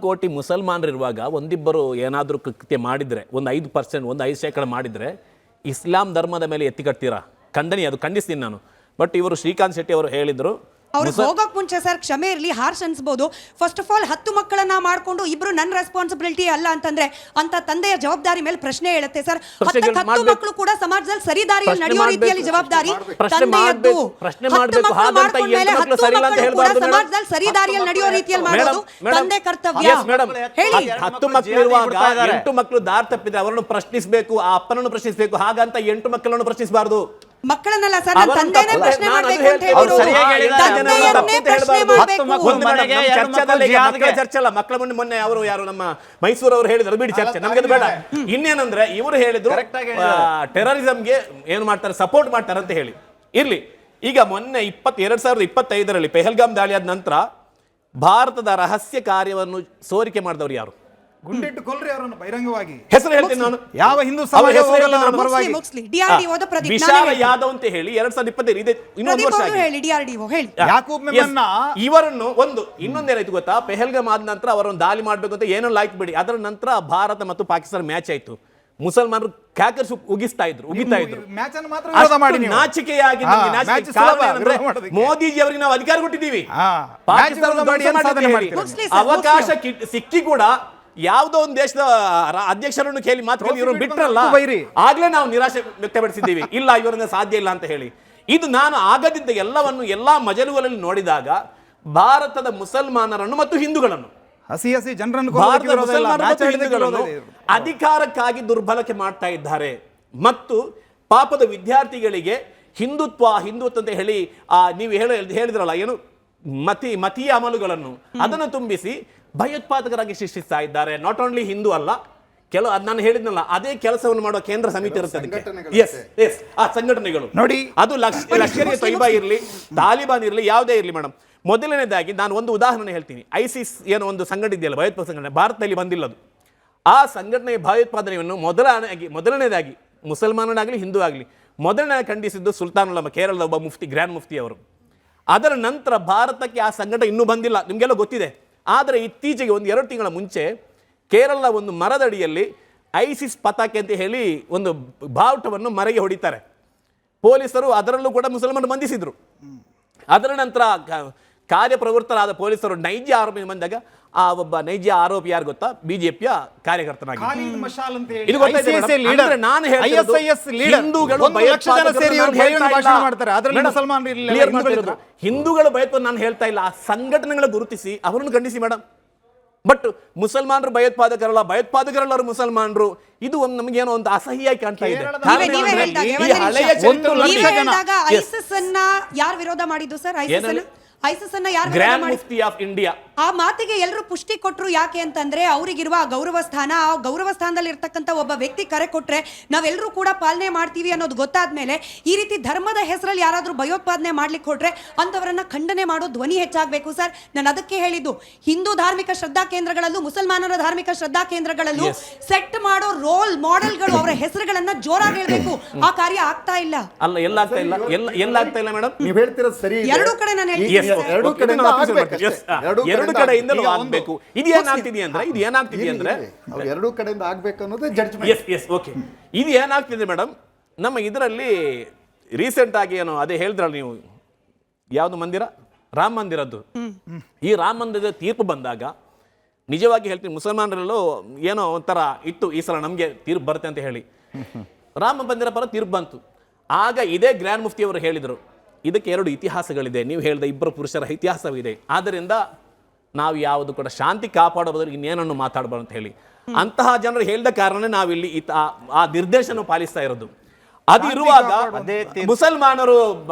ಕೋಟಿ ಮುಸಲ್ಮಾನರಿರುವಾಗ ಒಂದಿಬ್ಬರು ಏನಾದರೂ ಕೃತ್ಯ ಮಾಡಿದರೆ, ಒಂದು 5%, ಒಂದು 5% ಮಾಡಿದರೆ ಇಸ್ಲಾಂ ಧರ್ಮದ ಮೇಲೆ ಎತ್ತಿ ಕಟ್ತೀರಾ? ಖಂಡನೀಯ, ಅದು ಖಂಡಿಸ್ತೀನಿ ನಾನು. ಬಟ್ ಇವರು ಶ್ರೀಕಾಂತ್ ಶೆಟ್ಟಿ ಅವರು ಹೇಳಿದ್ರು, ಅವ್ರಿಗೆ ಹೋಗೋಕ್ ಮುಂಚೆ ಸರ್ ಕ್ಷಮೆ ಇರಲಿ, ಹಾರ್ಶ್ ಅನ್ಸ್ಬೋದು. ಫಸ್ಟ್ ಆಫ್ ಆಲ್ 10 ಮಕ್ಕಳನ್ನ ಮಾಡ್ಕೊಂಡು ಇಬ್ರು ನನ್ನ ರೆಸ್ಪಾನ್ಸಿಬಿಲಿಟಿ ಅಲ್ಲ ಅಂತಂದ್ರೆ ಅಂತ ತಂದೆಯ ಜವಾಬ್ದಾರಿ ಮೇಲೆ ಪ್ರಶ್ನೆ ಹೇಳುತ್ತೆ ಸರ್. 10 ಮಕ್ಕಳು ಕೂಡ ಸಮಾಜದಲ್ಲಿ ಸರಿ ದಾರಿಯಲ್ಲಿ ನಡೆಯೋ ರೀತಿಯಲ್ಲಿ ಜವಾಬ್ದಾರಿ ತಂದೆಯದ್ದು. 10 ಮಕ್ಕಳು ಮಾಡ್ಕೊಂಡ್ಮೇಲೆ 10 ಮಕ್ಕಳು ಕೂಡ ಸಮಾಜದಲ್ಲಿ ಸರಿ ದಾರಿಯಲ್ಲಿ ನಡೆಯೋ ರೀತಿಯಲ್ಲಿ ಮಾಡೋದು ತಂದೆ ಕರ್ತವ್ಯ. ಹೇಳಿ, 10 ಮಕ್ಕಳಿರುವಾಗ 8 ಮಕ್ಕಳು ದಾರಿ ತಪ್ಪಿದ್ರೆ ಅವರನ್ನು ಪ್ರಶ್ನಿಸಬೇಕು, ಆ ಅಪ್ಪನನ್ನು ಪ್ರಶ್ನಿಸಬೇಕು. ಹಾಗಂತ 8 ಮಕ್ಕಳನ್ನು ಪ್ರಶ್ನಿಸಬಾರ್ದು. ಮಕ್ಕಳನ್ನೆಲ್ಲ ಸರ್, ನಾನು ತಂದೆನೇ ಪ್ರಶ್ನೆ ಮಾಡಬೇಕು ಅಂತ ಹೇಳಿದ್ರು. ತಂದೆಯನ್ನೇ ಪ್ರಶ್ನೆ ಮಾಡಬೇಕು. ಚರ್ಚೆ ಅಲ್ಲ, ಮಕ್ಕಳ ಮೊನ್ನೆ ಅವರು ಯಾರು ನಮ್ಮ ಮೈಸೂರು ಅವರು ಹೇಳಿದ್ರು, ಬಿಡಿ ಚರ್ಚೆ ನಮಗೆ ಬೇಡ. ಇನ್ನೇನಂದ್ರೆ ಇವರು ಹೇಳಿದ್ರು ಟೆರರಿಸಂಗೆ ಏನು ಮಾಡ್ತಾರೆ, ಸಪೋರ್ಟ್ ಮಾಡ್ತಾರೆ ಅಂತ ಹೇಳಿ. ಇರ್ಲಿ, ಈಗ ಮೊನ್ನೆ 2025ರಲ್ಲಿ ಪೆಹಲ್ಗಾಮ್ ದಾಳಿ ಆದ ನಂತರ ಭಾರತದ ರಹಸ್ಯ ಕಾರ್ಯವನ್ನು ಸೋರಿಕೆ ಮಾಡಿದವರು ಯಾರು? ಗುಂಡಿಟ್ಟು ಕೊಲ್ರಿ ಅವರನ್ನು ಬಹಿರಂಗವಾಗಿ. ಹೆಸರು ಹೇಳ್ತೀನಿ ನಾನು, ಯಾವ ಹಿಂದೂ ಸಮಾಜ ಹೋಗಲ್ಲ ಅವರ ಪರವಾಗಿ. ವಿಶಾಲ ಯಾದವ್ ಅಂತ ಹೇಳಿ 2025 ಇದೆ, ಇನ್ನೊಂದು ವರ್ಷ ಇವರನ್ನು ಇನ್ನೊಂದೇನಾಯ್ತು ಗೊತ್ತಾ, ಪೆಹಲ್ಗಾಮ್ ಆದ ನಂತರ ಅವರನ್ನು ದಾಳಿ ಮಾಡ್ಬೇಕು ಅಂತ ಏನೆಲ್ಲ ಆಯ್ತು ಬಿಡಿ. ಅದರ ನಂತರ ಭಾರತ ಮತ್ತು ಪಾಕಿಸ್ತಾನ ಮ್ಯಾಚ್ ಆಯ್ತು. ಮುಸಲ್ಮಾನರು ಕ್ಯಾಕರ್ಸ್ ಉಗಿತಾ ಇದ್ರು. ನಾಚಿಕೆಯಾಗಿ ಮೋದಿಜಿ ಅವರಿಗೆ ನಾವು ಅಧಿಕಾರ ಕೊಟ್ಟಿದ್ದೀವಿ, ಅವಕಾಶ ಸಿಕ್ಕಿ ಕೂಡ ಯಾವುದೋ ಒಂದು ದೇಶದ ಅಧ್ಯಕ್ಷರನ್ನು ಕೇಳಿ ಮಾತ್ರ ಇವರು ಬಿಟ್ರಲ್ಲ, ಆಗ್ಲೇ ನಾವು ನಿರಾಶೆ ವ್ಯಕ್ತಪಡಿಸಿದ್ದೀವಿ. ಇಲ್ಲ, ಇವರಿಂದ ಸಾಧ್ಯ ಇಲ್ಲ ಅಂತ ಹೇಳಿ. ಇದು ನಾನು ಆಗದಿದ್ದ ಎಲ್ಲಾ ಮಜಲುಗಳಲ್ಲಿ ನೋಡಿದಾಗ ಭಾರತದ ಮುಸಲ್ಮಾನರನ್ನು ಮತ್ತು ಹಿಂದೂಗಳನ್ನು ಜನರನ್ನು ಅಧಿಕಾರಕ್ಕಾಗಿ ದುರ್ಬಳಕೆ ಮಾಡ್ತಾ ಇದ್ದಾರೆ. ಮತ್ತು ಪಾಪದ ವಿದ್ಯಾರ್ಥಿಗಳಿಗೆ ಹಿಂದುತ್ವ ಅಂತ ಹೇಳಿ ನೀವು ಹೇಳಿದ್ರಲ್ಲ ಏನು ಮತೀಯ ಅಮಲುಗಳನ್ನು ಅದನ್ನು ತುಂಬಿಸಿ ಭಯೋತ್ಪಾದಕರಾಗಿ ಸೃಷ್ಟಿಸ್ತಾ ಇದ್ದಾರೆ. ನಾಟ್ ಓನ್ಲಿ ಹಿಂದೂ ಅಲ್ಲ, ನಾನು ಹೇಳಿದ್ನಲ್ಲ ಅದೇ ಕೆಲಸವನ್ನು ಮಾಡುವ ಕೇಂದ್ರ ಸಮಿತಿ ಇರುತ್ತೆ ಆ ಸಂಘಟನೆಗಳು ನೋಡಿ. ಅದು ಲಷ್ಕರ್ ಎ ತೊಯ್ಬಾ ಇರಲಿ, ತಾಲಿಬಾನ್ ಇರಲಿ, ಯಾವುದೇ ಇರಲಿ ಮೇಡಮ್. ಮೊದಲನೇದಾಗಿ ನಾನು ಒಂದು ಉದಾಹರಣೆ ಹೇಳ್ತೀನಿ. ಐಸಿಸ್ ಏನೋ ಒಂದು ಸಂಘಟನೆ ಇದೆಯಲ್ಲ, ಭಯೋತ್ಪಾದಕ ಸಂಘಟನೆ, ಭಾರತದಲ್ಲಿ ಬಂದಿಲ್ಲ ಅದು. ಆ ಸಂಘಟನೆಯ ಭಯೋತ್ಪಾದನೆಯನ್ನು ಮೊದಲನೇದಾಗಿ ಮುಸಲ್ಮಾನನಾಗಲಿ ಹಿಂದೂ ಆಗಲಿ ಮೊದಲನೇ ಖಂಡಿಸಿದ್ದು ಸುಲ್ತಾನುಲ್ಲಮ, ಕೇರಳದ ಒಬ್ಬ ಮುಫ್ತಿ, ಗ್ರ್ಯಾಂಡ್ ಮುಫ್ತಿ ಅವರು. ಅದರ ನಂತರ ಭಾರತಕ್ಕೆ ಆ ಸಂಘಟನೆ ಇನ್ನೂ ಬಂದಿಲ್ಲ, ನಿಮಗೆಲ್ಲ ಗೊತ್ತಿದೆ. ಆದರೆ ಇತ್ತೀಚೆಗೆ 1-2 ತಿಂಗಳ ಮುಂಚೆ ಕೇರಳದ ಒಂದು ಮರದಡಿಯಲ್ಲಿ ಐಸಿಸ್ ಪತಾಕೆ ಅಂತ ಹೇಳಿ ಒಂದು ಬಾವುಟವನ್ನು ಮರೆಗೆ ಹೊಡಿತಾರೆ ಪೊಲೀಸರು. ಅದರಲ್ಲೂ ಕೂಡ ಮುಸಲ್ಮಾನರು ಬಂಧಿಸಿದ್ರು. ಅದರ ನಂತರ ಕಾರ್ಯಪ್ರವೃತ್ತರಾದ ಪೊಲೀಸರು ನೈಜ ಆರೋಪಿ ಬಂದಾಗ ಆ ಒಬ್ಬ ನೈಜ ಆರೋಪಿ ಯಾರು ಗೊತ್ತಾ? ಬಿಜೆಪಿಯ ಕಾರ್ಯಕರ್ತನಾಗಿ. ಇದು ಗೊತ್ತಾಯ್ತು. ನಾನು ಹಿಂದೂಗಳು ಭಯೋತ್ಪಾದಕ ನಾನು ಹೇಳ್ತಾ ಇಲ್ಲ, ಆ ಸಂಘಟನೆಗಳ ಗುರುತಿಸಿ ಅವರನ್ನು ಖಂಡಿಸಿ ಮೇಡಮ್. ಬಟ್ ಮುಸಲ್ಮಾನರು ಭಯೋತ್ಪಾದಕರಲ್ಲ ಅವರು ಮುಸಲ್ಮಾನರು. ಇದು ನಮಗೇನೋ ಒಂದು ಅಸಹ್ಯ ಕಾಣ್ತಾ ಇದೆ. ಐಸಿಸ್ ಅನ್ನ ಯಾರು ವಿರೋಧ ಮಾಡಿದ್ದು ಸರ್? ಐಸಿಸ್ ಅನ್ನ ಯಾರು ಗ್ರ್ಯಾಂಡ್ ಮುಫ್ತಿ ಆಫ್ ಇಂಡಿಯಾ. ಆ ಮಾತಿಗೆ ಎಲ್ಲರೂ ಪುಷ್ಟಿ ಕೊಟ್ರು. ಯಾಕೆ ಅಂತಂದ್ರೆ ಅವರಿಗಿರುವ ಆ ಗೌರವ ಸ್ಥಾನದಲ್ಲಿ ಇರ್ತಕ್ಕಂಥ ಒಬ್ಬ ವ್ಯಕ್ತಿ ಕರೆ ಕೊಟ್ರೆ ನಾವೆಲ್ಲರೂ ಕೂಡ ಪಾಲನೆ ಮಾಡ್ತೀವಿ ಅನ್ನೋದು ಗೊತ್ತಾದ್ಮೇಲೆ ಈ ರೀತಿ ಧರ್ಮದ ಹೆಸರಲ್ಲಿ ಯಾರಾದ್ರೂ ಭಯೋತ್ಪಾದನೆ ಮಾಡ್ಲಿಕ್ಕೆ ಹೊಟ್ರೆ ಅಂತವರನ್ನ ಖಂಡನೆ ಮಾಡೋ ಧ್ವನಿ ಹೆಚ್ಚಾಗಬೇಕು ಸರ್. ನಾನು ಅದಕ್ಕೆ ಹೇಳಿದ್ದು, ಹಿಂದೂ ಧಾರ್ಮಿಕ ಶ್ರದ್ಧಾ ಕೇಂದ್ರಗಳಲ್ಲೂ ಮುಸಲ್ಮಾನರ ಧಾರ್ಮಿಕ ಶ್ರದ್ಧಾ ಕೇಂದ್ರಗಳಲ್ಲೂ ಸೆಟ್ ಮಾಡೋ ರೋಲ್ ಮಾಡೆಲ್ಗಳು ಅವರ ಹೆಸರುಗಳನ್ನ ಜೋರಾಗಿ ಹೇಳ್ಬೇಕು. ಆ ಕಾರ್ಯ ಆಗ್ತಾ ಇಲ್ಲ. ಅಲ್ಲ, ಎಲ್ಲಾಗ್ತಾ ಇಲ್ಲ ಮೇಡಮ್. ನೀವು ಹೇಳ್ತಿರೋದು ಸರಿ. ಎರಡೂ ಕಡೆ ನಾನು ಹೇಳ್ತೀನಿ, ಎರಡು ಕಡೆಯಿಂದಲೂ ಆಗ್ಬೇಕು. ಇದು ಏನಾಗ್ತಿದೆ ಅಂದ್ರೆ ಎರಡು ಕಡೆಯಿಂದ ಆಗ್ಬೇಕು ಅನ್ನೋದು ಜಡ್ಜ್ಮೆಂಟ್. ಓಕೆ, ಇದು ಏನಾಗ್ತಿದೆ ಮೇಡಮ್, ನಮ್ಮ ಇದರಲ್ಲಿ ರೀಸೆಂಟ್ ಆಗಿ ಏನೋ ಅದೇ ಹೇಳಿದ್ರಲ್ಲ ನೀವು, ಯಾವ್ದು ಮಂದಿರ, ರಾಮ ಮಂದಿರದ್ದು. ಈ ರಾಮ ಮಂದಿರದ ತೀರ್ಪು ಬಂದಾಗ ನಿಜವಾಗಿ ಹೇಳ್ತೀನಿ, ಮುಸಲ್ಮಾನರಲ್ಲೂ ಏನೋ ಒಂಥರ ಇತ್ತು, ಈ ಸಲ ನಮಗೆ ತೀರ್ಪು ಬರುತ್ತೆ ಅಂತ ಹೇಳಿ ರಾಮ ಮಂದಿರ ಪರ ತೀರ್ಪು ಬಂತು. ಆಗ ಇದೇ ಗ್ರ್ಯಾಂಡ್ ಮುಫ್ತಿ ಅವರು ಹೇಳಿದರು, ಇದಕ್ಕೆ 2 ಇತಿಹಾಸಗಳಿದೆ, ನೀವು ಹೇಳಿದ 2 ಪುರುಷರ ಇತಿಹಾಸವಿದೆ, ಆದ್ದರಿಂದ ನಾವು ಯಾವುದು ಕೂಡ ಶಾಂತಿ ಕಾಪಾಡೋದ್ರ ಇನ್ನೇನನ್ನು ಮಾತಾಡಬಾರ್ದು ಅಂತ ಹೇಳಿ ಅಂತಹ ಜನರು ಹೇಳಿದ ಕಾರಣ ನಾವಿಲ್ಲಿ ಆ ನಿರ್ದೇಶನ ಪಾಲಿಸ್ತಾ ಇರೋದು. ಅದು ಇರುವಾಗ ಮುಸಲ್ಮಾನರು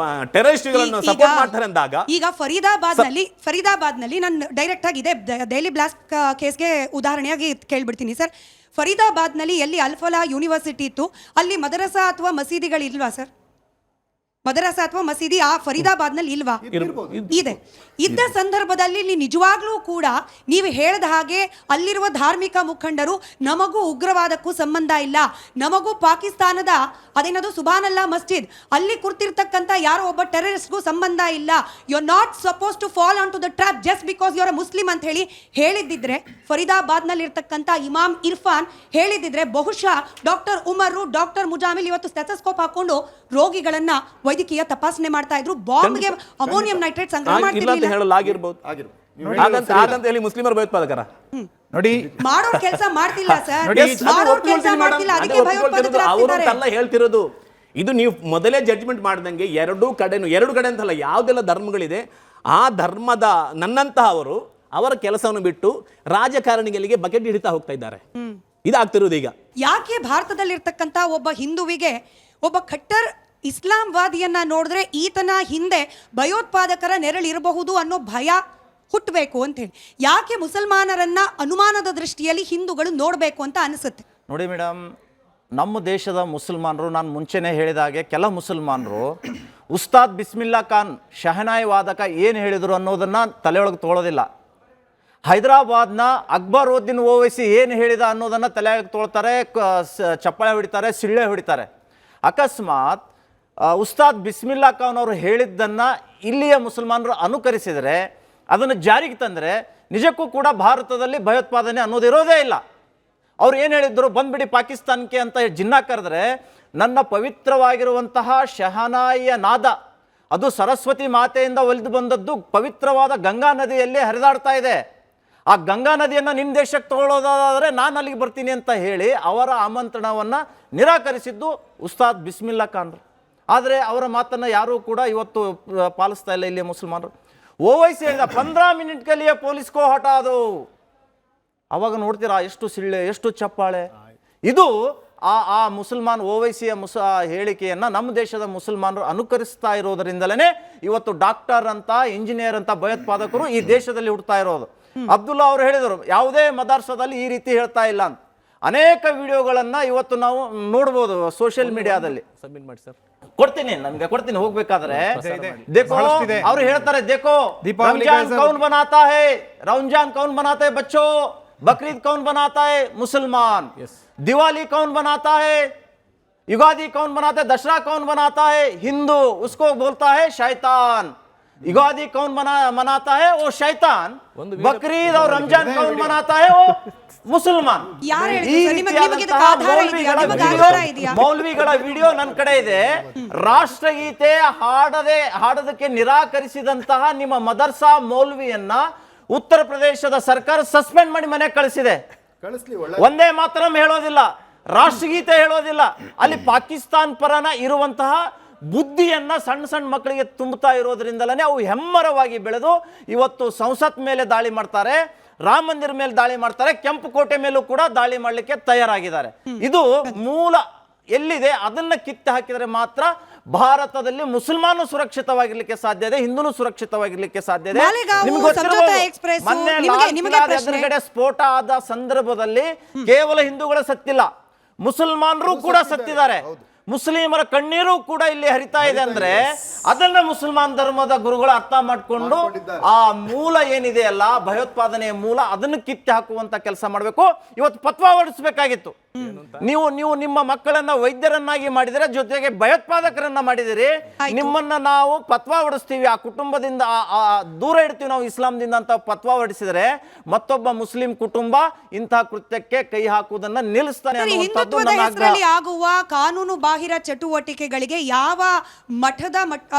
ಟೆರರಿಸ್ಟ್ಗಳನ್ನು ಸಪೋರ್ಟ್ ಮಾಡ್ತಾರೆ ಅಂದಾಗ ಈಗ ಫರೀದಾಬಾದ್ ನಲ್ಲಿ ನಾನು ಡೈರೆಕ್ಟ್ ಆಗಿ ಇದೆ ದೆಹಲಿ ಬ್ಲಾಸ್ಟ್ ಕೇಸ್ಗೆ ಉದಾಹರಣೆಯಾಗಿ ಕೇಳ್ಬಿಡ್ತೀನಿ ಸರ್. ಫರೀದಾಬಾದ್ ನಲ್ಲಿ ಎಲ್ಲಿ ಅಲ್ಫಲಾ ಯೂನಿವರ್ಸಿಟಿ ಇತ್ತು ಅಲ್ಲಿ ಮದರಸಾ ಅಥವಾ ಮಸೀದಿಗಳಿಲ್ವಾ ಸರ್? ಮದರಸಾ ಅಥವಾ ಮಸೀದಿ ಆ ಫರೀದಾಬಾದ್ ನಲ್ಲಿ ಇಲ್ವಾ? ಇದೆ. ಇದ್ದ ಸಂದರ್ಭದಲ್ಲಿ ನಿಜವಾಗ್ಲೂ ಕೂಡ ನೀವು ಹೇಳಿದ ಹಾಗೆ ಅಲ್ಲಿರುವ ಧಾರ್ಮಿಕ ಮುಖಂಡರು ನಮಗೂ ಉಗ್ರವಾದಕ್ಕೂ ಸಂಬಂಧ ಇಲ್ಲ, ನಮಗೂ ಪಾಕಿಸ್ತಾನದ ಅದೇನದು ಸುಬಾನಲ್ಲಾ ಮಸ್ಜಿದ್ ಅಲ್ಲಿ ಕೂರ್ತಿರ್ತಕ್ಕಂಥ ಯಾರೋ ಒಬ್ಬ ಟೆರರಿಸ್ಟ್ಗೂ ಸಂಬಂಧ ಇಲ್ಲ, you are not suppose to fall on to the trap just because you are a Muslim ಅಂತ ಹೇಳಿ ಹೇಳಿದ್ದಿದ್ರೆ, ಫರೀದಾಬಾದ್ ನಲ್ಲಿ ಇರ್ತಕ್ಕಂಥ ಇಮಾಮ್ ಇರ್ಫಾನ್ ಹೇಳಿದ್ದಿದ್ರೆ ಬಹುಶಃ ಡಾಕ್ಟರ್ ಉಮರ್, ಡಾಕ್ಟರ್ ಮುಜಾಮಿಲ್ ಇವತ್ತು ಸ್ಟೆಥೋಸ್ಕೋಪ್ ಹಾಕೊಂಡು ರೋಗಿಗಳನ್ನ ವೈದ್ಯಕೀಯ ತಪಾಸಣೆ ಮಾಡ್ತಾ ಇದ್ರು. ಬಾಂಬ್ಗೆ ಅಮೋನಿಯಂ ನೈಟ್ರೇಟ್ ಸಂಗ್ರಹ ಮಾಡ್ತಿರ್ಲಿಲ್ಲ. ಮುಸ್ಲಿಮರು ಭಯೋತ್ಪಾದಕರ ನೋಡಿ ಮಾಡೋ ಕೆಲಸ ಮಾಡ್ತಿಲ್ಲ ಸರ್, ಮಾಡೋ ಕೆಲಸ ಮಾಡ್ತಿಲ್ಲ, ಅದಕ್ಕೆ ಭಯೋತ್ಪಾದಕರಾಗ್ತಿದ್ದಾರೆ ಹೇಳ್ತಿರೋದು. ಇದು ನೀವು ಮೊದಲೇ ಜಡ್ಜ್ಮೆಂಟ್ ಮಾಡ್ದಂಗೆ ಎರಡು ಕಡೆ ಅಂತಲ್ಲ, ಯಾವ್ದೆಲ್ಲ ಧರ್ಮಗಳಿದೆ ಆ ಧರ್ಮದ ನನ್ನಂತಹವರು ಅವರ ಕೆಲಸವನ್ನು ಬಿಟ್ಟು ರಾಜಕಾರಣಿಗಳಿಗೆ ಬಕೆಟ್ ಹಿಡಿತಾ ಹೋಗ್ತಾ ಇದ್ದಾರೆ. ಇದಾಗ್ತಿರೋದು ಈಗ. ಯಾಕೆ ಭಾರತದಲ್ಲಿರ್ತಕ್ಕಂಥ ಒಬ್ಬ ಹಿಂದುವಿಗೆ ಒಬ್ಬ ಖಟ್ಟರ್ ಇಸ್ಲಾಂವಾದಿಯನ್ನ ನೋಡಿದ್ರೆ ಈತನ ಹಿಂದೆ ಭಯೋತ್ಪಾದಕರ ನೆರಳಿರಬಹುದು ಅನ್ನೋ ಭಯ ಹುಟ್ಟಬೇಕು ಅಂತ ಹೇಳಿ ಯಾಕೆ ಮುಸಲ್ಮಾನರನ್ನ ಅನುಮಾನದ ದೃಷ್ಟಿಯಲ್ಲಿ ಹಿಂದೂಗಳು ನೋಡಬೇಕು ಅಂತ ಅನಿಸುತ್ತೆ? ನೋಡಿ ಮೇಡಮ್, ನಮ್ಮ ದೇಶದ ಮುಸಲ್ಮಾನರು, ನಾನು ಮುಂಚೆನೇ ಹೇಳಿದ ಹಾಗೆ ಕೆಲ ಮುಸಲ್ಮಾನರು ಉಸ್ತಾದ್ ಬಿಸ್ಮಿಲ್ಲಾ ಖಾನ್ ಶಹನಾಯಿ ವಾದಕ ಏನು ಹೇಳಿದರು ಅನ್ನೋದನ್ನು ತಲೆಯೊಳಗೆ ತೊಗೊಳೋದಿಲ್ಲ. ಹೈದರಾಬಾದ್ನ ಅಕ್ಬರ್ ಉದ್ದೀನ್ ಓವೈಸಿ ಏನು ಹೇಳಿದ ಅನ್ನೋದನ್ನು ತಲೆಯೊಳಗೆ ತೊಗೊಳ್ತಾರೆ, ಚಪ್ಪಾಳೆ ಹೊಡಿತಾರೆ, ಸಿಳ್ಳೆ ಹೊಡಿತಾರೆ. ಅಕಸ್ಮಾತ್ ಉಸ್ತಾದ್ ಬಿಸ್ಮಿಲ್ಲಾ ಖಾನ್ ಅವರು ಹೇಳಿದ್ದನ್ನು ಇಲ್ಲಿಯ ಮುಸಲ್ಮಾನರು ಅನುಕರಿಸಿದರೆ, ಅದನ್ನು ಜಾರಿಗೆ ತಂದರೆ ನಿಜಕ್ಕೂ ಕೂಡ ಭಾರತದಲ್ಲಿ ಭಯೋತ್ಪಾದನೆ ಅನ್ನೋದಿರೋದೇ ಇಲ್ಲ. ಅವ್ರು ಏನು ಹೇಳಿದ್ರು, ಬಂದ್ಬಿಡಿ ಪಾಕಿಸ್ತಾನಕ್ಕೆ ಅಂತ ಜಿನ್ನ ಕರೆದ್ರೆ, ನನ್ನ ಪವಿತ್ರವಾಗಿರುವಂತಹ ಶಹನಾಯಿಯ ನಾದ ಅದು ಸರಸ್ವತಿ ಮಾತೆಯಿಂದ ಒಲಿದು ಬಂದದ್ದು ಪವಿತ್ರವಾದ ಗಂಗಾ ನದಿಯಲ್ಲಿ ಹರಿದಾಡ್ತಾ ಇದೆ. ಆ ಗಂಗಾ ನದಿಯನ್ನು ನಿಮ್ಮ ದೇಶಕ್ಕೆ ತಗೊಳ್ಳೋದಾದರೆ ನಾನು ಅಲ್ಲಿಗೆ ಬರ್ತೀನಿ ಅಂತ ಹೇಳಿ ಅವರ ಆಮಂತ್ರಣವನ್ನು ನಿರಾಕರಿಸಿದ್ದು ಉಸ್ತಾದ್ ಬಿಸ್ಮಿಲ್ಲಾ ಖಾನ್. ಆದರೆ ಅವರ ಮಾತನ್ನು ಯಾರೂ ಕೂಡ ಇವತ್ತು ಪಾಲಿಸ್ತಾ ಇಲ್ಲ ಇಲ್ಲಿ ಮುಸಲ್ಮಾನರು. ಓವೈಸಿ ಹೇಳಿದ 15 ಮಿನಿಟ್ ಕಲಿಯ ಪೊಲೀಸ್ಕೋ ಹಠ ಅದು. ಅವಾಗ ನೋಡ್ತೀರಾ ಎಷ್ಟು ಸಿಳ್ಳೆ, ಎಷ್ಟು ಚಪ್ಪಾಳೆ. ಇದು ಆ ಮುಸಲ್ಮಾನ್ ಓವೈಸಿಯ ಹೇಳಿಕೆಯನ್ನ ನಮ್ಮ ದೇಶದ ಮುಸಲ್ಮಾನರು ಅನುಕರಿಸ್ತಾ ಇರೋದರಿಂದಲೇ ಇವತ್ತು ಡಾಕ್ಟರ್ ಅಂತ ಇಂಜಿನಿಯರ್ ಅಂತ ಭಯೋತ್ಪಾದಕರು ಈ ದೇಶದಲ್ಲಿ ಹುಡ್ತಾ ಇರೋದು. ಅಬ್ದುಲ್ಲಾ ಅವರು ಹೇಳಿದರು ಯಾವುದೇ ಮದರ್ಸದಲ್ಲಿ ಈ ರೀತಿ ಹೇಳ್ತಾ ಇಲ್ಲ ಅಂತ. ಅನೇಕ ವಿಡಿಯೋಗಳನ್ನ ಇವತ್ತು ನಾವು ನೋಡ್ಬೋದು ಸೋಷಿಯಲ್ ಮೀಡಿಯಾದಲ್ಲಿ. ಸಬ್ಮಿಟ್ ಮಾಡಿ ಸರ್. ಕೊಡ್ತೀನಿ ಹೋಗ್ಬೇಕಾದ್ರೆ. ದೇಖೋ ಬಹಳಷ್ಟಿದೆ. ಅವ್ರು ಹೇಳ್ತಾರೆ, ದೇಖೋ ದೀಪಾವಳಿ ರಂಜಾನ್ ಕೌನ್ ಬನಾತಾ ಹೈ, ರಂಜಾನ್ ಕೌನ್ ಬನಾತಾ ಹೈ ಬಚ್ಚೋ, बकरीद कौन बनाता है? मुसलमान. दिवाली कौन बनाता है? युगादी कौन बनाता है? दशहरा कौन बनाता है? हिंदू. उसको बोलता है शैतान. युगादी कौन मनाता है? वो शैतान. बकरीद और रमजान कौन मनाता है? वो मुसलमान. ಮೌಲ್ವಿಗಳ ವಿಡಿಯೋ ನನ್ನ ಕಡೆ ಇದೆ. ರಾಷ್ಟ್ರಗೀತೆ ಹಾಡೋದಕ್ಕೆ ನಿರಾಕರಿಸಿದಂತಹ ನಿಮ್ಮ ಮದರ್ಸಾ ಮೌಲ್ವಿಯನ್ನ ಉತ್ತರ ಪ್ರದೇಶದ ಸರ್ಕಾರ ಸಸ್ಪೆಂಡ್ ಮಾಡಿ ಮನೆಗೆ ಕಳಿಸಿದೆ. ಒಂದೇ ಮಾತ್ರ ಹೇಳೋದಿಲ್ಲ, ರಾಷ್ಟ್ರಗೀತೆ ಹೇಳೋದಿಲ್ಲ. ಅಲ್ಲಿ ಪಾಕಿಸ್ತಾನ್ ಪರನ ಇರುವಂತಹ ಬುದ್ಧಿಯನ್ನ ಸಣ್ಣ ಸಣ್ಣ ಮಕ್ಕಳಿಗೆ ತುಂಬುತ್ತಾ ಇರೋದ್ರಿಂದಲೇ ಅವು ಹೆಮ್ಮರವಾಗಿ ಬೆಳೆದು ಇವತ್ತು ಸಂಸತ್ ಮೇಲೆ ದಾಳಿ ಮಾಡ್ತಾರೆ, ರಾಮ ಮಂದಿರ ಮೇಲೆ ದಾಳಿ ಮಾಡ್ತಾರೆ, ಕೆಂಪು ಕೋಟೆ ಮೇಲೂ ಕೂಡ ದಾಳಿ ಮಾಡಲಿಕ್ಕೆ ತಯಾರಾಗಿದ್ದಾರೆ. ಇದು ಮೂಲ ಎಲ್ಲಿದೆ ಅದನ್ನ ಕಿತ್ತು ಹಾಕಿದರೆ ಮಾತ್ರ ಭಾರತದಲ್ಲಿ ಮುಸಲ್ಮಾನ ಸುರಕ್ಷಿತವಾಗಿರ್ಲಿಕ್ಕೆ ಸಾಧ್ಯ ಇದೆ, ಹಿಂದೂನು ಸುರಕ್ಷಿತವಾಗಿರ್ಲಿಕ್ಕೆ ಸಾಧ್ಯ ಇದೆ. ಎದುರುಗಡೆ ಸ್ಫೋಟ ಆದ ಸಂದರ್ಭದಲ್ಲಿ ಕೇವಲ ಹಿಂದೂಗಳ ಸತ್ತಿಲ್ಲ, ಮುಸಲ್ಮಾನರು ಕೂಡ ಸತ್ತಿದ್ದಾರೆ. ಮುಸ್ಲಿಮರ ಕಣ್ಣೀರು ಕೂಡ ಇಲ್ಲಿ ಹರಿತಾ ಇದೆ. ಅಂದ್ರೆ ಅದನ್ನ ಮುಸಲ್ಮಾನ್ ಧರ್ಮದ ಗುರುಗಳು ಅರ್ಥ ಮಾಡಿಕೊಂಡು ಆ ಮೂಲ ಏನಿದೆ ಅಲ್ಲ ಭಯೋತ್ಪಾದನೆಯ ಮೂಲ ಅದನ್ನು ಕಿತ್ತಿ ಹಾಕುವಂತ ಕೆಲಸ ಮಾಡಬೇಕು. ಇವತ್ತು ಫತ್ವಾ ಹೊರಡಿಸಬೇಕಾಗಿತ್ತು. ನೀವು ನಿಮ್ಮ ಮಕ್ಕಳನ್ನ ವೈದ್ಯರನ್ನಾಗಿ ಮಾಡಿದರೆ, ಜೊತೆಗೆ ಭಯೋತ್ಪಾದಕರನ್ನ ಮಾಡಿದಿರಿ. ನಿಮ್ಮನ್ನ ನಾವು ಫತ್ವಾ ಹೊಡಿಸ್ತೀವಿ, ಆ ಕುಟುಂಬದಿಂದ ದೂರ ಇಡ್ತೀವಿ ನಾವು ಇಸ್ಲಾಂದಿಂದ ಅಂತ ಫತ್ವಾ ಹೊರಡಿಸಿದರೆ ಮತ್ತೊಬ್ಬ ಮುಸ್ಲಿಂ ಕುಟುಂಬ ಇಂತಹ ಕೃತ್ಯಕ್ಕೆ ಕೈ ಹಾಕುವುದನ್ನ ನಿಲ್ಲಿಸ್ತಾನೆ. ಆಗುವ ಕಾನೂನು ಬಾಹಿರ ಚಟುವಟಿಕೆಗಳಿಗೆ ಯಾವ ಮಠದ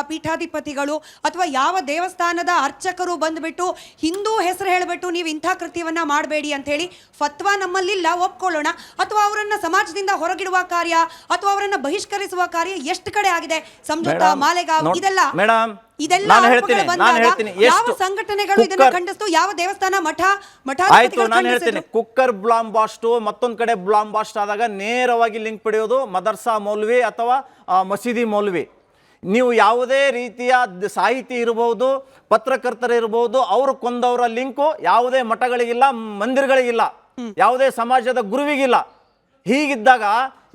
ಪೀಠಾಧಿಪತಿಗಳು ಅಥವಾ ಯಾವ ದೇವಸ್ಥಾನದ ಅರ್ಚಕರು ಬಂದ್ಬಿಟ್ಟು ಹಿಂದೂ ಹೆಸರು ಹೇಳ್ಬಿಟ್ಟು ನೀವು ಇಂಥ ಕೃತ್ಯವನ್ನ ಮಾಡಬೇಡಿ ಅಂತ ಹೇಳಿ ಫತ್ವಾ ನಮ್ಮಲ್ಲಿಲ್ಲ, ಒಪ್ಕೊಳ್ಳೋಣ. ಅಥವಾ ಅವರನ್ನ ಸಮಾಜದಿಂದ ಹೊರಗಿಡುವ ಕಾರ್ಯ ಅಥವಾ ಅವರನ್ನ ಬಹಿಷ್ಕರಿಸುವ ಕಾರ್ಯ ಎಷ್ಟು ಕಡೆ ಆಗಿದೆ? ಸಂಜೋತಾ, ಮಾಲೆಗಾಂವ್, ಇದೆಲ್ಲ ಯಾವ ಸಂಘಟನೆಗಳು ಇದನ್ನ ಖಂಡಿಸ್ತು? ಯಾವ ದೇವಸ್ಥಾನ ಮಠಾಧಿಪತಿಗಳು? ಕುಕ್ಕರ್ ಬ್ಲಾಮ್ ಬಾಸ್ಟ್ ಮತ್ತೊಂದ್ ಕಡೆ ಬ್ಲಾಮ್ ಬಾಸ್ಟ್ ಆದಾಗ ನೇರವಾಗಿ ಲಿಂಕ್ ಪಡೆಯೋದು ಮದರ್ಸಾ ಮೌಲ್ವಿ ಅಥವಾ ಮಸೀದಿ ಮೌಲ್ವಿ. ನೀವು ಯಾವುದೇ ರೀತಿಯ ಸಾಹಿತಿ ಇರಬಹುದು, ಪತ್ರಕರ್ತರಿರಬಹುದು, ಅವರು ಕೊಂದವರ ಲಿಂಕು ಯಾವುದೇ ಮಠಗಳಿಗಿಲ್ಲ, ಮಂದಿರಗಳಿಗಿಲ್ಲ, ಯಾವುದೇ ಸಮಾಜದ ಗುರುವಿಗಿಲ್ಲ. ಹೀಗಿದ್ದಾಗ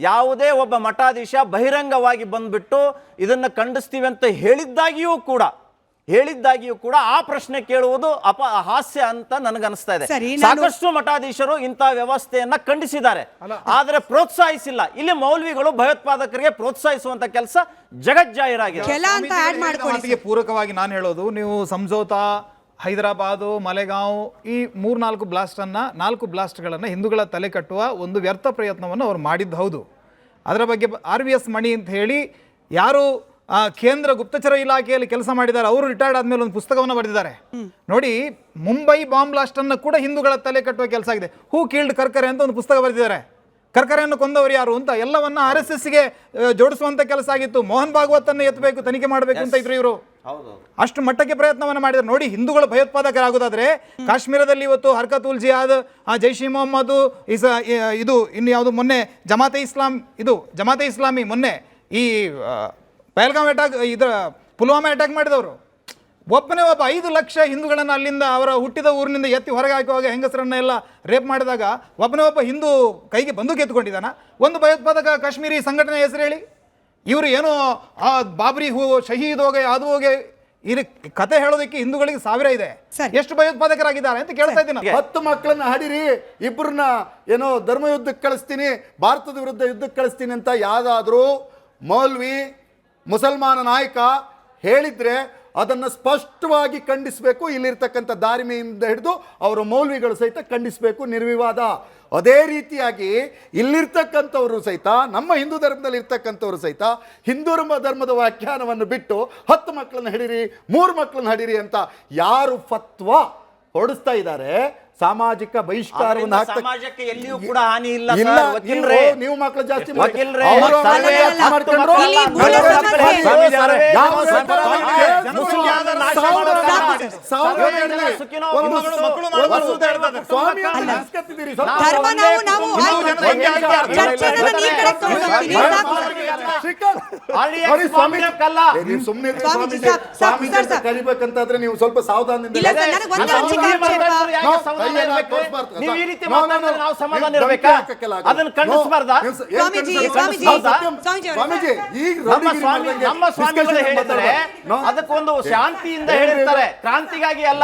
ಯಾವುದೇ ಒಬ್ಬ ಮಠಾಧೀಶ ಬಹಿರಂಗವಾಗಿ ಬಂದ್ಬಿಟ್ಟು ಇದನ್ನ ಖಂಡಿಸ್ತೀವಿ ಅಂತ ಹೇಳಿದ್ದಾಗಿಯೂ ಕೂಡ ಆ ಪ್ರಶ್ನೆ ಕೇಳುವುದು ಹಾಸ್ಯ ಅಂತ ನನಗನ್ನಿಸ್ತಾ ಇದೆ. ಸಾಕಷ್ಟು ಮಠಾಧೀಶರು ಇಂತಹ ವ್ಯವಸ್ಥೆಯನ್ನ ಖಂಡಿಸಿದ್ದಾರೆ, ಆದರೆ ಪ್ರೋತ್ಸಾಹಿಸಿಲ್ಲ. ಇಲ್ಲಿ ಮೌಲ್ವಿಗಳು ಭಯೋತ್ಪಾದಕರಿಗೆ ಪ್ರೋತ್ಸಾಹಿಸುವಂತ ಕೆಲಸ ಜಗಜ್ಜಾಹಿರಾಗಿದೆ. ಪೂರಕವಾಗಿ ನಾನು ಹೇಳೋದು, ನೀವು ಸಂಜೋತಾ, ಹೈದರಾಬಾದು, ಮಲೆಗಾಂವ್ ಈ 3-4 ಬ್ಲಾಸ್ಟನ್ನು 4 ಬ್ಲಾಸ್ಟ್ಗಳನ್ನು ಹಿಂದೂಗಳ ತಲೆ ಕಟ್ಟುವ ಒಂದು ವ್ಯರ್ಥ ಪ್ರಯತ್ನವನ್ನು ಅವರು ಮಾಡಿದ್ದು ಹೌದು. ಅದರ ಬಗ್ಗೆ RVS ಮಣಿ ಅಂತ ಹೇಳಿ ಯಾರು ಕೇಂದ್ರ ಗುಪ್ತಚರ ಇಲಾಖೆಯಲ್ಲಿ ಕೆಲಸ ಮಾಡಿದ್ದಾರೆ, ಅವರು ರಿಟೈರ್ಡ್ ಆದಮೇಲೆ ಒಂದು ಪುಸ್ತಕವನ್ನು ಬರೆದಿದ್ದಾರೆ ನೋಡಿ. ಮುಂಬೈ ಬಾಂಬ್ ಬ್ಲಾಸ್ಟನ್ನು ಕೂಡ ಹಿಂದೂಗಳ ತಲೆ ಕಟ್ಟುವ ಕೆಲಸ ಆಗಿದೆ. ಹೂ ಕೀಲ್ಡ್ ಕರ್ಕರೆ ಅಂತ ಒಂದು ಪುಸ್ತಕ ಬರೆದಿದ್ದಾರೆ. ಕರ್ಕರೆಯನ್ನು ಕೊಂದವರು ಯಾರು ಅಂತ ಎಲ್ಲವನ್ನ RSSಗೆ ಜೋಡಿಸುವಂತ ಕೆಲಸ ಆಗಿತ್ತು. ಮೋಹನ್ ಭಾಗವತನ್ನು ಎತ್ತಬೇಕು, ತನಿಖೆ ಮಾಡಬೇಕು ಅಂತ ಇದ್ರು ಇವರು. ಅಷ್ಟು ಮಟ್ಟಕ್ಕೆ ಪ್ರಯತ್ನವನ್ನು ಮಾಡಿದ್ದಾರೆ ನೋಡಿ. ಹಿಂದೂಗಳು ಭಯೋತ್ಪಾದಕರಾಗೋದಾದ್ರೆ ಕಾಶ್ಮೀರದಲ್ಲಿ ಇವತ್ತು ಹರ್ಕತ್ ಉಲ್ ಜಿಹಾದ್, ಜೈಷ್ ಇ ಮೊಹಮ್ಮದ್, ಇದು ಇನ್ನು ಯಾವುದು ಮೊನ್ನೆ ಜಮಾತೆ ಇಸ್ಲಾಮಿ ಮೊನ್ನೆ ಈ ಪಹಲ್ಗಾಮ್ ಅಟ್ಯಾಕ್, ಇದರ ಪುಲ್ವಾಮಾ ಅಟ್ಯಾಕ್ ಮಾಡಿದವರು ಒಬ್ಬನೇ 5 ಲಕ್ಷ ಹಿಂದೂಗಳನ್ನು ಅಲ್ಲಿಂದ ಅವರ ಹುಟ್ಟಿದ ಊರಿನಿಂದ ಎತ್ತಿ ಹೊರಗೆ ಹಾಕುವಾಗ ಹೆಂಗಸರನ್ನ ಎಲ್ಲ ರೇಪ್ ಮಾಡಿದಾಗ ಒಬ್ಬ ಹಿಂದೂ ಕೈಗೆ ಬಂದೂಕು ಎತ್ಕೊಂಡಿದ್ದಾನ. ಒಂದು ಭಯೋತ್ಪಾದಕ ಕಾಶ್ಮೀರಿ ಸಂಘಟನೆ ಹೆಸರು ಹೇಳಿ. ಇವರು ಏನೋ ಬಾಬ್ರಿ ಶಹೀದ್ ಹೋಗಿ ಅದು ಹೋಗಿ ಇದು ಕತೆ ಹೇಳೋದಕ್ಕೆ ಹಿಂದೂಗಳಿಗೆ 1000 ಇದೆ. ಎಷ್ಟು ಭಯೋತ್ಪಾದಕರಾಗಿದ್ದಾರೆ ಅಂತ ಕೇಳ್ತಾ ಇದ್ದೀನಿ. 10 ಮಕ್ಕಳನ್ನ ಹಾಡಿರಿ, ಇಬ್ಬರನ್ನ ಏನೋ ಧರ್ಮ ಯುದ್ಧಕ್ಕೆ ಕಳಿಸ್ತೀನಿ, ಭಾರತದ ವಿರುದ್ಧ ಯುದ್ಧಕ್ಕೆ ಕಳಿಸ್ತೀನಿ ಅಂತ ಯಾವ್ದಾದ್ರೂ ಮೌಲ್ವಿ ಮುಸಲ್ಮಾನ ನಾಯಕ ಹೇಳಿದ್ರೆ ಅದನ್ನು ಸ್ಪಷ್ಟವಾಗಿ ಖಂಡಿಸಬೇಕು. ಇಲ್ಲಿರ್ತಕ್ಕಂಥ ದಾರಿಮೆಯಿಂದ ಹಿಡಿದು ಅವರ ಮೌಲ್ವಿಗಳು ಸಹಿತ ಖಂಡಿಸಬೇಕು, ನಿರ್ವಿವಾದ. ಅದೇ ರೀತಿಯಾಗಿ ಇಲ್ಲಿರ್ತಕ್ಕಂಥವರು ಸಹಿತ, ನಮ್ಮ ಹಿಂದೂ ಧರ್ಮದಲ್ಲಿ ಇರ್ತಕ್ಕಂಥವ್ರು ಸಹಿತ ಹಿಂದೂ ಧರ್ಮದ ವ್ಯಾಖ್ಯಾನವನ್ನು ಬಿಟ್ಟು 10 ಮಕ್ಕಳನ್ನ ಹಿಡೀರಿ, 3 ಮಕ್ಕಳನ್ನ ಹಿಡೀರಿ ಅಂತ ಯಾರು ಫತ್ವಾ ಹೊರಡಿಸ್ತಾ ಇದ್ದಾರೆ, ಸಾಮಾಜಿಕ ಬಹಿಷ್ಕಾರವನ್ನು ಸಮಾಜಕ್ಕೆ ಎಲ್ಲಿಯೂ ಕೂಡ ಹಾನಿ ಇಲ್ಲ. ನೀವು ಮಕ್ಕಳು ಜಾಸ್ತಿ ಸುಖಿನೋ ಭವಂತು, ವಸುಧೈವ ಸ್ವಾಮಿಯನ್ನು ಅಲ್ಲ. ನೆನೆಸ್ಕೊತಿದ್ದೀರಿ. ಸ್ವಲ್ಪ ಧರ್ಮ ನಾವು ಚರ್ಚೆನ ಈ ಕಡೆ ತಗೊಂಡ್ಬರ್ತೀನಿ. ಸಾಕು. ನೋಡಿ ಸ್ವಾಮೀಜಿ, ಕಲ್ಲ. ನೀವು ಸುಮ್ಮನೆ ಸ್ವಾಮೀಜಿ, ಸಾಕು, ಸ್ವಾಮೀಜಿ ಅಂತ ಸರ್. ಕರಿಬೇಕಂತಾದ್ರೆ ನೀವು ಸ್ವಲ್ಪ ಸಾವಧಾನದಿಂದ ಇಲ್ಲ ಸರ್, ನನಗೆ ಒಂದು ಅನಿಸಿಕೆ ಆಕ್ಷೇಪ. ಯಾಕೆ ಸಮಾಧಾನ ಇರ್ಬೇಕು? ನೀವು ಈ ರೀತಿ ಮಾತಾಡಿದ್ರೆ ನಾವು ಸಮಾಧಾನ ಇರ್ಬೇಕಾ? ಅದನ್ನ ಖಂಡಿಸಬಾರ್ದಾ? ಸ್ವಾಮೀಜಿ, ಸ್ವಾಮೀಜಿ, ಸ್ವಾಮೀಜಿ ಅವರೇ. ನಮ್ಮ ಸ್ವಾಮಿಗಳು ಹೇಳಿದ್ರೆ ಅದಕ್ಕೊಂದು ಶಾಂತಿಯಿಂದ ಹೇಳಿರ್ತಾರೆ, ಕ್ರಾಂತಿಗಾಗಿ ಅಲ್ಲ.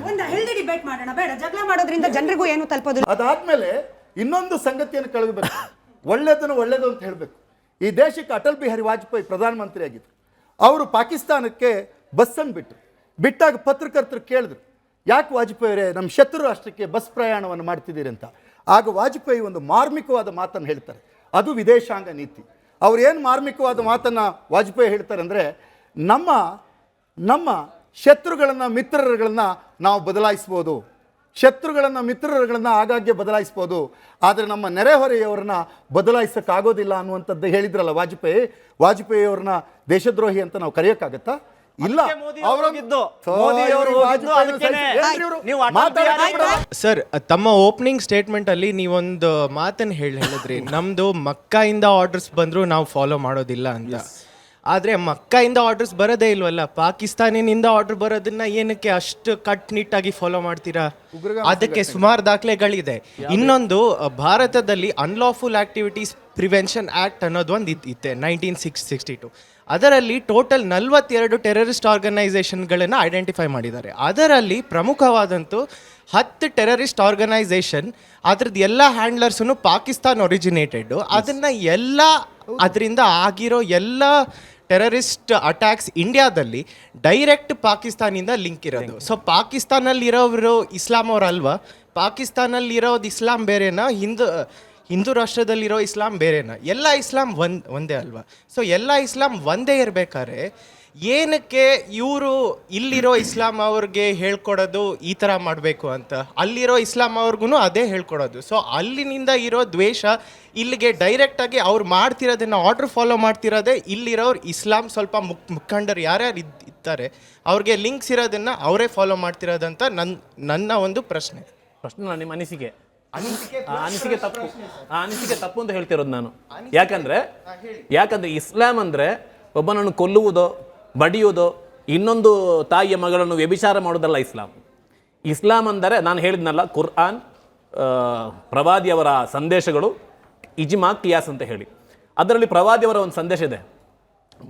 ಒಂದು ಹೆಲ್ದಿ ಡಿಬೇಟ್ ಮಾಡೋಣ, ಬೇಡ ಜಗಳ ಮಾಡೋದ್ರಿಂದ ಜನರಿಗೂ ಏನು ತಲುಪೋದಿಲ್ಲ. ಅದಾದ್ಮೇಲೆ ಇನ್ನೊಂದು ಸಂಗತಿಯನ್ನು ಕಳಬೇಕು. ಒಳ್ಳೇದನ್ನು ಒಳ್ಳೇದು ಅಂತ ಹೇಳಬೇಕು. ಈ ದೇಶಕ್ಕೆ ಅಟಲ್ ಬಿಹಾರಿ ವಾಜಪೇಯಿ ಪ್ರಧಾನಮಂತ್ರಿ ಆಗಿದ್ರು. ಅವರು ಪಾಕಿಸ್ತಾನಕ್ಕೆ ಬಸ್ಸನ್ನು ಬಿಟ್ಟಾಗ ಪತ್ರಕರ್ತರು ಕೇಳಿದ್ರು, ಯಾಕೆ ವಾಜಪೇಯಿ ಅವರೇ ನಮ್ಮ ಶತ್ರು ರಾಷ್ಟ್ರಕ್ಕೆ ಬಸ್ ಪ್ರಯಾಣವನ್ನು ಮಾಡ್ತಿದ್ದೀರಿ ಅಂತ. ಆಗ ವಾಜಪೇಯಿ ಒಂದು ಮಾರ್ಮಿಕವಾದ ಮಾತನ್ನು ಹೇಳ್ತಾರೆ, ಅದು ವಿದೇಶಾಂಗ ನೀತಿ. ಅವ್ರು ಏನು ಮಾರ್ಮಿಕವಾದ ಮಾತನ್ನು ವಾಜಪೇಯಿ ಹೇಳ್ತಾರೆ ಅಂದರೆ, ನಮ್ಮ ಶತ್ರುಗಳನ್ನು ಮಿತ್ರರುಗಳನ್ನ ನಾವು ಬದಲಾಯಿಸ್ಬೋದು, ಶತ್ರುಗಳನ್ನು ಮಿತ್ರರುಗಳನ್ನ ಆಗಾಗ್ಗೆ ಬದಲಾಯಿಸ್ಬೋದು, ಆದರೆ ನಮ್ಮ ನೆರೆಹೊರೆಯವರನ್ನ ಬದಲಾಯಿಸೋಕ್ಕಾಗೋದಿಲ್ಲ ಅನ್ನುವಂಥದ್ದು ಹೇಳಿದ್ರಲ್ಲ ವಾಜಪೇಯಿ ಅವ್ರನ್ನ ದೇಶದ್ರೋಹಿ ಅಂತ ನಾವು ಕರೆಯೋಕ್ಕಾಗತ್ತಾ? ಇಲ್ಲ. ಸರ್, ತಮ್ಮ ಓಪನಿಂಗ್ ಸ್ಟೇಟ್ಮೆಂಟ್ ಅಲ್ಲಿ ನೀವೊಂದು ಮಾತನ್ನು ಹೇಳಿದ್ರಿ, ನಮ್ದು ಮಕ್ಕಾಯಿಂದ ಆರ್ಡರ್ಸ್ ಬಂದ್ರು ನಾವು ಫಾಲೋ ಮಾಡೋದಿಲ್ಲ ಅಂತ. ಆದ್ರೆ ಮಕ್ಕಾಯಿಂದ ಆರ್ಡರ್ಸ್ ಬರೋದೇ ಇಲ್ವಲ್ಲ, ಪಾಕಿಸ್ತಾನಿನಿಂದ ಆರ್ಡರ್ ಬರೋದನ್ನ ಏನಕ್ಕೆ ಅಷ್ಟು ಕಟ್ನಿಟ್ಟಾಗಿ ಫಾಲೋ ಮಾಡ್ತೀರಾ? ಅದಕ್ಕೆ ಸುಮಾರು ದಾಖಲೆಗಳಿದೆ. ಇನ್ನೊಂದು, ಭಾರತದಲ್ಲಿ ಅನ್ಲಾಫುಲ್ ಆಕ್ಟಿವಿಟೀಸ್ ಪ್ರಿವೆನ್ಷನ್ ಆಕ್ಟ್ ಅನ್ನೋದು ಒಂದು ಇತ್ತೆ 1962. ಅದರಲ್ಲಿ ಟೋಟಲ್ 42 ಟೆರರಿಸ್ಟ್ ಆರ್ಗನೈಸೇಷನ್ಗಳನ್ನು ಐಡೆಂಟಿಫೈ ಮಾಡಿದ್ದಾರೆ. ಅದರಲ್ಲಿ ಪ್ರಮುಖವಾದಂತೂ 10 ಟೆರರಿಸ್ಟ್ ಆರ್ಗನೈಸೇಷನ್, ಅದ್ರದ್ದು ಎಲ್ಲ ಹ್ಯಾಂಡ್ಲರ್ಸೂ ಪಾಕಿಸ್ತಾನ್ ಒರಿಜಿನೇಟೆಡ್. ಅದರಿಂದ ಆಗಿರೋ ಎಲ್ಲ ಟೆರರಿಸ್ಟ್ ಅಟ್ಯಾಕ್ಸ್ ಇಂಡಿಯಾದಲ್ಲಿ ಡೈರೆಕ್ಟ್ ಪಾಕಿಸ್ತಾನಿಂದ ಲಿಂಕ್ ಇರೋದು. ಸೊ ಪಾಕಿಸ್ತಾನಲ್ಲಿರೋರು ಇಸ್ಲಾಂ ಅವರಲ್ವಾ? ಪಾಕಿಸ್ತಾನಲ್ಲಿರೋದು ಇಸ್ಲಾಂ ಬೇರೆನಾ, ಹಿಂದೂ ರಾಷ್ಟ್ರದಲ್ಲಿರೋ ಇಸ್ಲಾಂ ಬೇರೆನಾ? ಎಲ್ಲ ಇಸ್ಲಾಂ ಒಂದೇ ಅಲ್ವಾ? ಸೊ ಎಲ್ಲ ಇಸ್ಲಾಂ ಒಂದೇ ಇರಬೇಕಾದ್ರೆ ಏನಕ್ಕೆ ಇವರು ಇಲ್ಲಿರೋ ಇಸ್ಲಾಂ ಅವ್ರಿಗೆ ಹೇಳ್ಕೊಡೋದು ಈ ಥರ ಮಾಡಬೇಕು ಅಂತ, ಅಲ್ಲಿರೋ ಇಸ್ಲಾಂ ಅವ್ರಿಗೂ ಅದೇ ಹೇಳ್ಕೊಡೋದು? ಸೊ ಅಲ್ಲಿನಿಂದ ಇರೋ ದ್ವೇಷ ಇಲ್ಲಿಗೆ ಡೈರೆಕ್ಟಾಗಿ ಅವ್ರು ಮಾಡ್ತಿರೋದನ್ನು ಆರ್ಡ್ರ್ ಫಾಲೋ ಮಾಡ್ತಿರೋದೇ ಇಲ್ಲಿರೋರು ಇಸ್ಲಾಂ ಸ್ವಲ್ಪ ಮುಖಂಡರು ಯಾರ್ಯಾರು ಇರ್ತಾರೆ ಅವ್ರಿಗೆ ಲಿಂಕ್ಸ್ ಇರೋದನ್ನು ಅವರೇ ಫಾಲೋ ಮಾಡ್ತಿರೋದಂತ ನನ್ನ ಒಂದು ಪ್ರಶ್ನೆ. ನಿಮ್ಮ ಅನಿಸಿಕೆ ತಪ್ಪು ಅಂತ ಹೇಳ್ತಿರೋದು ನಾನು. ಯಾಕಂದ್ರೆ ಇಸ್ಲಾಂ ಅಂದ್ರೆ ಒಬ್ಬನನ್ನು ಕೊಲ್ಲುವುದೋ ಬಡಿಯುವುದೋ ಇನ್ನೊಂದು ತಾಯಿಯ ಮಗಳನ್ನು ವ್ಯಭಿಚಾರ ಮಾಡೋದಲ್ಲ ಇಸ್ಲಾಂ ಅಂದರೆ. ನಾನು ಹೇಳಿದ್ನಲ್ಲ, ಕುರ್ಆನ್, ಪ್ರವಾದಿಯವರ ಸಂದೇಶಗಳು, ಇಜ್ಮಾ, ಕಿಯಾಸ್ ಅಂತ ಹೇಳಿ. ಅದರಲ್ಲಿ ಪ್ರವಾದಿಯವರ ಒಂದು ಸಂದೇಶ ಇದೆ,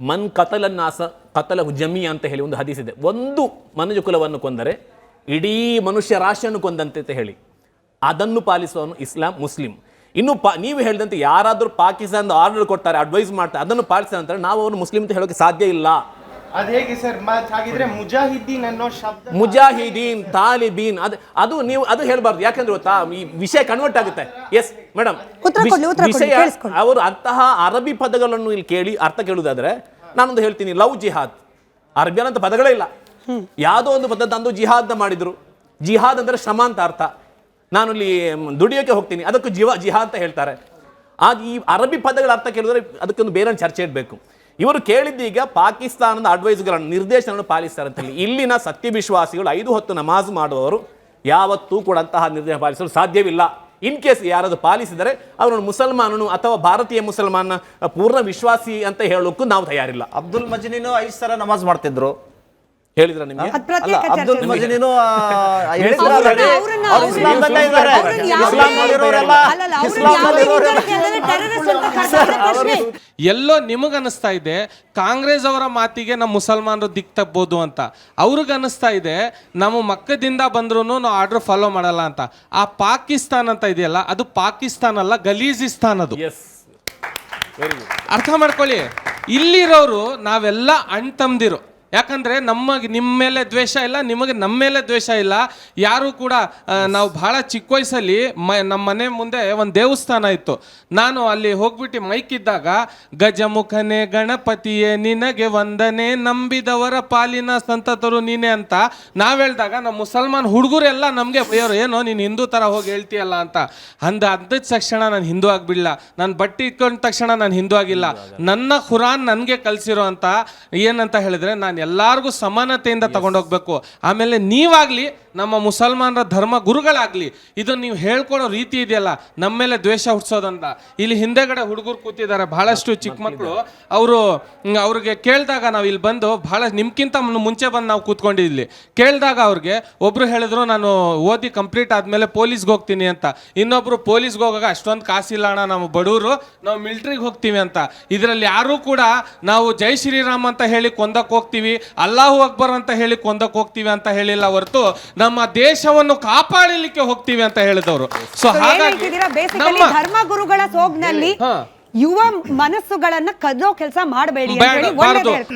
ಮನ್ ಕತಲನ್ನಾಸ ಕತಲಹು ಜಮೀ ಅಂತ ಹೇಳಿ ಒಂದು ಹದೀಸ್ ಇದೆ. ಒಂದು ಮನುಜ ಕುಲವನ್ನು ಕೊಂದರೆ ಇಡೀ ಮನುಷ್ಯ ರಾಶಿಯನ್ನು ಕೊಂದಂತೆ ಅಂತ ಹೇಳಿ. ಅದನ್ನು ಪಾಲಿಸುವವನು ಇಸ್ಲಾಂ, ಮುಸ್ಲಿಂ. ಇನ್ನು ನೀವು ಹೇಳಿದಂತೆ ಯಾರಾದರೂ ಪಾಕಿಸ್ತಾನದ ಆರ್ಡರ್ ಕೊಡ್ತಾರೆ, ಅಡ್ವೈಸ್ ಮಾಡ್ತಾರೆ, ಅದನ್ನು ಪಾಲಿಸ್ತಾರೆ ಅಂತಾರೆ, ನಾವು ಅವನು ಮುಸ್ಲಿಂ ಅಂತ ಹೇಳೋಕೆ ಸಾಧ್ಯ ಇಲ್ಲ. ಅದು ಹೇಗೆ ಸರ್? ಹಾಗಿದ್ರೆ ಮುಜಾಹಿದ್ದೀನ್ ಅನ್ನೋ ಶಬ್ದ, ಮುಜಾಹಿದೀನ್, ತಾಲಿಬೀನ್, ಅದು ನೀವು ಅದು ಹೇಳಬಾರ್ದು. ಯಾಕಂದ್ರೆ ಗೊತ್ತಾ, ಈ ವಿಷಯ ಕನ್ವರ್ಟ್ ಆಗುತ್ತೆ. ಎಸ್ ಮೇಡಮ್, ವಿಷಯ ಅವರು ಅಂತಹ ಅರಬಿ ಪದಗಳನ್ನು ಇಲ್ಲಿ ಕೇಳಿ ಅರ್ಥ ಕೇಳುವುದಾದ್ರೆ ನಾನೊಂದು ಹೇಳ್ತೀನಿ. ಲವ್ ಜಿಹಾದ್, ಅರಬಿಯನ್ ಅಂತ ಪದಗಳೇ ಇಲ್ಲ. ಯಾವುದೋ ಒಂದು ಪದ ತಂದು ಜಿಹಾದ್ ಮಾಡಿದ್ರು. ಜಿಹಾದ್ ಅಂದ್ರೆ ಶ್ರಮ ಅಂತ ಅರ್ಥ. ನಾನು ಇಲ್ಲಿ ದುಡಿಯೋಕೆ ಹೋಗ್ತೀನಿ, ಅದಕ್ಕೂ ಜಿಹಾದ್ ಅಂತ ಹೇಳ್ತಾರೆ. ಆಗ ಈ ಅರಬಿ ಪದಗಳ ಅರ್ಥ ಕೇಳಿದ್ರೆ ಅದಕ್ಕೊಂದು ಬೇರೆ ಚರ್ಚೆ ಇಡಬೇಕು. ಇವರು ಕೇಳಿದ್ದೀಗ ಪಾಕಿಸ್ತಾನದ ಅಡ್ವೈಸ್ಗಳನ್ನು, ನಿರ್ದೇಶನವನ್ನು ಪಾಲಿಸ್ತಾರೆ ಅಂತ ಹೇಳಿ. ಇಲ್ಲಿನ ಸತ್ಯವಿಶ್ವಾಸಿಗಳು 5 ಹೊತ್ತು ನಮಾಜ್ ಮಾಡುವವರು ಯಾವತ್ತೂ ಕೂಡ ಅಂತಹ ನಿರ್ದೇಶನ ಪಾಲಿಸಲು ಸಾಧ್ಯವಿಲ್ಲ. ಇನ್ ಕೇಸ್ ಯಾರಾದರೂ ಪಾಲಿಸಿದರೆ ಅವರನ್ನು ಮುಸಲ್ಮಾನನು ಅಥವಾ ಭಾರತೀಯ ಮುಸಲ್ಮಾನ ಪೂರ್ಣ ವಿಶ್ವಾಸಿ ಅಂತ ಹೇಳೋಕ್ಕೂ ನಾವು ತಯಾರಿಲ್ಲ. ಅಬ್ದುಲ್ ಮಜೀನಿನು 5 ಸಲ ನಮಾಜ್ ಮಾಡ್ತಿದ್ರು, ಹೇಳಿದ್ರ ನಿಮಗೆ? ಅಬ್ದುಲ್ ಮಜೀನಿನು ಎಲ್ಲೋ ನಿಮಗನ್ನಿಸ್ತಾ ಇದೆ ಕಾಂಗ್ರೆಸ್ ಅವರ ಮಾತಿಗೆ ನಮ್ಮ ಮುಸಲ್ಮಾನರು ದಿಕ್ ತಗ್ಬೋದು ಅಂತ, ಅವ್ರಿಗೆ ಅನ್ನಿಸ್ತಾ ಇದೆ ನಮ್ಮ ಮಕ್ಕದಿಂದ ಬಂದ್ರು ನಾವು ಆರ್ಡರ್ ಫಾಲೋ ಮಾಡಲ್ಲ ಅಂತ. ಆ ಪಾಕಿಸ್ತಾನ್ ಅಂತ ಇದೆಯಲ್ಲ, ಅದು ಪಾಕಿಸ್ತಾನ್ ಅಲ್ಲ, ಗಲೀಜಿಸ್ತಾನ್. ಅದು ಅರ್ಥ ಮಾಡ್ಕೊಳ್ಳಿ. ಇಲ್ಲಿರೋರು ನಾವೆಲ್ಲ ಅಣ್ತಂದಿರು. ಯಾಕಂದರೆ ನಿಮ್ಮ ಮೇಲೆ ದ್ವೇಷ ಇಲ್ಲ, ನಿಮಗೆ ನಮ್ಮ ಮೇಲೆ ದ್ವೇಷ ಇಲ್ಲ. ಯಾರು ಕೂಡ ನಾವು ಭಾಳ ಚಿಕ್ಕ ವಯಸ್ಸಲ್ಲಿ ನಮ್ಮ ಮನೆ ಮುಂದೆ ಒಂದು ದೇವಸ್ಥಾನ ಇತ್ತು. ನಾನು ಅಲ್ಲಿ ಹೋಗ್ಬಿಟ್ಟು ಮೈಕಿದ್ದಾಗ, ಗಜಮುಖನೇ ಗಣಪತಿಯೇ ನಿನಗೆ ವಂದನೆ, ನಂಬಿದವರ ಪಾಲಿನ ಸಂತತರು ನೀನೆ ಅಂತ ನಾವು ಹೇಳಿದಾಗ ನಮ್ಮ ಮುಸಲ್ಮಾನ್ ಹುಡುಗರೆಲ್ಲ ನಮಗೆ ಬೈಯೋರು, ಏನೋ ನೀನು ಹಿಂದೂ ಥರ ಹೋಗಿ ಹೇಳ್ತೀಯಲ್ಲ ಅಂತ. ಅಂದಿದ ತಕ್ಷಣ ನಾನು ಹಿಂದೂ ಆಗಿಬಿಡಲ್ಲ, ನಾನು ಬಟ್ಟೆ ಇಟ್ಕೊಂಡ ತಕ್ಷಣ ನಾನು ಹಿಂದೂ ಆಗಿಲ್ಲ. ನನ್ನ ಖುರಾನ್ ನನಗೆ ಕಲಿಸಿರೋ ಅಂತ ಏನಂತ ಹೇಳಿದ್ರೆ, ನಾನು ನಾನು ಎಲ್ಲರಿಗೂ ಸಮಾನತೆಯಿಂದ ತಗೊಂಡೋಗ್ಬೇಕು. ಆಮೇಲೆ ನೀವಾಗ್ಲಿ ನಮ್ಮ ಮುಸಲ್ಮಾನರ ಧರ್ಮ ಗುರುಗಳಾಗ್ಲಿ ಇದನ್ನು ನೀವು ಹೇಳ್ಕೊಡೋ ರೀತಿ ಇದೆಯಲ್ಲ, ನಮ್ಮ ಮೇಲೆ ದ್ವೇಷ ಹುಟ್ಸೋದಂತ. ಇಲ್ಲಿ ಹಿಂದೆಗಡೆ ಹುಡುಗರು ಕೂತಿದ್ದಾರೆ, ಬಹಳಷ್ಟು ಚಿಕ್ಕ ಮಕ್ಕಳು. ಅವ್ರಿಗೆ ಕೇಳಿದಾಗ ನಾವು ಇಲ್ಲಿ ಬಂದು ಬಹಳ ನಿಮ್ಗಿಂತ ಮುಂಚೆ ಬಂದು ನಾವು ಕೂತ್ಕೊಂಡಿದ್ವಿ. ಕೇಳಿದಾಗ ಅವ್ರಿಗೆ ಒಬ್ರು ಹೇಳಿದ್ರು ನಾನು ಓದಿ ಕಂಪ್ಲೀಟ್ ಆದಮೇಲೆ ಪೊಲೀಸ್ಗೆ ಹೋಗ್ತೀನಿ ಅಂತ. ಇನ್ನೊಬ್ರು ಪೊಲೀಸ್ಗೆ ಹೋಗಾಗ ಅಷ್ಟೊಂದು ಕಾಸಿಲ್ಲ ಅಣ್ಣ, ನಾವು ಬಡವರು, ನಾವು ಮಿಲ್ಟ್ರಿಗೆ ಹೋಗ್ತೀವಿ ಅಂತ. ಇದರಲ್ಲಿ ಯಾರೂ ಕೂಡ ನಾವು ಜೈ ಶ್ರೀರಾಮ್ ಅಂತ ಹೇಳಿ ಕೊಂದಕ್ಕೆ ಹೋಗ್ತೀವಿ, ಅಲ್ಲಾಹು ಅಕ್ಬರ್ ಅಂತ ಹೇಳಿ ಕೊಂದಕ್ಕೆ ಹೋಗ್ತೀವಿ ಅಂತ ಹೇಳಿಲ್ಲ ಹೊರತು ನಮ್ಮ ದೇಶವನ್ನು ಕಾಪಾಡಲಿಕ್ಕೆ ಹೋಗ್ತೀವಿ ಅಂತ ಹೇಳಿದವರು. ಸೊ ಹಾಗಾಗಿ ಬೇಸಿಕಲಿ ಧರ್ಮ ಗುರುಗಳ ಸೋಗ್ನಲ್ಲಿ ಯುವ ಮನಸ್ಸುಗಳನ್ನ ಕದೋ ಕೆಲಸ ಮಾಡಬೇಡಿ.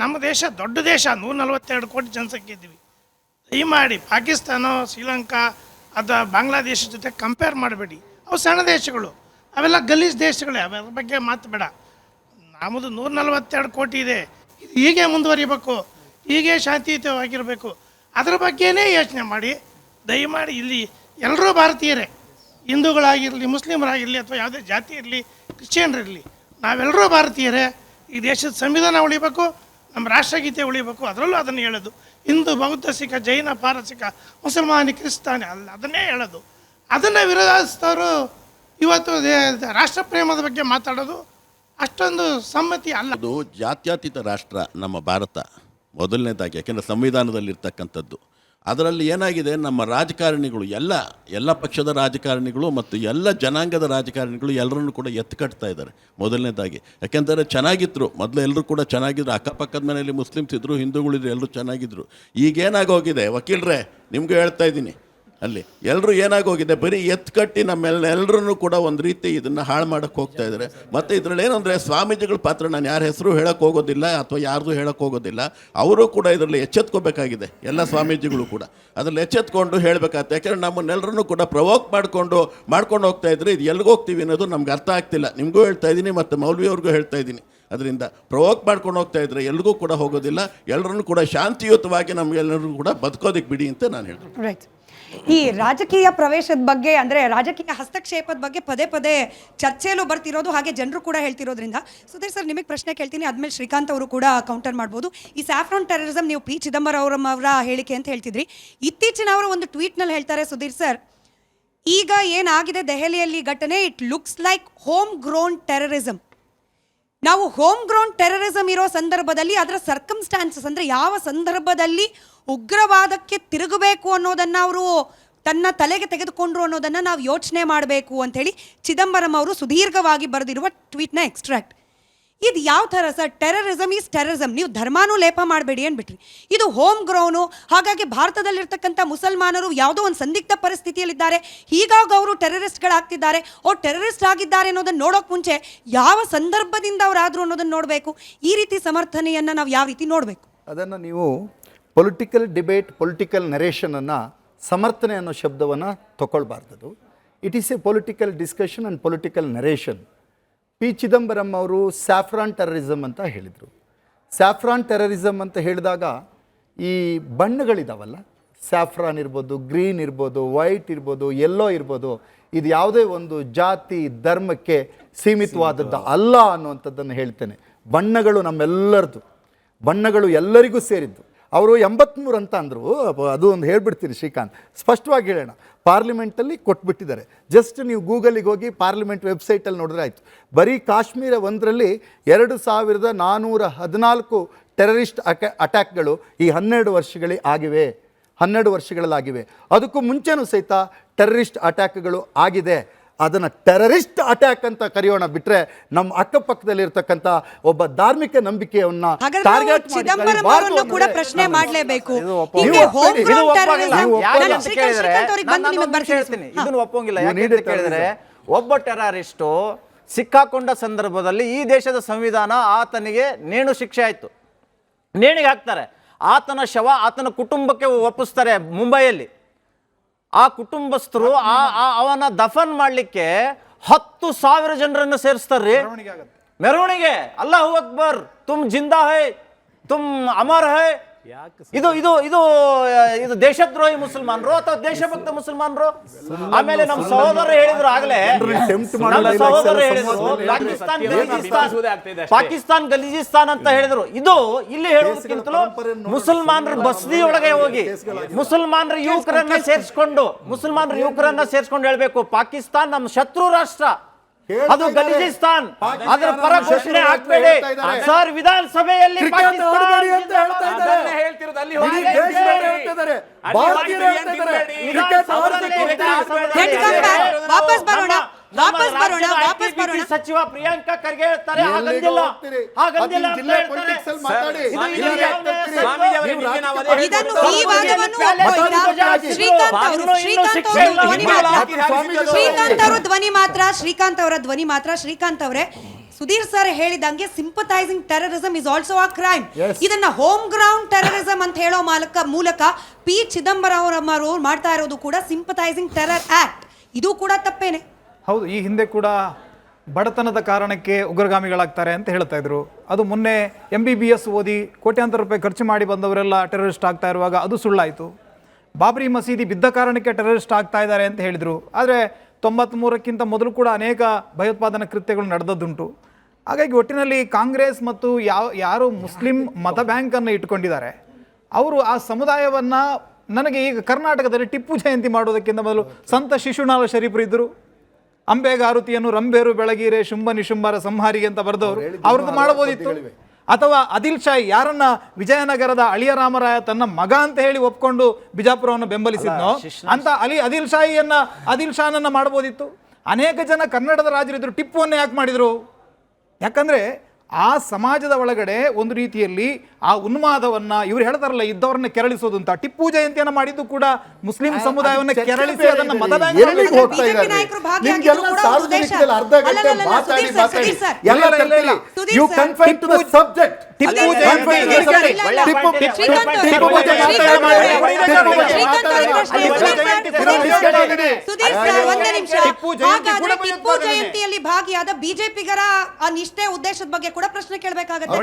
ನಮ್ಮ ದೇಶ ದೊಡ್ಡ ದೇಶ, 142 ಕೋಟಿ ಜನಸಂಖ್ಯೆ ಇದ್ದೀವಿ. ದಯಮಾಡಿ ಪಾಕಿಸ್ತಾನ, ಶ್ರೀಲಂಕಾ ಅಥವಾ ಬಾಂಗ್ಲಾದೇಶ ಜೊತೆ ಕಂಪೇರ್ ಮಾಡಬೇಡಿ. ಅವು ಸಣ್ಣ ದೇಶಗಳು, ಅವೆಲ್ಲ ಗಲೀಜ್ ದೇಶಗಳೇ, ಅದ್ರ ಬಗ್ಗೆ ಮಾತು ಬೇಡ. ನಮ್ಮದು 142 ಕೋಟಿ ಇದೆ, ಇದು ಹೀಗೆ ಮುಂದುವರಿಬೇಕು, ಹೀಗೆ ಶಾಂತಿಯುತವಾಗಿರಬೇಕು, ಅದರ ಬಗ್ಗೆನೇ ಯೋಚನೆ ಮಾಡಿ. ದಯಮಾಡಿ ಇಲ್ಲಿ ಎಲ್ಲರೂ ಭಾರತೀಯರೇ, ಹಿಂದೂಗಳಾಗಿರಲಿ, ಮುಸ್ಲಿಮರಾಗಿರಲಿ, ಅಥವಾ ಯಾವುದೇ ಜಾತಿ ಇರಲಿ, ಕ್ರಿಶ್ಚಿಯನ್ರಿರಲಿ, ನಾವೆಲ್ಲರೂ ಭಾರತೀಯರೇ. ಈ ದೇಶದ ಸಂವಿಧಾನ ಉಳಿಬೇಕು, ನಮ್ಮ ರಾಷ್ಟ್ರಗೀತೆ ಉಳಿಬೇಕು. ಅದರಲ್ಲೂ ಅದನ್ನು ಹೇಳೋದು. ಹಿಂದೂ, ಬೌದ್ಧ, ಸಿಖ, ಜೈನ, ಪಾರಸಿಕ, ಮುಸಲ್ಮಾನಿ, ಕ್ರಿಸ್ತಾನಿ ಅಲ್ಲ, ಅದನ್ನೇ ಹೇಳೋದು. ಅದನ್ನು ವಿರೋಧಿಸಿದವರು ಇವತ್ತು ರಾಷ್ಟ್ರ ಪ್ರೇಮದ ಬಗ್ಗೆ ಮಾತಾಡೋದು ಅಷ್ಟೊಂದು ಸಮ್ಮತಿ ಅಲ್ಲ. ಅದು ಜಾತ್ಯತೀತ ರಾಷ್ಟ್ರ ನಮ್ಮ ಭಾರತ ಮೊದಲನೇದಾಗಿ, ಯಾಕೆಂದರೆ ಸಂವಿಧಾನದಲ್ಲಿರ್ತಕ್ಕಂಥದ್ದು. ಅದರಲ್ಲಿ ಏನಾಗಿದೆ, ನಮ್ಮ ರಾಜಕಾರಣಿಗಳು ಎಲ್ಲ ಪಕ್ಷದ ರಾಜಕಾರಣಿಗಳು ಮತ್ತು ಎಲ್ಲ ಜನಾಂಗದ ರಾಜಕಾರಣಿಗಳು ಎಲ್ಲರನ್ನು ಕೂಡ ಎತ್ತುಕಟ್ತಾ ಇದ್ದಾರೆ ಮೊದಲನೇದಾಗಿ. ಯಾಕೆಂದರೆ ಚೆನ್ನಾಗಿದ್ರು ಮೊದಲು, ಎಲ್ಲರೂ ಕೂಡ ಚೆನ್ನಾಗಿದ್ರು, ಅಕ್ಕಪಕ್ಕದ ಮನೆಯಲ್ಲಿ ಮುಸ್ಲಿಮ್ಸ್ ಇದ್ದರು, ಹಿಂದೂಗಳಿದ್ರು, ಎಲ್ಲರೂ ಚೆನ್ನಾಗಿದ್ರು. ಈಗೇನಾಗೋಗಿದೆ ವಕೀಲರೇ, ನಿಮಗೂ ಹೇಳ್ತಾ ಇದ್ದೀನಿ, ಅಲ್ಲಿ ಎಲ್ಲರೂ ಏನಾಗೋಗಿದೆ, ಬರೀ ಎತ್ಕಟ್ಟಿ ನಮ್ಮೆಲ್ಲರೂ ಕೂಡ ಒಂದು ರೀತಿ ಇದನ್ನು ಹಾಳು ಮಾಡೋಕ್ಕೆ ಹೋಗ್ತಾ ಇದ್ದಾರೆ. ಮತ್ತು ಇದರಲ್ಲಿ ಏನಂದರೆ ಸ್ವಾಮೀಜಿಗಳ ಪಾತ್ರ, ನಾನು ಯಾರ ಹೆಸರು ಹೇಳೋಕ್ಕೆ ಹೋಗೋದಿಲ್ಲ ಅಥವಾ ಯಾರ್ದು ಹೇಳೋಕ್ಕೆ ಹೋಗೋದಿಲ್ಲ, ಅವರು ಕೂಡ ಇದರಲ್ಲಿ ಎಚ್ಚೆತ್ಕೋಬೇಕಾಗಿದೆ. ಎಲ್ಲ ಸ್ವಾಮೀಜಿಗಳು ಕೂಡ ಅದರಲ್ಲಿ ಎಚ್ಚೆತ್ಕೊಂಡು ಹೇಳಬೇಕಾಗುತ್ತೆ. ಯಾಕೆಂದರೆ ನಮ್ಮನ್ನೆಲ್ಲರೂ ಕೂಡ ಪ್ರವೋಕ್ ಮಾಡ್ಕೊಂಡು ಹೋಗ್ತಾ ಇದ್ರೆ ಇದು ಎಲ್ಲಿಗೆ ಹೋಗ್ತೀವಿ ಅನ್ನೋದು ನಮ್ಗೆ ಅರ್ಥ ಆಗ್ತಿಲ್ಲ. ನಿಮಗೂ ಹೇಳ್ತಾ ಇದ್ದೀನಿ ಮತ್ತು ಮೌಲ್ವಿಯವ್ರಿಗೂ ಹೇಳ್ತಾ ಇದ್ದೀನಿ. ಅದರಿಂದ ಪ್ರವೋಕ್ ಮಾಡ್ಕೊಂಡು ಹೋಗ್ತಾ ಇದ್ರೆ ಎಲ್ಲಿಗೂ ಕೂಡ ಹೋಗೋದಿಲ್ಲ. ಎಲ್ಲರನ್ನೂ ಕೂಡ ಶಾಂತಿಯುತವಾಗಿ ನಮಗೆಲ್ಲರಿಗೂ ಕೂಡ ಬದುಕೋದಕ್ಕೆ ಬಿಡಿ ಅಂತ ನಾನು ಹೇಳ್ತೀನಿ. ರೈಟ್. ಈ ರಾಜಕೀಯ ಪ್ರವೇಶದ ಬಗ್ಗೆ, ಅಂದರೆ ರಾಜಕೀಯ ಹಸ್ತಕ್ಷೇಪದ ಬಗ್ಗೆ ಪದೇ ಪದೇ ಚರ್ಚೆಯಲ್ಲೂ ಬರ್ತಿರೋದು, ಹಾಗೆ ಜನರು ಕೂಡ ಹೇಳ್ತಿರೋದ್ರಿಂದ ಸುಧೀರ್ ಸರ್ ನಿಮಗೆ ಪ್ರಶ್ನೆ ಕೇಳ್ತೀನಿ, ಆದಮೇಲೆ ಶ್ರೀಕಾಂತ್ ಅವರು ಕೂಡ ಕೌಂಟರ್ ಮಾಡ್ಬೋದು. ಈ ಸ್ಯಾಫ್ರಾನ್ ಟೆರರಿಸಮ್ ನೀವು ಪಿ ಚಿದಂಬರಂ ಅವರ ಹೇಳಿಕೆ ಅಂತ ಹೇಳ್ತಿದ್ರಿ. ಇತ್ತೀಚಿನ ಅವರು ಒಂದು ಟ್ವೀಟ್ನಲ್ಲಿ ಹೇಳ್ತಾರೆ ಸುಧೀರ್ ಸರ್, ಈಗ ಏನಾಗಿದೆ ದೆಹಲಿಯಲ್ಲಿ ಘಟನೆ, it looks like home grown terrorism. ನಾವು ಹೋಮ್ ಗ್ರೌಂಡ್ ಟೆರರಿಸಮ್ ಇರೋ ಸಂದರ್ಭದಲ್ಲಿ ಅದರ ಸರ್ಕಮ್ಸ್ಟಾನ್ಸಸ್, ಅಂದರೆ ಯಾವ ಸಂದರ್ಭದಲ್ಲಿ ಉಗ್ರವಾದಕ್ಕೆ ತಿರುಗಬೇಕು ಅನ್ನೋದನ್ನು ಅವರು ತನ್ನ ತಲೆಗೆ ತೆಗೆದುಕೊಂಡ್ರು ಅನ್ನೋದನ್ನು ನಾವು ಯೋಚನೆ ಮಾಡಬೇಕು ಅಂಥೇಳಿ ಚಿದಂಬರಂ ಅವರು ಸುದೀರ್ಘವಾಗಿ ಬರೆದಿರುವ ಟ್ವೀಟ್ನ ಎಕ್ಸ್ಟ್ರಾಕ್ಟ್. ಇದು ಯಾವ ಥರ ಸರ್? ಟೆರರಿಸಮ್ ಈಸ್ ಟೆರರಿಸಮ್, ನೀವು ಧರ್ಮಾನೂ ಲೇಪ ಮಾಡಬೇಡಿ ಅಂದ್ಬಿಟ್ರಿ. ಇದು ಹೋಮ್ ಗ್ರೌನು, ಹಾಗಾಗಿ ಭಾರತದಲ್ಲಿರ್ತಕ್ಕಂಥ ಮುಸಲ್ಮಾನರು ಯಾವುದೋ ಒಂದು ಸಂದಿಗ್ಧ ಪರಿಸ್ಥಿತಿಯಲ್ಲಿದ್ದಾರೆ, ಹೀಗಾಗಿ ಅವರು ಟೆರರಿಸ್ಟ್ಗಳಾಗ್ತಿದ್ದಾರೆ, ಅವ್ರು ಟೆರರಿಸ್ಟ್ ಆಗಿದ್ದಾರೆ ಅನ್ನೋದನ್ನು ನೋಡೋಕೆ ಮುಂಚೆ ಯಾವ ಸಂದರ್ಭದಿಂದ ಅವರಾದರು ಅನ್ನೋದನ್ನು ನೋಡಬೇಕು. ಈ ರೀತಿ ಸಮರ್ಥನೆಯನ್ನು ನಾವು ಯಾವ ರೀತಿ ನೋಡಬೇಕು? ಅದನ್ನು ನೀವು ಪೊಲಿಟಿಕಲ್ ಡಿಬೇಟ್, ಪೊಲಿಟಿಕಲ್ ನರೇಷನನ್ನು, ಸಮರ್ಥನೆ ಅನ್ನೋ ಶಬ್ದವನ್ನು ತಗೊಳ್ಬಾರ್ದು. It is a political discussion and political narration. P Chidambaram ಅವರು ಸ್ಯಾಫ್ರಾನ್ ಟೆರರಿಸಮ್ ಅಂತ ಹೇಳಿದರು. ಸ್ಯಾಫ್ರಾನ್ ಟೆರರಿಸಮ್ ಅಂತ ಹೇಳಿದಾಗ ಈ ಬಣ್ಣಗಳಿದಾವಲ್ಲ, ಸ್ಯಾಫ್ರಾನ್ ಇರ್ಬೋದು, ಗ್ರೀನ್ ಇರ್ಬೋದು, ವೈಟ್ ಇರ್ಬೋದು, ಯೆಲ್ಲೋ ಇರ್ಬೋದು, ಇದು ಯಾವುದೇ ಒಂದು ಜಾತಿ ಧರ್ಮಕ್ಕೆ ಸೀಮಿತವಾದದ್ದು ಅಲ್ಲ ಅನ್ನುವಂಥದ್ದನ್ನು ಹೇಳ್ತೇನೆ. ಬಣ್ಣಗಳು ನಮ್ಮೆಲ್ಲರದು, ಬಣ್ಣಗಳು ಎಲ್ಲರಿಗೂ ಸೇರಿದ್ದು. ಅವರು 83 ಅಂತ ಅಂದರು, ಅದು ಒಂದು ಹೇಳ್ಬಿಡ್ತೀನಿ ಶ್ರೀಕಾಂತ್, ಸ್ಪಷ್ಟವಾಗಿ ಹೇಳೋಣ. ಪಾರ್ಲಿಮೆಂಟಲ್ಲಿ ಕೊಟ್ಬಿಟ್ಟಿದ್ದಾರೆ. ಜಸ್ಟ್ ನೀವು ಗೂಗಲಿಗೆ ಹೋಗಿ ಪಾರ್ಲಿಮೆಂಟ್ ವೆಬ್ಸೈಟಲ್ಲಿ ನೋಡಿದ್ರೆ ಆಯಿತು. ಬರೀ ಕಾಶ್ಮೀರ ಒಂದರಲ್ಲಿ 2414 ಟೆರರಿಸ್ಟ್ ಅಟ್ಯಾಕ್ಗಳು ಈ 12 ವರ್ಷಗಳಲ್ಲಾಗಿವೆ. ಅದಕ್ಕೂ ಮುಂಚೆನೂ ಸಹಿತ ಟೆರರಿಸ್ಟ್ ಅಟ್ಯಾಕ್ಗಳು ಆಗಿದೆ. ಅದನ್ನು ಟೆರರಿಸ್ಟ್ ಅಟ್ಯಾಕ್ ಅಂತ ಕರೆಯೋಣ, ಬಿಟ್ಟರೆ ನಮ್ಮ ಅಕ್ಕಪಕ್ಕದಲ್ಲಿರ್ತಕ್ಕಂಥ ಒಬ್ಬ ಧಾರ್ಮಿಕ ನಂಬಿಕೆಯನ್ನ ಟಾರ್ಗೆಟ್ ಕೂಡ ಪ್ರಶ್ನೆ ಮಾಡಲೇಬೇಕು. ಇದನ್ನು ಒಪ್ಪಂಗಿಲ್ಲ. ಯಾಕೆ ಕೇಳಿದ್ರೆ, ಒಬ್ಬ ಟೆರರಿಸ್ಟು ಸಿಕ್ಕಾಕೊಂಡ ಸಂದರ್ಭದಲ್ಲಿ ಈ ದೇಶದ ಸಂವಿಧಾನ ಆತನಿಗೆ ನೇಣು ಶಿಕ್ಷೆ ಆಯಿತು, ನೇಣಿಗೆ ಹಾಕ್ತಾರೆ. ಆತನ ಶವ ಆತನ ಕುಟುಂಬಕ್ಕೆ ಒಪ್ಪಿಸ್ತಾರೆ ಮುಂಬೈಯಲ್ಲಿ. ಆ ಕುಟುಂಬಸ್ಥರು ಅವನ ದಫನ್ ಮಾಡಲಿಕ್ಕೆ 10,000 ಜನರನ್ನು ಸೇರಿಸ್ತಾರ್ರಿ ಮೆರವಣಿಗೆ. ಅಲ್ಲಾಹು ಅಕ್ಬರ್, ತುಮ್ ಜಿಂದಾ ಹೈ, ತುಮ್ ಅಮರ್ ಹೈ, ಇದು ಇದು ಇದು ಇದು ದೇಶದ್ರೋಹಿ ಮುಸಲ್ಮಾನರು ಅಥವಾ ದೇಶಭಕ್ತ ಮುಸಲ್ಮಾನರು? ಆಮೇಲೆ ನಮ್ಮ ಸಹೋದರರು ಹೇಳಿದ್ರು ಆಗ್ಲೇ, ನಮ್ಮ ಸಹೋದರರು ಹೇಳಿದ್ರು ಪಾಕಿಸ್ತಾನ್ ಗಲೀಜಿಸ್ತಾನ್ ಅಂತ ಹೇಳಿದ್ರು. ಇದು ಇಲ್ಲಿ ಹೇಳುವುದಕ್ಕಿಂತಲೂ ಮುಸಲ್ಮಾನರು ಬಸ್ದಿ ಒಳಗೆ ಹೋಗಿ ಮುಸಲ್ಮಾನರ ಯುವಕರನ್ನ ಸೇರಿಸ್ಕೊಂಡು ಹೇಳ್ಬೇಕು, ಪಾಕಿಸ್ತಾನ್ ನಮ್ಮ ಶತ್ರು ರಾಷ್ಟ್ರ, ಅದು ಗಲೀಜಿಸ್ತಾನ್, ಅದರ ಪರ ಘೋಷಣೆ ಹಾಕಬೇಡಿ ಸರ್. ವಿಧಾನಸಭೆಯಲ್ಲಿ ಸಚಿವ ಪ್ರಿಯಾಂಕಾ ಖರ್ಗೆ ಹೇಳ್ತಾರೆ ಹಾಗಂದಿಲ್ಲ ಅಂತ ಹೇಳ್ತಾರೆ. ಶ್ರೀಕಾಂತ್ ಅವರೇ, ಸುಧೀರ್ ಸರ್ ಹೇಳಿದಂಗೆ sympathising terrorism is also a crime. ಇದನ್ನ ಹೋಮ್ ಗ್ರೌಂಡ್ ಟೆರರಿಸಂ ಅಂತ ಹೇಳೋ ಮೂಲಕ ಪಿ ಚಿದಂಬರಂ ಅವರು ಮಾಡ್ತಾ ಇರೋದು ಕೂಡ ಸಿಂಪಥೈಸಿಂಗ್ ಟೆರರ್ ಆಕ್ಟ್. ಇದು ಕೂಡ ತಪ್ಪೇನೆ. ಹೌದು, ಈ ಹಿಂದೆ ಕೂಡ ಬಡತನದ ಕಾರಣಕ್ಕೆ ಉಗ್ರಗಾಮಿಗಳಾಗ್ತಾರೆ ಅಂತ ಹೇಳ್ತಾ ಇದ್ರು. ಅದು ಮೊನ್ನೆ MBBS ಓದಿ ಕೋಟ್ಯಾಂತರ ರೂಪಾಯಿ ಖರ್ಚು ಮಾಡಿ ಬಂದವರೆಲ್ಲ ಟೆರರಿಸ್ಟ್ ಆಗ್ತಾ ಇರುವಾಗ ಅದು ಸುಳ್ಳಾಯಿತು. ಬಾಬ್ರಿ ಮಸೀದಿ ಬಿದ್ದ ಕಾರಣಕ್ಕೆ ಟೆರರಿಸ್ಟ್ ಆಗ್ತಾ ಇದ್ದಾರೆ ಅಂತ ಹೇಳಿದರು. ಆದರೆ 93ಕ್ಕಿಂತ ಮೊದಲು ಕೂಡ ಅನೇಕ ಭಯೋತ್ಪಾದನಾ ಕೃತ್ಯಗಳು ನಡೆದದ್ದುಂಟು. ಹಾಗಾಗಿ ಒಟ್ಟಿನಲ್ಲಿ ಕಾಂಗ್ರೆಸ್ ಮತ್ತು ಯಾರು ಮುಸ್ಲಿಂ ಮತ ಬ್ಯಾಂಕನ್ನು ಇಟ್ಕೊಂಡಿದ್ದಾರೆ ಅವರು ಆ ಸಮುದಾಯವನ್ನು, ನನಗೆ ಈಗ ಕರ್ನಾಟಕದಲ್ಲಿ ಟಿಪ್ಪು ಜಯಂತಿ ಮಾಡೋದಕ್ಕಿಂತ ಮೊದಲು ಸಂತ ಶಿಶುನಾಳ ಶರೀಫರು ಇದ್ದರು. ಅಂಬೆಗಾರುತಿಯನ್ನು ರಂಬೇರು ಬೆಳಗೀರೆ ಶುಂಭ ನಿಶುಂಭರ ಸಂಹಾರಿಗೆ ಅಂತ ಬರೆದವರು, ಅವ್ರದ್ದು ಮಾಡಬಹುದಿತ್ತು. ಅಥವಾ ಆದಿಲ್ ಶಾಹಿ, ಯಾರನ್ನ ವಿಜಯನಗರದ ಅಳಿಯ ರಾಮರಾಯ ತನ್ನ ಮಗ ಅಂತ ಹೇಳಿ ಒಪ್ಕೊಂಡು ಬಿಜಾಪುರವನ್ನು ಬೆಂಬಲಿಸಿದ್ನೋ ಅಂತ ಆದಿಲ್ ಶಾಹನನ್ನ ಮಾಡಬಹುದಿತ್ತು. ಅನೇಕ ಜನ ಕನ್ನಡದ ರಾಜರಿದ್ರು, ಟಿಪ್ಪುವನ್ನು ಯಾಕೆ ಮಾಡಿದ್ರು? ಯಾಕಂದ್ರೆ ಆ ಸಮಾಜದ ಒಳಗಡೆ ಒಂದು ರೀತಿಯಲ್ಲಿ ಆ ಉನ್ಮಾದವನ್ನ ಇವ್ರು ಹೇಳ್ತಾರಲ್ಲ, ಇದ್ದವ್ರನ್ನ ಕೆರಳಿಸೋದು ಅಂತ. ಟಿಪ್ಪು ಜಯಂತಿಯನ್ನ ಮಾಡಿದ್ದು ಕೂಡ ಮುಸ್ಲಿಂ ಸಮುದಾಯವನ್ನು ಕೆರಳಿಸಿ ಅದನ್ನ ಮತ ಟಿಪ್ಪು ಜಯಂತಿಯಲ್ಲಿ ಭಾಗಿಯಾದ ಬಿಜೆಪಿಗರ ಆ ನಿಷ್ಠೆ ಉದ್ದೇಶದ ಬಗ್ಗೆ ಕೂಡ ಪ್ರಶ್ನೆ ಕೇಳಬೇಕಾಗುತ್ತೆ.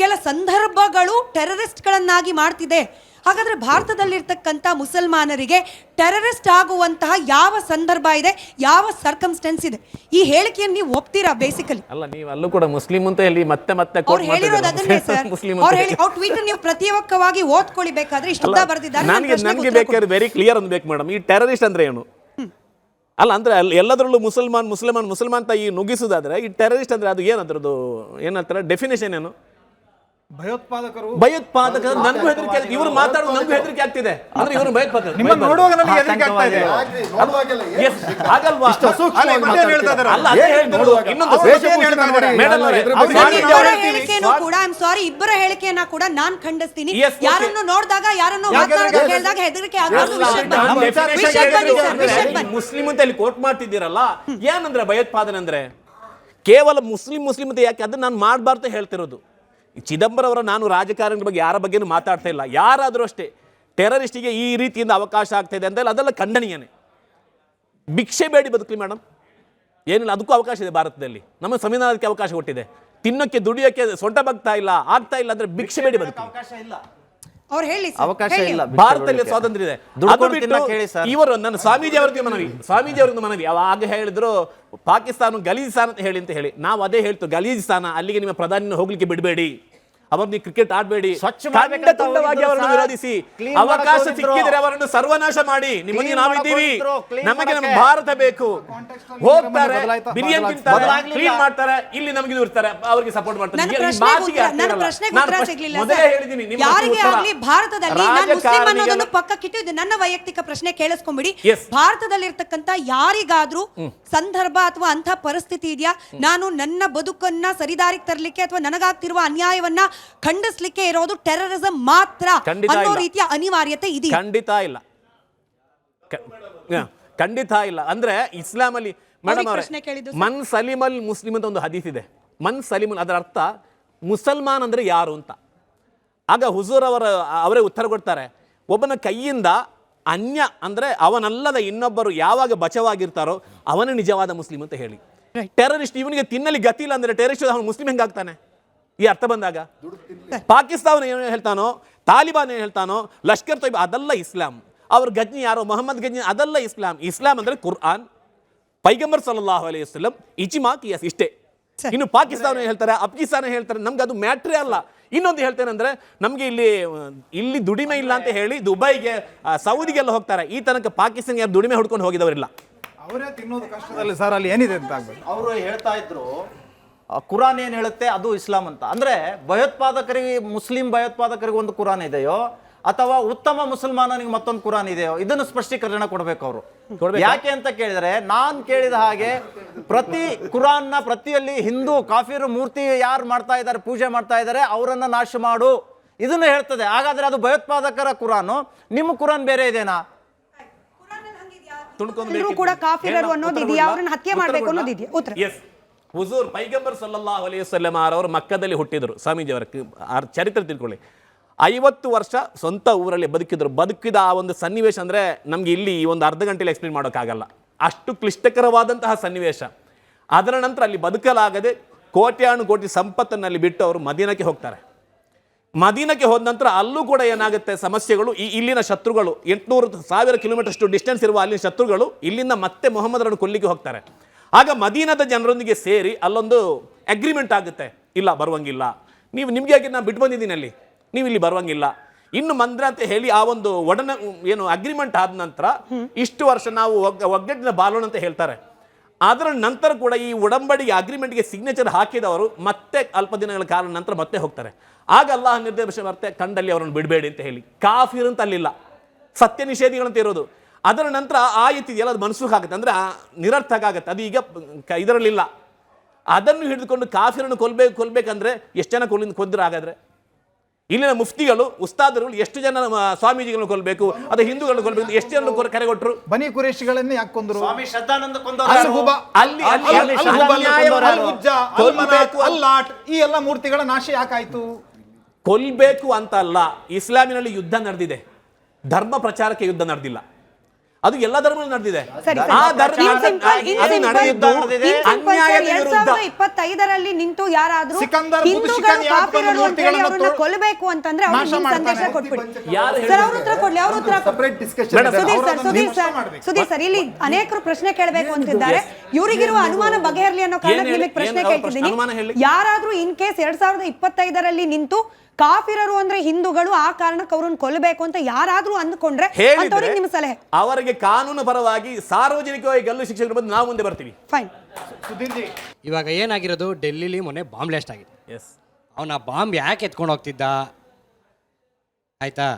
ಕೆಲ ಸಂದರ್ಭಗಳು ಟೆರರಿಸ್ಟ್ ಗಳನ್ನಾಗಿ ಮಾಡ್ತಿದೆ. ಹಾಗಾದ್ರೆ ಭಾರತದಲ್ಲಿರ್ತಕ್ಕಂಥ ಮುಸಲ್ಮಾನರಿಗೆ ಟೆರರಿಸ್ಟ್ ಆಗುವಂತಹ ಯಾವ ಸಂದರ್ಭ ಇದೆ, ಯಾವ ಸರ್ಕಮ್ಸ್ಟೆನ್ಸ್ ಇದೆ? ಈ ಹೇಳಿಕೆಯನ್ನು ನೀವು ಒಪ್ತೀರಾ? ಬೇಸಿಕಲಿ ಅಲ್ಲ, ನೀವು ಅಲ್ಲೂ ಕೂಡ ಮುಸ್ಲಿಂ ಅಂತ ಹೇಳಿ ಮತ್ತೆ ಅವ್ರು ಹೇಳಿರೋದು ಅದನ್ನೇ ಸರ್. ಅವ್ರ ಟ್ವೀಟ್ ನೀವು ಪ್ರತಿಯೊಕ್ಕವಾಗಿ ಓದ್ಕೊಳ್ಳಿ, ಬೇಕಾದ್ರೆ ಇಷ್ಟುದ್ದ ಬರೆದಿದ್ದಾರೆ. ನನಗೆ ಬೇಕಾದ್ರೆ ವೆರಿ ಕ್ಲಿಯರ್ ಅನ್ಬೇಕು ಮೇಡಮ್, ಈ ಟೆರರಿಸ್ಟ್ ಅಂದ್ರೆ ಏನು? ಅಲ್ಲ ಅಂದ್ರೆ ಎಲ್ಲದರಲ್ಲೂ ಮುಸಲ್ಮಾನ್ ಅಂತ ಈ ನುಗ್ಗಿಸೋದಾದ್ರೆ ಈ ಟೆರರಿಸ್ಟ್ ಅಂದ್ರೆ ಅದು ಏನಂದ್ರದ್ದು, ಏನಂತಾರೆ ಡೆಫಿನೇಷನ್ ಏನು? ಭಯೋತ್ಪಾದಕರು ನನಗೂ ಹೆದರಿಕೆ ಆಗ್ತಿದೆ. ಇವರು ಮಾತಾಡೋದು ನನಗೂ ಹೆದರಿಕೆ ಆಗ್ತಿದೆ. ಅಂದ್ರೆ ಇವರು ಭಯೋತ್ಪಾದಕರು ನಿಮ್ಮನ್ನು ನೋಡುವಾಗ ನನಗೆ ಹೆದರಿಕೆ ಆಗ್ತಾ ಇದೆ. ಹಾಗಲ್ವಾ? ಇಬ್ಬರ ಹೇಳಿಕೆಯನ್ನ ಕೂಡ ನಾನ್ ಖಂಡಿಸ್ತೀನಿ. ಯಾರನ್ನು ನೋಡಿದಾಗ, ಯಾರನ್ನು ಹೇಳಿದಾಗ ಹೆದರಿಕೆ ಮುಸ್ಲಿಂ ಅಂತ ಇಲ್ಲಿ ಕೋಟ್ ಮಾಡ್ತಿದ್ದೀರಲ್ಲ, ಏನಂದ್ರೆ ಭಯೋತ್ಪಾದನೆ ಅಂದ್ರೆ ಕೇವಲ ಮುಸ್ಲಿಂ ಅಂತ ಯಾಕೆ ಅದನ್ನ ನಾನು ಮಾಡಬಾರ್ದು ಹೇಳ್ತಿರೋದು. ಚಿದಂಬರಂ ಅವರ, ನಾನು ರಾಜಕಾರಣದ ಬಗ್ಗೆ ಯಾರ ಬಗ್ಗೆನೂ ಮಾತಾಡ್ತಾ ಇಲ್ಲ. ಯಾರಾದರೂ ಅಷ್ಟೇ ಟೆರರಿಸ್ಟಿಗೆ ಈ ರೀತಿಯಿಂದ ಅವಕಾಶ ಆಗ್ತಾ ಇದೆ ಅಂತ ಅದೆಲ್ಲ ಖಂಡನೀಯನೇ. ಭಿಕ್ಷೆ ಬೇಡಿ ಬದುಕಲಿ ಮೇಡಮ್, ಏನಿಲ್ಲ, ಅದಕ್ಕೂ ಅವಕಾಶ ಇದೆ ಭಾರತದಲ್ಲಿ. ನಮ್ಮ ಸಂವಿಧಾನಕ್ಕೆ ಅವಕಾಶ ಕೊಟ್ಟಿದೆ. ತಿನ್ನೋಕ್ಕೆ ದುಡಿಯೋಕ್ಕೆ ಸೊಂಟ ಆಗ್ತಾ ಇಲ್ಲ ಅಂದ್ರೆ ಭಿಕ್ಷೆ ಬೇಡಿ ಬದುಕಲಿ. ಅವಕಾಶ ಇಲ್ಲ. ಭಾರತದಲ್ಲಿ ಸ್ವಾತಂತ್ರ್ಯ ಇದೆ. ಇವರು ನನ್ನ ಸ್ವಾಮೀಜಿ ಅವರದ್ದು ಮನವಿ ಆಗ ಹೇಳಿದ್ರು ಪಾಕಿಸ್ತಾನ ಗಲೀಜಿಸ್ತಾನ ಅಂತ ಹೇಳಿ. ನಾವು ಅದೇ ಹೇಳ್ತು, ಗಲೀಜಿಸ್ತಾನ, ಅಲ್ಲಿಗೆ ನಿಮ್ಮ ಪ್ರಧಾನಿ ಹೋಗ್ಲಿಕ್ಕೆ ಬಿಡಬೇಡಿ, ಅವರನ್ನು ಕ್ರಿಕೆಟ್ ಆಡ್ಬೇಡಿ, ಖಂಡತಂಡವಾಗಿ ಅವರನ್ನು ವಿರೋಧಿಸಿ, ಅವಕಾಶ ಸಿಕ್ಕಿದರೆ ಅವರನ್ನು ಸರ್ವನಾಶ ಮಾಡಿ. ನಿಮಗೆ ನಾವಿದ್ದೀವಿ, ನಮಗೆ ನಮ್ಮ ಭಾರತ ಬೇಕು. ಹೋಗ್ತಾರೆ, ಬಿರಿಯಾನಿ ತಿಂತಾರೆ, ಕ್ಲೀನ್ ಮಾಡ್ತಾರೆ, ಇಲ್ಲಿ ನಮಗೆ ಇರ್ತಾರೆ, ಅವರಿಗೆ ಸಪೋರ್ಟ್ ಮಾಡ್ತಾರೆ. ಭಾರತದಲ್ಲಿ ಪಕ್ಕಕ್ಕಿಟ್ಟು ಇದು ನನ್ನ ವೈಯಕ್ತಿಕ ಪ್ರಶ್ನೆ, ಕೇಳಿಸ್ಕೊಂಬಿಡಿ. ಭಾರತದಲ್ಲಿರ್ತಕ್ಕಂಥ ಯಾರಿಗಾದ್ರೂ ಸಂದರ್ಭ ಅಥವಾ ಅಂಥ ಪರಿಸ್ಥಿತಿ ಇದೆಯಾ, ನಾನು ನನ್ನ ಬದುಕನ್ನ ಸರಿದಾರಿಗೆ ತರಲಿಕ್ಕೆ ಅಥವಾ ನನಗಾಗ್ತಿರುವ ಅನ್ಯಾಯವನ್ನ ಖಂಡಿಸ್ಲಿಕ್ಕೆ ಇರೋದು ಟೆರರಿಸಂ ಮಾತ್ರ ಅನ್ನೋ ರೀತಿಯ ಅನಿವಾರ್ಯತೆ ಇದೆಯಾ? ಖಂಡಿತ ಇಲ್ಲ. ಅಂದ್ರೆ ಇಸ್ಲಾಂ ಅಲ್ಲಿ ಮೇಡಮ್ ಅವರೇ, ಮನ್ ಸಲಿಮಲ್ ಮುಸ್ಲಿಂ ಅಂತ ಒಂದು ಹದೀಸ್ ಇದೆ. ಮನ್ ಸಲಿಮಲ್ ಅದರ ಅರ್ಥ ಮುಸಲ್ಮಾನ್ ಅಂದ್ರೆ ಯಾರು ಅಂತ. ಆಗ ಹುಜೂರ್ ಅವರೇ ಉತ್ತರ ಕೊಡ್ತಾರೆ, ಒಬ್ಬನ ಕೈಯಿಂದ ಅನ್ಯ ಅಂದರೆ ಅವನಲ್ಲದ ಇನ್ನೊಬ್ಬರು ಯಾವಾಗ ಬಚಾವಾಗಿರ್ತಾರೋ ಅವನೇ ನಿಜವಾದ ಮುಸ್ಲಿಂ ಅಂತ ಹೇಳಿ. ಟೆರರಿಸ್ಟ್ ಇವನಿಗೆ ತಿನ್ನಲಿ ಗತಿ ಇಲ್ಲ ಅಂದರೆ ಟೆರರಿಸ್ಟ್ ಅವನು ಮುಸ್ಲಿಂ ಹೆಂಗಾಗ್ತಾನೆ? ಈ ಅರ್ಥ ಬಂದಾಗ ಪಾಕಿಸ್ತಾನ ಏನು ಹೇಳ್ತಾನೋ, ತಾಲಿಬಾನ್ ಏನು ಹೇಳ್ತಾನೋ, ಲಷ್ಕರ್ ತೊಯ್ಬಾ ಅದೆಲ್ಲ ಇಸ್ಲಾಂ. ಅವ್ರ ಗಜ್ನಿ ಯಾರೋ ಮೊಹಮ್ಮದ್ ಗಜ್ನಿ ಅದೆಲ್ಲ ಇಸ್ಲಾಂ. ಇಸ್ಲಾಂ ಅಂದರೆ ಕುರ್ಆನ್, ಪೈಗಂಬರ್ ಸಲ್ಲಲ್ಲಾಹು ಅಲೈಹಿ ವಸಲ್ಲಂ, ಇಜ್ಮಾ ಕಿಯಾಸ್ ಇಷ್ಟೇ. ಇನ್ನು ಪಾಕಿಸ್ತಾನ ಹೇಳ್ತಾರೆ, ಅಫ್ಘಾನಿಸ್ತಾನ ಹೇಳ್ತಾರೆ, ನಮ್ಗೆ ಅದು ಮ್ಯಾಟ್ರೇ ಅಲ್ಲ. ಇನ್ನೊಂದು ಹೇಳ್ತೇನೆ ಅಂದರೆ ನಮಗೆ ಇಲ್ಲಿ ದುಡಿಮೆ ಇಲ್ಲ ಅಂತ ಹೇಳಿ ದುಬೈಗೆ ಸೌದಿಗೆಲ್ಲ ಹೋಗ್ತಾರೆ. ಈ ತನಕ ಪಾಕಿಸ್ತಾನ ಯಾರು ದುಡಿಮೆ ಹುಡ್ಕೊಂಡು ಹೋಗಿದವರಿಲ್ಲ. ಅವರೇ ತಿನ್ನೋದು ಕಷ್ಟದಲ್ಲಿ ಸರ್, ಅಲ್ಲಿ ಏನಿದೆ ಅಂತ ಆಗ್ಬೇಕು. ಅವರು ಹೇಳ್ತಾ ಇದ್ರು ಕುರಾನ್ ಏನು ಹೇಳುತ್ತೆ ಅದು ಇಸ್ಲಾಂ ಅಂತ. ಅಂದ್ರೆ ಭಯೋತ್ಪಾದಕರಿಗೆ, ಮುಸ್ಲಿಂ ಭಯೋತ್ಪಾದಕರಿಗೆ ಒಂದು ಕುರಾನ್ ಇದೆಯೋ ಅಥವಾ ಉತ್ತಮ ಮುಸಲ್ಮಾನನಿಗೆ ಮತ್ತೊಂದು ಕುರಾನ್ ಇದೆಯೋ, ಇದನ್ನು ಸ್ಪಷ್ಟೀಕರಣ ಕೊಡಬೇಕು ಅವರು. ಯಾಕೆ ಅಂತ ಕೇಳಿದರೆ, ನಾನು ಕೇಳಿದ ಹಾಗೆ ಪ್ರತಿ ಕುರಾನ್ನ ಪ್ರತಿಯಲ್ಲಿ ಹಿಂದೂ ಕಾಫಿರು ಮೂರ್ತಿ ಯಾರು ಮಾಡ್ತಾ ಇದ್ದಾರೆ, ಪೂಜೆ ಮಾಡ್ತಾ ಇದ್ದಾರೆ, ಅವರನ್ನ ನಾಶ ಮಾಡು ಇದನ್ನು ಹೇಳ್ತದೆ. ಹಾಗಾದ್ರೆ ಅದು ಭಯೋತ್ಪಾದಕರ ಕುರಾನು, ನಿಮ್ಮ ಕುರಾನ್ ಬೇರೆ ಇದೆನಾ? ಕೂಡ ಕಾಫಿರರು ಅನ್ನೋದು ಇದೆಯಾ, ಅವ್ರನ್ನ ಹತ್ಯೆ ಮಾಡಬೇಕು ಅನ್ನೋದು ಇದೆಯಾ? ಉತ್ತರ ಹುಜೂರ್ ಪೈಗಂಬರ್ ಸಲ್ಲಲ್ಲಾಹು ಅಲೈಹಿ ವಸಲ್ಲಂ ಅವರು ಮಕ್ಕದಲ್ಲಿ ಹುಟ್ಟಿದ್ರು. ಸ್ವಾಮೀಜಿಯವರ ಚರಿತ್ರೆ ತಿಳ್ಕೊಳ್ಳಿ. 50 ವರ್ಷ ಸ್ವಂತ ಊರಲ್ಲಿ ಬದುಕಿದ್ರು. ಬದುಕಿದ ಆ ಒಂದು ಸನ್ನಿವೇಶ ಅಂದರೆ ನಮ್ಗೆ ಇಲ್ಲಿ ಈ ಒಂದು ಅರ್ಧ ಗಂಟೆಲಿ ಎಕ್ಸ್ಪ್ಲೇನ್ ಮಾಡೋಕ್ಕಾಗಲ್ಲ, ಅಷ್ಟು ಕ್ಲಿಷ್ಟಕರವಾದಂತಹ ಸನ್ನಿವೇಶ. ಅದರ ನಂತರ ಅಲ್ಲಿ ಬದುಕಲಾಗದೆ ಕೋಟ್ಯಾನು ಕೋಟಿ ಸಂಪತ್ತನ್ನಲ್ಲಿ ಬಿಟ್ಟು ಅವರು ಮದೀನಕ್ಕೆ ಹೋಗ್ತಾರೆ. ಮದೀನಕ್ಕೆ ಹೋದ ನಂತರ ಅಲ್ಲೂ ಕೂಡ ಏನಾಗುತ್ತೆ ಸಮಸ್ಯೆಗಳು. ಇಲ್ಲಿನ ಶತ್ರುಗಳು 800,000 ಕಿಲೋಮೀಟರ್ ಡಿಸ್ಟೆನ್ಸ್ ಇರುವ ಅಲ್ಲಿನ ಶತ್ರುಗಳು ಇಲ್ಲಿಂದ ಮತ್ತೆ ಮೊಹಮ್ಮದರನ್ನು ಕೊಲ್ಲಿಗೆ ಹೋಗ್ತಾರೆ. ಆಗ ಮದೀನದ ಜನರೊಂದಿಗೆ ಸೇರಿ ಅಲ್ಲೊಂದು ಅಗ್ರಿಮೆಂಟ್ ಆಗುತ್ತೆ, ಇಲ್ಲ ಬರುವಂಗಿಲ್ಲ, ನಿಮಗೆ ಆಗಿ ನಾನು ಬಿಟ್ಟು ಬಂದಿದ್ದೀನಿ, ಅಲ್ಲಿ ನೀವು ಇಲ್ಲಿ ಬರುವಂಗಿಲ್ಲ, ಇನ್ನು ಮಂದ್ರ ಅಂತ ಹೇಳಿ ಆ ಒಂದು ಏನು ಅಗ್ರಿಮೆಂಟ್ ಆದ ನಂತರ ಇಷ್ಟು ವರ್ಷ ನಾವು ಒಗ್ಗಟ್ಟಿನ ಬಾಲೋಣ ಅಂತ ಹೇಳ್ತಾರೆ. ಅದರ ನಂತರ ಕೂಡ ಈ ಒಡಂಬಡಿಕೆ ಅಗ್ರಿಮೆಂಟ್ಗೆ ಸಿಗ್ನೇಚರ್ ಹಾಕಿದವರು ಮತ್ತೆ ಅಲ್ಪ ದಿನಗಳ ಕಾಲ ನಂತರ ಮತ್ತೆ ಹೋಗ್ತಾರೆ. ಆಗ ಅಲ್ಲಾಹ ನಿರ್ದೇಶ ಬರ್ತೆ, ಕಂಡಲ್ಲಿ ಅವರನ್ನು ಬಿಡಬೇಡಿ ಅಂತ ಹೇಳಿ. ಕಾಫಿರ್ ಅಂತ ಅಲ್ಲಿಲ್ಲ, ಸತ್ಯ ನಿಷೇಧಿಗಳಂತ ಇರೋದು. ಅದರ ನಂತರ ಆಯತಿದೆಯಲ್ಲ ಅದು ಮನ್ಸೂಖ್ ಆಗುತ್ತೆ, ಅಂದರೆ ನಿರರ್ಥಕ ಆಗುತ್ತೆ. ಅದು ಈಗ ಇದರಲ್ಲಿಲ್ಲ. ಅದನ್ನು ಹಿಡಿದುಕೊಂಡು ಕಾಫಿರನ್ನು ಕೊಲ್ಬೇಕಂದ್ರೆ ಎಷ್ಟು ಜನ ಕೊಂದ್ರೆ? ಹಾಗಾದ್ರೆ ಇಲ್ಲಿನ ಮುಫ್ತಿಗಳು, ಉಸ್ತಾದರುಗಳು ಎಷ್ಟು ಜನ ಸ್ವಾಮೀಜಿಗಳನ್ನು ಕೊಲ್ಲಬೇಕು, ಅದು ಹಿಂದೂಗಳನ್ನು ಕೊಲ್ಲಬೇಕು, ಎಷ್ಟು ಜನ ಕರೆ ಕೊಟ್ಟರು? ಬನಿ ಕುರೇಶಿಗಳನ್ನೇ ಯಾಕೆ ಕೊಂದರು? ಸ್ವಾಮಿ ಶ್ರದ್ಧಾನಂದ ಈ ಎಲ್ಲ ಮೂರ್ತಿಗಳ ನಾಶ ಯಾಕಾಯ್ತು? ಕೊಲ್ಬೇಕು ಅಂತ ಅಲ್ಲ, ಇಸ್ಲಾಮಿನಲ್ಲಿ ಯುದ್ಧ ನಡೆದಿದೆ, ಧರ್ಮ ಪ್ರಚಾರಕ್ಕೆ ಯುದ್ಧ ನಡೆದಿಲ್ಲ. ಅದು ಎಲ್ಲ ಧರ್ಮಗಳು ನಡೆದಿದೆ. 2025ರಲ್ಲಿ ನಿಂತು ಯಾರಾದ್ರೂ ಹಿಂದೂಗಳು ಕಾಫಿರರು ಅಂತ ಹೇಳಿ ಅವರನ್ನ ಕೊಲ್ಲಬೇಕು ಅಂತಂದ್ರೆ ಅವ್ರಿಗೆ ಸಂದೇಶ ಕೊಟ್ಬಿಡಿ ಸರ್. ಅವ್ರ ಉತ್ತರ ಕೊಡ್ಲಿ, ಅವ್ರ ಉತ್ತರ. ಸುಧೀರ್ ಸರ್, ಇಲ್ಲಿ ಅನೇಕರು ಪ್ರಶ್ನೆ ಕೇಳಬೇಕು ಅಂತಿದ್ದಾರೆ. ಇವರಿಗಿರುವ ಅನುಮಾನ ಬಗೆಹರಲಿ ಅನ್ನೋ ಕಾರಣಕ್ಕೆ ನಿಮಗೆ ಪ್ರಶ್ನೆ ಕೇಳ್ತಿದ್ದೀನಿ. ಯಾರಾದ್ರೂ ಇನ್ ಕೇಸ್ 2025ರಲ್ಲಿ ನಿಂತು ಕಾಫಿರರು ಅಂದ್ರೆ ಹಿಂದೂಗಳು, ಆ ಕಾರಣಕ್ಕೆ ಅವ್ರನ್ನ ಕೊಲ್ಲಬೇಕು ಅಂತ ಯಾರಾದ್ರೂ ಅಂದ್ಕೊಂಡ್ರೆ ಅಂತವ್ರಿಗೆ ನಿಮ್ಮ ಸಲಹೆ? ಅವರಿಗೆ ಕಾನೂನು ಪರವಾಗಿ ಸಾರ್ವಜನಿಕವಾಗಿ ಗಲ್ಲು ಶಿಕ್ಷೆ ಬಂದು ನಾವು ಮುಂದೆ ಬರ್ತೀವಿ. ಫೈನ್. ಇವಾಗ ಏನಾಗಿರೋದು, ಡೆಲ್ಲಿಲಿ ಮೊನ್ನೆ ಬಾಂಬ್ ಬ್ಲಾಸ್ಟ್ ಆಗಿದೆ. ಅವನ ಬಾಂಬ್ ಯಾಕೆ ಎತ್ಕೊಂಡು ಹೋಗ್ತಿದ್ದ, ಆಯ್ತಾ?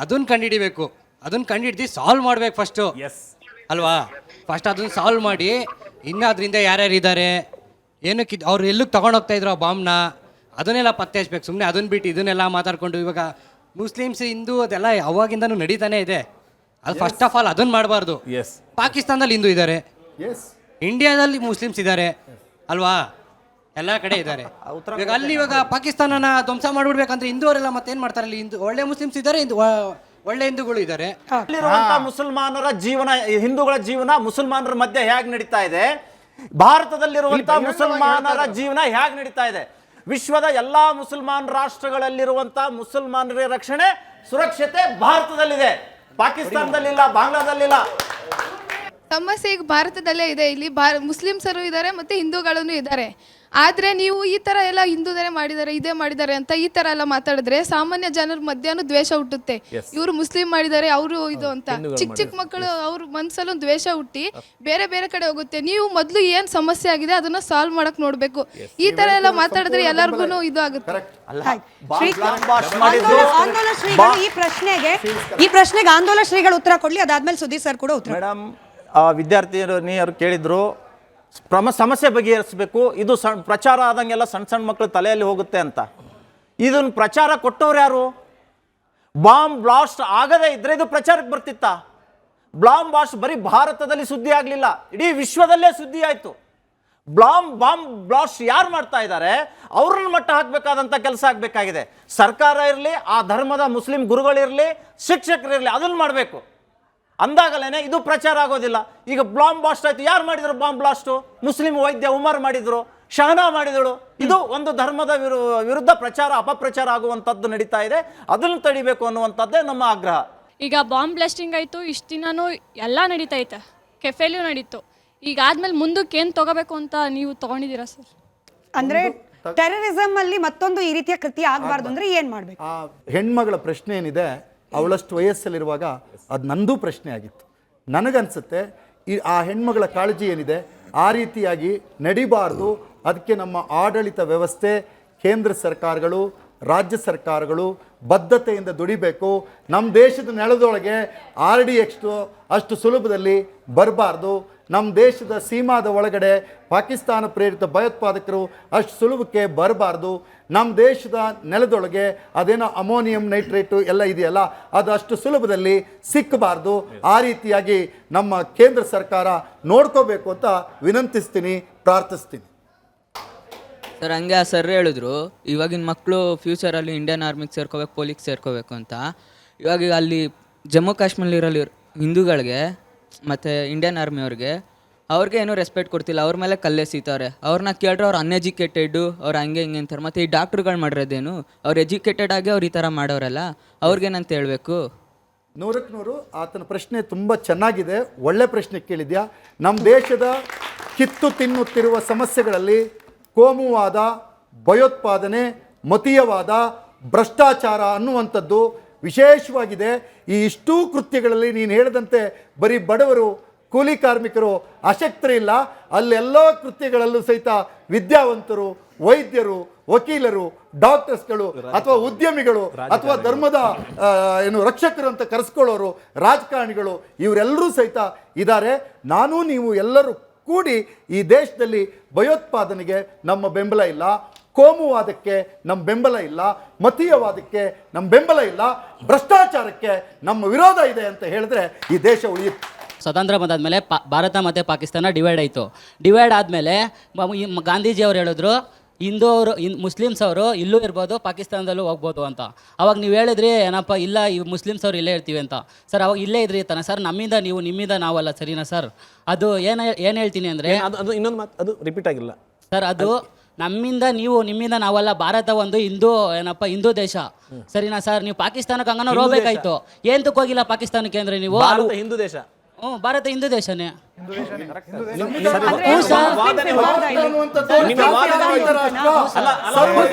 ಅದನ್ನ ಕಂಡುಹಿಡಿಬೇಕು. ಅದನ್ನ ಕಂಡುಹಿಡ್ದು ಸಾಲ್ವ್ ಮಾಡ್ಬೇಕು ಫಸ್ಟು, ಅಲ್ವಾ? ಫಸ್ಟ್ ಅದನ್ನ ಸಾಲ್ವ್ ಮಾಡಿ ಇನ್ನು ಅದರಿಂದ ಯಾರ್ಯಾರು ಇದ್ದಾರೆ, ಏನಕ್ಕೆ ಅವ್ರು ಎಲ್ಲಕ್ಕೆ ತಗೊಂಡೋಗ್ತಾ ಇದ್ರು ಆ ಬಾಂಬ್ನ, ಅದನ್ನೆಲ್ಲ ಪತ್ತೆ ಹಚ್ಬೇಕು. ಸುಮ್ಮನೆ ಅದನ್ನ ಬಿಟ್ಟು ಇದನ್ನೆಲ್ಲ ಮಾತಾಡ್ಕೊಂಡು ಇವಾಗ ಮುಸ್ಲಿಮ್ಸ್ ಹಿಂದೂ ಅದೆಲ್ಲ ಅವಾಗಿಂದನೂ ನಡೀತಾನೆ ಇದೆ. ಅದು ಫಸ್ಟ್ ಆಫ್ ಆಲ್ ಅದನ್ನ ಮಾಡಬಾರ್ದು. ಪಾಕಿಸ್ತಾನದಲ್ಲಿ ಹಿಂದೂ ಇದ್ದಾರೆ, ಇಂಡಿಯಾದಲ್ಲಿ ಮುಸ್ಲಿಮ್ಸ್ ಇದ್ದಾರೆ, ಅಲ್ವಾ? ಎಲ್ಲ ಕಡೆ ಇದ್ದಾರೆ. ಇವಾಗ ಅಲ್ಲಿ ಇವಾಗ ಪಾಕಿಸ್ತಾನನ ಧ್ವಂಸ ಮಾಡ್ಬಿಡ್ಬೇಕಂದ್ರೆ ಹಿಂದೂವರೆಲ್ಲ ಮತ್ತೇನ್ ಮಾಡ್ತಾರೆ? ಅಲ್ಲಿ ಹಿಂದೂ ಒಳ್ಳೆ ಮುಸ್ಲಿಮ್ಸ್ ಇದ್ದಾರೆ, ಒಳ್ಳೆ ಹಿಂದೂಗಳು ಇದ್ದಾರೆ. ಅಲ್ಲಿರುವಂತಹ ಮುಸಲ್ಮಾನರ ಜೀವನ, ಹಿಂದೂಗಳ ಜೀವನ ಮುಸಲ್ಮಾನರ ಮಧ್ಯೆ ಹೇಗೆ ನಡೀತಾ ಇದೆ, ಭಾರತದಲ್ಲಿರುವಂತಹ ಮುಸಲ್ಮಾನರ ಜೀವನ ಹೇಗೆ ನಡೀತಾ ಇದೆ, ವಿಶ್ವದ ಎಲ್ಲಾ ಮುಸಲ್ಮಾನ್ ರಾಷ್ಟ್ರಗಳಲ್ಲಿರುವಂತಹ ಮುಸಲ್ಮಾನರ ರಕ್ಷಣೆ, ಸುರಕ್ಷತೆ ಭಾರತದಲ್ಲಿದೆ, ಪಾಕಿಸ್ತಾನದಲ್ಲಿಲ್ಲ, ಬಾಂಗ್ಲಾದಲ್ಲಿಲ್ಲ. ಸಮಸ್ಯೆ ಈಗ ಭಾರತದಲ್ಲೇ ಇದೆ. ಇಲ್ಲಿ ಮುಸ್ಲಿಮ್ಸರು ಇದ್ದಾರೆ ಮತ್ತೆ ಹಿಂದೂಗಳನ್ನು ಇದ್ದಾರೆ. ಆದ್ರೆ ನೀವು ಈ ತರ ಎಲ್ಲ ಹಿಂದೂದರೆ ಮಾಡಿದ್ದಾರೆ, ಇದೇ ಮಾಡಿದ್ದಾರೆ ಅಂತ ಈ ತರ ಎಲ್ಲ ಮಾತಾಡಿದ್ರೆ ಸಾಮಾನ್ಯ ಜನರ ಮಧ್ಯಾಹ್ನ ದ್ವೇಷ ಹುಟ್ಟುತ್ತೆ. ಇವರು ಮುಸ್ಲಿಂ ಮಾಡಿದ್ದಾರೆ, ಅವರು ಇದು ಅಂತ ಚಿಕ್ಕ ಚಿಕ್ಕ ಮಕ್ಕಳು ಅವ್ರ ಮನ್ಸಲ್ಲೂ ದ್ವೇಷ ಹುಟ್ಟಿ ಬೇರೆ ಬೇರೆ ಕಡೆ ಹೋಗುತ್ತೆ. ನೀವು ಮೊದಲು ಏನ್ ಸಮಸ್ಯೆ ಆಗಿದೆ ಅದನ್ನ ಸಾಲ್ವ್ ಮಾಡಕ್ ನೋಡ್ಬೇಕು. ಈ ತರ ಎಲ್ಲ ಮಾತಾಡಿದ್ರೆ ಎಲ್ಲರಿಗೂ ಇದು ಆಗುತ್ತೆ. ಆಂದೋಲನ ಶ್ರೀಗಳು ಈ ಪ್ರಶ್ನೆಗೆ ಆಂದೋಲನ ಶ್ರೀಗಳು ಉತ್ತರ ಕೊಡ್ಲಿ, ಅದಾದ್ಮೇಲೆ ಸುಧೀರ್ ಸರ್ ಕೂಡ ಉತ್ತರ. ಮೇಡಮ್, ವಿದ್ಯಾರ್ಥಿನಿಯರು ಕೇಳಿದ್ರು ಸಮಸ್ಯೆ ಬಗೆಹರಿಸಬೇಕು, ಇದು ಪ್ರಚಾರ ಆದಂಗೆಲ್ಲ ಸಣ್ಣ ಸಣ್ಣ ಮಕ್ಕಳು ತಲೆಯಲ್ಲಿ ಹೋಗುತ್ತೆ ಅಂತ. ಇದನ್ನು ಪ್ರಚಾರ ಕೊಟ್ಟವ್ರು ಯಾರು? ಬಾಂಬ್ ಬ್ಲಾಸ್ಟ್ ಆಗದೇ ಇದ್ರೆ ಇದು ಪ್ರಚಾರಕ್ಕೆ ಬರ್ತಿತ್ತ? ಬಾಂಬ್ ಬ್ಲಾಸ್ಟ್ ಬರೀ ಭಾರತದಲ್ಲಿ ಸುದ್ದಿ ಆಗಲಿಲ್ಲ, ಇಡೀ ವಿಶ್ವದಲ್ಲೇ ಸುದ್ದಿ ಆಯಿತು. ಬಾಂಬ್ ಬ್ಲಾಸ್ಟ್ ಯಾರು ಮಾಡ್ತಾ ಇದ್ದಾರೆ ಅವ್ರನ್ನ ಮಟ್ಟ ಹಾಕಬೇಕಾದಂಥ ಕೆಲಸ ಆಗಬೇಕಾಗಿದೆ. ಸರ್ಕಾರ ಇರಲಿ, ಆ ಧರ್ಮದ ಮುಸ್ಲಿಂ ಗುರುಗಳಿರಲಿ, ಶಿಕ್ಷಕರಿರಲಿ, ಅದನ್ನು ಮಾಡಬೇಕು. ಅಂದಾಗಲೇ ಇದು ಪ್ರಚಾರ ಆಗೋದಿಲ್ಲ. ಈಗ ಬಾಂಬ್ ಬ್ಲಾಸ್ಟ್ ಆಯ್ತು, ಯಾರು ಮಾಡಿದ್ರು ಬಾಂಬ್ ಬ್ಲಾಸ್ಟು? ಮುಸ್ಲಿಂ ವೈದ್ಯ ಉಮರ್ ಮಾಡಿದ್ರು, ಶಹನಾ ಮಾಡಿದಳು. ಇದು ಒಂದು ಧರ್ಮದ ವಿರುದ್ಧ ಪ್ರಚಾರ ಅಪಪ್ರಚಾರ ಆಗುವಂಥದ್ದು ನಡೀತಾ ಇದೆ. ಅದನ್ನು ತಡಿಬೇಕು ಅನ್ನುವಂಥದ್ದೇ ನಮ್ಮ ಆಗ್ರಹ. ಈಗ ಬಾಂಬ್ ಬ್ಲಾಸ್ಟಿಂಗ್ ಆಯಿತು, ಇಷ್ಟು ದಿನನೂ ಎಲ್ಲ ನಡೀತೈತೆ, ಕೆಫೆಲಿಯೂ ನಡೀತು. ಈಗ ಆದ್ಮೇಲೆ ಮುಂದಕ್ಕೆ ಏನು ತಗೋಬೇಕು ಅಂತ ನೀವು ತಗೊಂಡಿದ್ದೀರಾ ಸರ್? ಅಂದ್ರೆ ಟೆರರಿಸಮ್ ಅಲ್ಲಿ ಮತ್ತೊಂದು ಈ ರೀತಿಯ ಕೃತ್ಯ ಆಗಬಾರ್ದು ಅಂದ್ರೆ ಏನ್ ಮಾಡ್ಬೇಕು? ಆ ಹೆಣ್ಮಗಳ ಪ್ರಶ್ನೆ ಏನಿದೆ, ಅವಳಷ್ಟು ವಯಸ್ಸಲ್ಲಿರುವಾಗ ಅದು ನಂದೂ ಪ್ರಶ್ನೆ ಆಗಿತ್ತು. ನನಗನ್ಸುತ್ತೆ ಆ ಹೆಣ್ಮಗಳ ಕಾಳಜಿ ಏನಿದೆ ಆ ರೀತಿಯಾಗಿ ನಡಿಬಾರ್ದು. ಅದಕ್ಕೆ ನಮ್ಮ ಆಡಳಿತ ವ್ಯವಸ್ಥೆ, ಕೇಂದ್ರ ಸರ್ಕಾರಗಳು, ರಾಜ್ಯ ಸರ್ಕಾರಗಳು ಬದ್ಧತೆಯಿಂದ ದುಡಿಬೇಕು. ನಮ್ಮ ದೇಶದ ನೆಲದೊಳಗೆ RDX ಅಷ್ಟು ಸುಲಭದಲ್ಲಿ ಬರಬಾರ್ದು. ನಮ್ಮ ದೇಶದ ಸೀಮಾದ ಒಳಗಡೆ ಪಾಕಿಸ್ತಾನ ಪ್ರೇರಿತ ಭಯೋತ್ಪಾದಕರು ಅಷ್ಟು ಸುಲಭಕ್ಕೆ ಬರಬಾರ್ದು. ನಮ್ಮ ದೇಶದ ನೆಲದೊಳಗೆ ಅದೇನೋ ಅಮೋನಿಯಂ ನೈಟ್ರೇಟು ಎಲ್ಲ ಇದೆಯಲ್ಲ, ಅದು ಅಷ್ಟು ಸುಲಭದಲ್ಲಿ ಸಿಕ್ಕಬಾರ್ದು. ಆ ರೀತಿಯಾಗಿ ನಮ್ಮ ಕೇಂದ್ರ ಸರ್ಕಾರ ನೋಡ್ಕೋಬೇಕು ಅಂತ ವಿನಂತಿಸ್ತೀನಿ, ಪ್ರಾರ್ಥಿಸ್ತೀನಿ. ಸರ್ ಹಂಗೆ ಆ ಸರ್ ಹೇಳಿದ್ರು, ಇವಾಗಿನ ಮಕ್ಕಳು ಫ್ಯೂಚರಲ್ಲಿ ಇಂಡಿಯನ್ ಆರ್ಮಿಗೆ ಸೇರ್ಕೋಬೇಕು, ಪೊಲೀಸ್ ಸೇರ್ಕೋಬೇಕು ಅಂತ. ಇವಾಗ ಅಲ್ಲಿ ಜಮ್ಮು ಕಾಶ್ಮೀರಲ್ಲಿರೋ ಹಿಂದೂಗಳಿಗೆ ಮತ್ತು ಇಂಡಿಯನ್ ಆರ್ಮಿಯವ್ರಿಗೆ ಅವ್ರಿಗೆ ಏನೂ ರೆಸ್ಪೆಕ್ಟ್ ಕೊಡ್ತಿಲ್ಲ, ಅವ್ರ ಮೇಲೆ ಕಲ್ಲೆಸೀತವ್ರೆ. ಅವ್ರನ್ನ ಕೇಳಿದ್ರೆ ಅವ್ರು ಅನ್ಎಜುಕೇಟೆಡ್ಡು, ಅವ್ರು ಹಂಗೆ ಹಿಂಗೆ ಅಂತಾರೆ. ಮತ್ತು ಈ ಡಾಕ್ಟ್ರುಗಳು ಮಾಡಿರೋದೇನು, ಅವ್ರು ಎಜುಕೇಟೆಡ್ ಆಗಿ ಅವ್ರು ಈ ಥರ ಮಾಡೋರಲ್ಲ, ಅವ್ರಿಗೇನಂತ ಹೇಳಬೇಕು? 100ಕ್ಕೆ 100 ಆತನ ಪ್ರಶ್ನೆ ತುಂಬ ಚೆನ್ನಾಗಿದೆ, ಒಳ್ಳೆ ಪ್ರಶ್ನೆ ಕೇಳಿದ್ಯಾ. ನಮ್ಮ ದೇಶದ ಕಿತ್ತು ತಿನ್ನುತ್ತಿರುವ ಸಮಸ್ಯೆಗಳಲ್ಲಿ ಕೋಮುವಾದ, ಭಯೋತ್ಪಾದನೆ, ಮತೀಯವಾದ, ಭ್ರಷ್ಟಾಚಾರ ಅನ್ನುವಂಥದ್ದು ವಿಶೇಷವಾಗಿದೆ. ಈ ಇಷ್ಟೂ ಕೃತ್ಯಗಳಲ್ಲಿ ನೀನು ಹೇಳಿದಂತೆ ಬರೀ ಬಡವರು, ಕೂಲಿ ಕಾರ್ಮಿಕರು, ಅಶಕ್ತರಿಲ್ಲ, ಅಲ್ಲೆಲ್ಲ ಕೃತ್ಯಗಳಲ್ಲೂ ಸಹಿತ ವಿದ್ಯಾವಂತರು, ವೈದ್ಯರು, ವಕೀಲರು, ಡಾಕ್ಟರ್ಸ್ಗಳು ಅಥವಾ ಉದ್ಯಮಿಗಳು ಅಥವಾ ಧರ್ಮದ ರಕ್ಷಕರು ಅಂತ ಕರೆಸ್ಕೊಳ್ಳೋರು, ರಾಜಕಾರಣಿಗಳು, ಇವರೆಲ್ಲರೂ ಸಹಿತ ಇದ್ದಾರೆ. ನಾನು ನೀವು ಎಲ್ಲರೂ ಕೂಡಿ ಈ ದೇಶದಲ್ಲಿ ಭಯೋತ್ಪಾದನೆಗೆ ನಮ್ಮ ಬೆಂಬಲ ಇಲ್ಲ, ಕೋಮುವಾದಕ್ಕೆ ನಮ್ಮ ಬೆಂಬಲ ಇಲ್ಲ, ಮತೀಯವಾದಕ್ಕೆ ನಮ್ಮ ಬೆಂಬಲ ಇಲ್ಲ, ಭ್ರಷ್ಟಾಚಾರಕ್ಕೆ ನಮ್ಮ ವಿರೋಧ ಇದೆ ಅಂತ ಹೇಳಿದ್ರೆ ಈ ದೇಶ ಉಳಿಯುತ್ತೆ. ಸ್ವತಂತ್ರ ಬಂದಾದ್ಮೇಲೆ ಭಾರತ ಮತ್ತು ಪಾಕಿಸ್ತಾನ ಡಿವೈಡ್ ಆಯಿತು. ಡಿವೈಡ್ ಆದಮೇಲೆ ಗಾಂಧೀಜಿ ಅವರು ಹೇಳಿದ್ರು, ಹಿಂದೂ ಅವರು ಮುಸ್ಲಿಮ್ಸ್ ಅವರು ಇಲ್ಲೂ ಇರ್ಬೋದು, ಪಾಕಿಸ್ತಾನದಲ್ಲೂ ಹೋಗ್ಬೋದು ಅಂತ. ಅವಾಗ ನೀವು ಹೇಳಿದ್ರಿ ಏನಪ್ಪ, ಇಲ್ಲ ಈ ಮುಸ್ಲಿಮ್ಸ್ ಅವ್ರು ಇಲ್ಲೇ ಇರ್ತೀವಿ ಅಂತ. ಸರ್ ಅವಾಗ ಇಲ್ಲೇ ಇದ್ರಿ ತಾನೆ ಸರ್, ನಮ್ಮಿಂದ ನೀವು, ನಿಮ್ಮಿಂದ ನಾವಲ್ಲ, ಸರಿನಾ ಸರ್? ಅದು ಏನು ಹೇಳ್ತೀನಿ ಅಂದರೆ, ಅದು ಇನ್ನೊಂದು ಮಾತು, ಅದು ರಿಪೀಟ್ ಆಗಿಲ್ಲ ಸರ್. ಅದು ನಮ್ಮಿಂದ ನೀವು, ನಿಮ್ಮಿಂದ ನಾವಲ್ಲ. ಭಾರತ ಒಂದು ಹಿಂದೂ ದೇಶ, ಸರಿನಾ ಸರ್? ನೀವು ಪಾಕಿಸ್ತಾನಕ್ಕೆ ಹಂಗನ ಹೋಗ್ಬೇಕಾಯ್ತು. ಏಂತಕ್ಕೆ ಹೋಗಿಲ್ಲ ಪಾಕಿಸ್ತಾನಕ್ಕೆ ಅಂದರೆ ನೀವು? ಹಿಂದೂ ದೇಶ. ಭಾರತ ಹಿಂದೂ ದೇಶನೇ.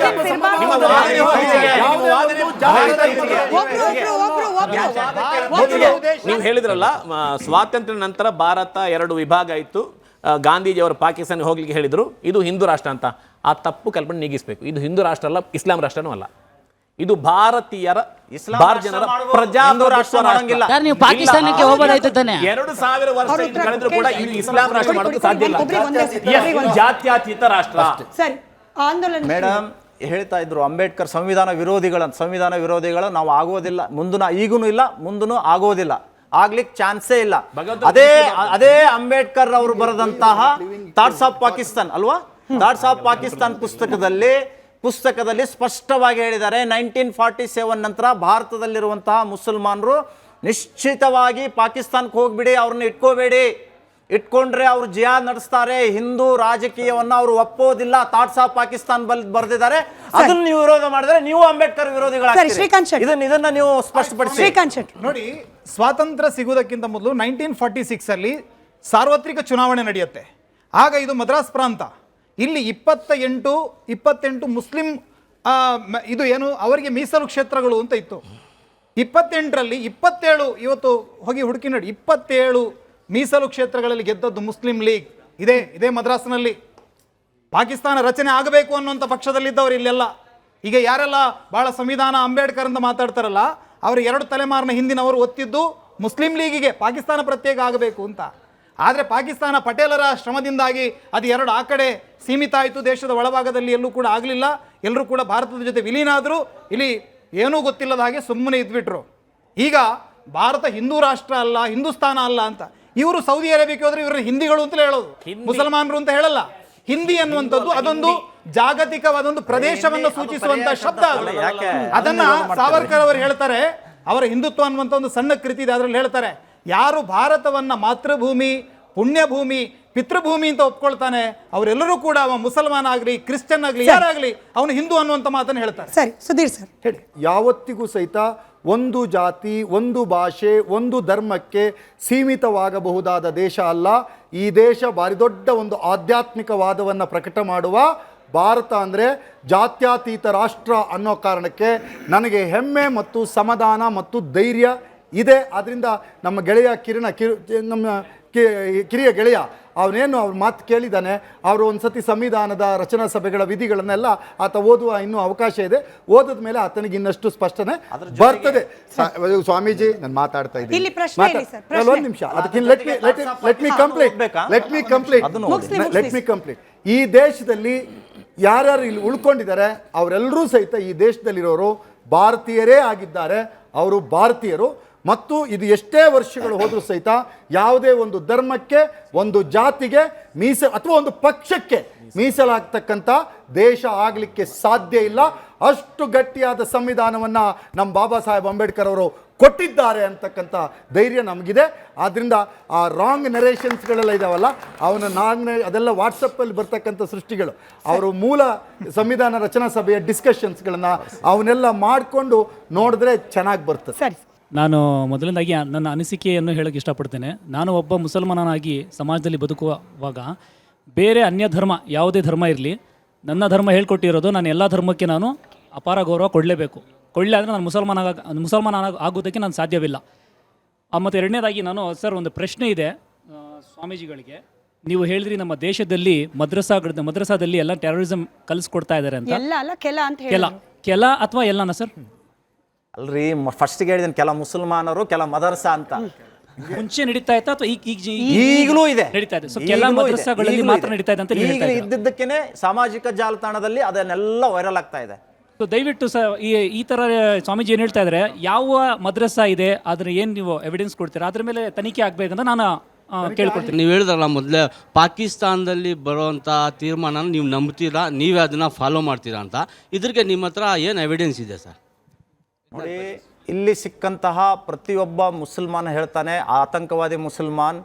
ನೀವು ಹೇಳಿದ್ರಲ್ಲ, ಸ್ವಾತಂತ್ರ್ಯ ನಂತರ ಭಾರತ 2 ವಿಭಾಗ ಆಯಿತು, ಗಾಂಧೀಜಿ ಅವರು ಪಾಕಿಸ್ತಾನ ಹೋಗ್ಲಿಕ್ಕೆ ಹೇಳಿದ್ರು ಇದು ಹಿಂದೂ ರಾಷ್ಟ್ರ ಅಂತ. ಆ ತಪ್ಪು ಕಲ್ಪನೆ ನೀಗಿಸಬೇಕು. ಇದು ಹಿಂದೂ ರಾಷ್ಟ್ರ ಅಲ್ಲ, ಇಸ್ಲಾಂ ರಾಷ್ಟ್ರನೂ ಅಲ್ಲ. ಇದು ಭಾರತೀಯರ ಜನರ ಪ್ರಜಾಪ್ರಭುತ್ವ ರಾಷ್ಟ್ರ. ನೀವು ಪಾಕಿಸ್ತಾನಕ್ಕೆ ಹೋಗಬಹುದಾಯ್ತು ತಾನೆ? 2000 ವರ್ಷ ಕಳೆದ್ರು ಕೂಡ ಇದು ಇಸ್ಲಾಂ ರಾಷ್ಟ್ರ ಮಾಡೋದು ಸಾಧ್ಯ ಇಲ್ಲ. ಜಾತ್ಯತೀತ ರಾಷ್ಟ್ರ. ಸರಿ, ಆಂದೋಲನ ಮೇಡಮ್ ಹೇಳ್ತಾ ಇದ್ರು, ಅಂಬೇಡ್ಕರ್ ಸಂವಿಧಾನ ವಿರೋಧಿಗಳು ನಾವು ಆಗೋದಿಲ್ಲ, ಈಗೂನು ಇಲ್ಲ, ಮುಂದೂ ಆಗೋದಿಲ್ಲ, ಆಗ್ಲಿಕ್ಕೆ ಚಾನ್ಸೇ ಇಲ್ಲ. ಅದೇ ಅಂಬೇಡ್ಕರ್ ಅವರು ಬರೆದಂತಹ ಥಾಟ್ಸ್ ಆಫ್ ಪಾಕಿಸ್ತಾನ್ ಅಲ್ವಾ, ಥಾಟ್ಸ್ ಆಫ್ ಪಾಕಿಸ್ತಾನ್ ಪುಸ್ತಕದಲ್ಲಿ ಸ್ಪಷ್ಟವಾಗಿ ಹೇಳಿದ್ದಾರೆ, 1947 ನಂತರ ಭಾರತದಲ್ಲಿರುವಂತಹ ಮುಸಲ್ಮಾನರು ನಿಶ್ಚಿತವಾಗಿ ಪಾಕಿಸ್ತಾನಕ್ಕೆ ಹೋಗ್ಬಿಡಿ, ಅವ್ರನ್ನ ಇಟ್ಕೊಂಡ್ರೆ ಅವ್ರು ಜಿಹಾದ್ ನಡೆಸ್ತಾರೆ, ಹಿಂದೂ ರಾಜಕೀಯವನ್ನು ಅವರು ಒಪ್ಪೋದಿಲ್ಲ, ಥಾಟ್ಸ್ ಆಫ್ ಪಾಕಿಸ್ತಾನ್ ಬರೆದಿದ್ದಾರೆ. ಅದನ್ನ ನೀವು ವಿರೋಧ ಮಾಡಿದ್ರೆ ನೀವು ಅಂಬೇಡ್ಕರ್ ವಿರೋಧಿಗಳಾಗ್ತೀರಿ. ಇದನ್ನ ನೀವು ಸ್ಪಷ್ಟಪಡಿಸಿ. ನೋಡಿ, ಸ್ವಾತಂತ್ರ್ಯ ಸಿಗುವುದಕ್ಕಿಂತ ಮೊದಲು 1946 ಅಲ್ಲಿ ಸಾರ್ವತ್ರಿಕ ಚುನಾವಣೆ ನಡೆಯುತ್ತೆ. ಆಗ ಇದು ಮದ್ರಾಸ್ ಪ್ರಾಂತ. ಇಲ್ಲಿ 28 ಮುಸ್ಲಿಂ ಇದು ಏನು ಅವರಿಗೆ ಮೀಸಲು ಕ್ಷೇತ್ರಗಳು ಅಂತ ಇತ್ತು. 28ರಲ್ಲಿ 27 ಇವತ್ತು ಹೋಗಿ ಹುಡುಕಿ ನೋಡಿ, 27 ಮೀಸಲು ಕ್ಷೇತ್ರಗಳಲ್ಲಿ ಗೆದ್ದದ್ದು ಮುಸ್ಲಿಂ ಲೀಗ್. ಇದೇ ಮದ್ರಾಸ್ನಲ್ಲಿ. ಪಾಕಿಸ್ತಾನ ರಚನೆ ಆಗಬೇಕು ಅನ್ನುವಂಥ ಪಕ್ಷದಲ್ಲಿದ್ದವರು ಇಲ್ಲೆಲ್ಲ. ಈಗ ಯಾರೆಲ್ಲ ಭಾಳ ಸಂವಿಧಾನ ಅಂಬೇಡ್ಕರ್ ಅಂತ ಮಾತಾಡ್ತಾರಲ್ಲ, ಅವರು 2 ತಲೆಮಾರಿನ ಹಿಂದಿನವರು ಒತ್ತಿದ್ದು ಮುಸ್ಲಿಂ ಲೀಗಿಗೆ ಪಾಕಿಸ್ತಾನ ಪ್ರತ್ಯೇಕ ಆಗಬೇಕು ಅಂತ. ಆದರೆ ಪಾಕಿಸ್ತಾನ ಪಟೇಲರ ಶ್ರಮದಿಂದಾಗಿ ಅದು 2 ಆ ಕಡೆ ಸೀಮಿತ ಆಯಿತು, ದೇಶದ ಒಳಭಾಗದಲ್ಲಿ ಎಲ್ಲೂ ಕೂಡ ಆಗಲಿಲ್ಲ. ಎಲ್ಲರೂ ಕೂಡ ಭಾರತದ ಜೊತೆ ವಿಲೀನ ಆದರು. ಇಲ್ಲಿ ಏನೂ ಗೊತ್ತಿಲ್ಲದ ಹಾಗೆ ಸುಮ್ಮನೆ ಇದ್ಬಿಟ್ರು. ಈಗ ಭಾರತ ಹಿಂದೂ ರಾಷ್ಟ್ರ ಅಲ್ಲ, ಹಿಂದೂಸ್ತಾನ ಅಲ್ಲ ಅಂತ. ಇವರು ಸೌದಿ ಅರೇಬಿಯಾಕ್ಕೆ ಹೋದ್ರೆ ಇವರು ಹಿಂದಿಗಳು ಅಂತಲೇ ಹೇಳೋದು, ಮುಸಲ್ಮಾನರು ಅಂತ ಹೇಳಲ್ಲ. ಹಿಂದಿ ಅನ್ನುವಂಥದ್ದು ಅದೊಂದು ಜಾಗತಿಕವಾದೊಂದು ಪ್ರದೇಶವನ್ನು ಸೂಚಿಸುವಂತ ಶಬ್ದ. ಅದನ್ನ ಸಾವರ್ಕರ್ ಅವರು ಹೇಳ್ತಾರೆ, ಅವರ ಹಿಂದುತ್ವ ಅನ್ನುವಂಥ ಒಂದು ಸಣ್ಣ ಕೃತಿ ಇದೆ, ಅದರಲ್ಲಿ ಹೇಳ್ತಾರೆ, ಯಾರು ಭಾರತವನ್ನು ಮಾತೃಭೂಮಿ, ಪುಣ್ಯಭೂಮಿ, ಪಿತೃಭೂಮಿ ಅಂತ ಒಪ್ಕೊಳ್ತಾನೆ ಅವರೆಲ್ಲರೂ ಕೂಡ ಅವ ಮುಸಲ್ಮಾನ ಆಗಲಿ, ಕ್ರಿಶ್ಚಿಯನ್ ಆಗಲಿ, ಯಾರಾಗಲಿ ಅವನು ಹಿಂದೂ ಅನ್ನುವಂಥ ಮಾತನ್ನು ಹೇಳ್ತಾರೆ. ಸರಿ, ಸುಧೀರ್ ಸರ್ ಹೇಳಿ. ಯಾವತ್ತಿಗೂ ಸಹಿತ ಒಂದು ಜಾತಿ, ಒಂದು ಭಾಷೆ, ಒಂದು ಧರ್ಮಕ್ಕೆ ಸೀಮಿತವಾಗಬಹುದಾದ ದೇಶ ಅಲ್ಲ. ಈ ದೇಶ ಭಾರಿ ದೊಡ್ಡ ಒಂದು ಆಧ್ಯಾತ್ಮಿಕವಾದವನ್ನು ಪ್ರಕಟ ಮಾಡುವ ಭಾರತ ಅಂದರೆ ಜಾತ್ಯತೀತ ರಾಷ್ಟ್ರ ಅನ್ನೋ ಕಾರಣಕ್ಕೆ ನನಗೆ ಹೆಮ್ಮೆ ಮತ್ತು ಸಮಾಧಾನ ಮತ್ತು ಧೈರ್ಯ ಇದೆ. ಆದ್ದರಿಂದ ನಮ್ಮ ಗೆಳೆಯ ನಮ್ಮ ಕಿರಿಯ ಗೆಳೆಯ ಅವನೇನು ಅವ್ರ ಮಾತು ಕೇಳಿದ್ದಾನೆ, ಅವರು ಒಂದು ಸತಿ ಸಂವಿಧಾನದ ರಚನಾ ಸಭೆಗಳ ವಿಧಿಗಳನ್ನೆಲ್ಲ ಆತ ಓದುವ ಇನ್ನೂ ಅವಕಾಶ ಇದೆ. ಓದಿದ ಮೇಲೆ ಆತನಿಗೆ ಇನ್ನಷ್ಟು ಸ್ಪಷ್ಟನೆ ಬರ್ತದೆ. ಸ್ವಾಮೀಜಿ, ನಾನು ಮಾತಾಡ್ತಾ ಇಲ್ಲಿ ಪ್ರಶ್ನೆ ಇದ್ದೀನಿ, ಹೇಳಿ ಸರ್, ಒಂದು ನಿಮಿಷ. ಅದಕ್ಕಿಂತ ಲೆಟ್ ಮಿ ಕಂಪ್ಲೀಟ್. ಈ ದೇಶದಲ್ಲಿ ಯಾರ್ಯಾರು ಇಲ್ಲಿ ಉಳ್ಕೊಂಡಿದ್ದಾರೆ ಅವರೆಲ್ಲರೂ ಸಹಿತ ಈ ದೇಶದಲ್ಲಿರೋರು ಭಾರತೀಯರೇ ಆಗಿದ್ದಾರೆ. ಅವರು ಭಾರತೀಯರು. ಮತ್ತು ಇದು ಎಷ್ಟೇ ವರ್ಷಗಳು ಹೋದರೂ ಸಹಿತ ಯಾವುದೇ ಒಂದು ಧರ್ಮಕ್ಕೆ, ಒಂದು ಜಾತಿಗೆ ಅಥವಾ ಒಂದು ಪಕ್ಷಕ್ಕೆ ಮೀಸಲಾಗ್ತಕ್ಕಂಥ ದೇಶ ಆಗಲಿಕ್ಕೆ ಸಾಧ್ಯ ಇಲ್ಲ. ಅಷ್ಟು ಗಟ್ಟಿಯಾದ ಸಂವಿಧಾನವನ್ನು ನಮ್ಮ ಬಾಬಾ ಸಾಹೇಬ್ ಅಂಬೇಡ್ಕರ್ ಅವರು ಕೊಟ್ಟಿದ್ದಾರೆ ಅಂತಕ್ಕಂಥ ಧೈರ್ಯ ನಮಗಿದೆ. ಆದ್ದರಿಂದ ಆ ರಾಂಗ್ ನರೇಷನ್ಸ್ಗಳೆಲ್ಲ ಇದಾವಲ್ಲ, ಅದೆಲ್ಲ ವಾಟ್ಸಪ್ಪಲ್ಲಿ ಬರ್ತಕ್ಕಂಥ ಸೃಷ್ಟಿಗಳು. ಅವರು ಮೂಲ ಸಂವಿಧಾನ ರಚನಾ ಸಭೆಯ ಡಿಸ್ಕಷನ್ಸ್ಗಳನ್ನು ಅವನ್ನೆಲ್ಲ ಮಾಡಿಕೊಂಡು ನೋಡಿದ್ರೆ ಚೆನ್ನಾಗಿ ಬರ್ತದೆ. ಸರಿ, ನಾನು ಮೊದಲನೇದಾಗಿ ನನ್ನ ಅನಿಸಿಕೆಯನ್ನು ಹೇಳೋಕ್ಕೆ ಇಷ್ಟಪಡ್ತೇನೆ. ನಾನು ಒಬ್ಬ ಮುಸಲ್ಮಾನನಾಗಿ ಸಮಾಜದಲ್ಲಿ ಬದುಕುವಾಗ ಬೇರೆ ಅನ್ಯ ಧರ್ಮ, ಯಾವುದೇ ಧರ್ಮ ಇರಲಿ, ನನ್ನ ಧರ್ಮ ಹೇಳ್ಕೊಟ್ಟಿರೋದು ನಾನು ಎಲ್ಲ ಧರ್ಮಕ್ಕೆ ನಾನು ಅಪಾರ ಗೌರವ ಕೊಡಲೇಬೇಕು. ಕೊಡಲಿ ಆದರೆ ನಾನು ಮುಸಲ್ಮಾನ ಆಗೋದಕ್ಕೆ ನಾನು ಸಾಧ್ಯವಿಲ್ಲ. ಮತ್ತು ಎರಡನೇದಾಗಿ ನಾನು ಸರ್ ಒಂದು ಪ್ರಶ್ನೆ ಇದೆ ಸ್ವಾಮೀಜಿಗಳಿಗೆ. ನೀವು ಹೇಳಿದ್ರಿ ನಮ್ಮ ದೇಶದಲ್ಲಿ ಮದ್ರಸಾದಲ್ಲಿ ಎಲ್ಲ ಟೆರರಿಸಮ್ ಕಲಿಸ್ಕೊಡ್ತಾ ಇದ್ದಾರೆ ಅಂತ. ಕೆಲ ಅಥವಾ ಎಲ್ಲನ ಸರ್? ಅಲ್ರಿ, ಫಸ್ಟ್ಗೆ ಹೇಳಿದ್ದೇನೆ ಕೆಲ ಮುಸಲ್ಮಾನರು, ಕೆಲ ಮದರ್ಸಾ ಅಂತ. ಮುಂಚೆ ನಡೀತಾ ಇತ್ತಾ ಅಥವಾ ಈಗಲೂ ಇದೆ? ನಡೀತಾ ಇದೆ. ಸೊ ಕೆಲ ಮದ್ರಸಾಗಳಲ್ಲಿ ಮಾತ್ರ ನಡೀತಾ ಇದೆ ಅಂತ ಈಗಲೂ ಇದ್ದಿದ್ದಕ್ಕೇನೆ ಸಾಮಾಜಿಕ ಜಾಲತಾಣದಲ್ಲಿ ಅದನ್ನೆಲ್ಲ ವೈರಲ್ ಆಗ್ತಾ ಇದೆ. ಸೊ ದಯವಿಟ್ಟು ಈ ಥರ ಸ್ವಾಮೀಜಿ ಏನು ಹೇಳ್ತಾ ಇದ್ದಾರೆ, ಯಾವ ಮದ್ರಸಾ ಇದೆ ಅದನ್ನ ಏನು ನೀವು ಎವಿಡೆನ್ಸ್ ಕೊಡ್ತೀರಾ, ಅದ್ರ ಮೇಲೆ ತನಿಖೆ ಆಗಬೇಕಂತ ನಾನು ಕೇಳ್ಕೊಡ್ತೀನಿ. ನೀವು ಹೇಳಿದ್ರಲ್ಲ ಮೊದಲೇ ಪಾಕಿಸ್ತಾನದಲ್ಲಿ ಬರುವಂಥ ತೀರ್ಮಾನ ನೀವು ನಂಬ್ತೀರಾ, ನೀವೇ ಅದನ್ನು ಫಾಲೋ ಮಾಡ್ತೀರಾ ಅಂತ. ಇದ್ರಿಗೆ ನಿಮ್ಮ ಹತ್ರ ಏನು ಎವಿಡೆನ್ಸ್ ಇದೆ ಸರ್? ನೋಡಿ, ಇಲ್ಲಿ ಸಿಕ್ಕಂತಹ ಪ್ರತಿಯೊಬ್ಬ ಮುಸಲ್ಮಾನ ಹೇಳ್ತಾನೆ, ಆತಂಕವಾದಿ ಮುಸಲ್ಮಾನ್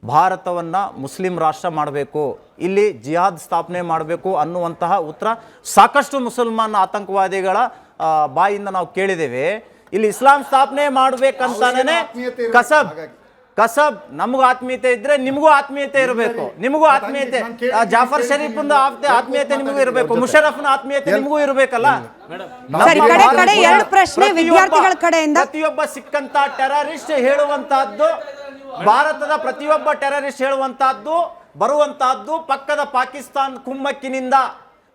ಭಾರತವನ್ನು ಮುಸ್ಲಿಂ ರಾಷ್ಟ್ರ ಮಾಡಬೇಕು, ಇಲ್ಲಿ ಜಿಹಾದ್ ಸ್ಥಾಪನೆ ಮಾಡಬೇಕು ಅನ್ನುವಂತಹ ಉತ್ತರ ಸಾಕಷ್ಟು ಮುಸಲ್ಮಾನ್ ಆತಂಕವಾದಿಗಳ ಬಾಯಿಂದ ನಾವು ಕೇಳಿದ್ದೇವೆ. ಇಲ್ಲಿ ಇಸ್ಲಾಂ ಸ್ಥಾಪನೆ ಮಾಡಬೇಕಂತಾನೆ ಕಸಬ್ ನಮಗೂ ಆತ್ಮೀಯತೆ ಇದ್ರೆ ನಿಮಗೂ ಆತ್ಮೀಯತೆ ಇರಬೇಕು, ನಿಮಗೂ ಆತ್ಮೀಯತೆ, ಜಾಫರ್ ಶರೀಫ್ ಆತ್ಮೀಯತೆ ನಿಮಗೂ ಇರಬೇಕು, ಮುಷರಫ್ನ ಆತ್ಮೀಯತೆ ನಿಮಗೂ ಇರಬೇಕಲ್ಲ. ಪ್ರತಿಯೊಬ್ಬ ಸಿಕ್ಕಂತ ಟೆರರಿಸ್ಟ್ ಹೇಳುವಂತಹದ್ದು, ಭಾರತದ ಪ್ರತಿಯೊಬ್ಬ ಟೆರರಿಸ್ಟ್ ಹೇಳುವಂತಹದ್ದು ಬರುವಂತಹದ್ದು ಪಕ್ಕದ ಪಾಕಿಸ್ತಾನ್ ಕುಮ್ಮಕ್ಕಿನಿಂದ.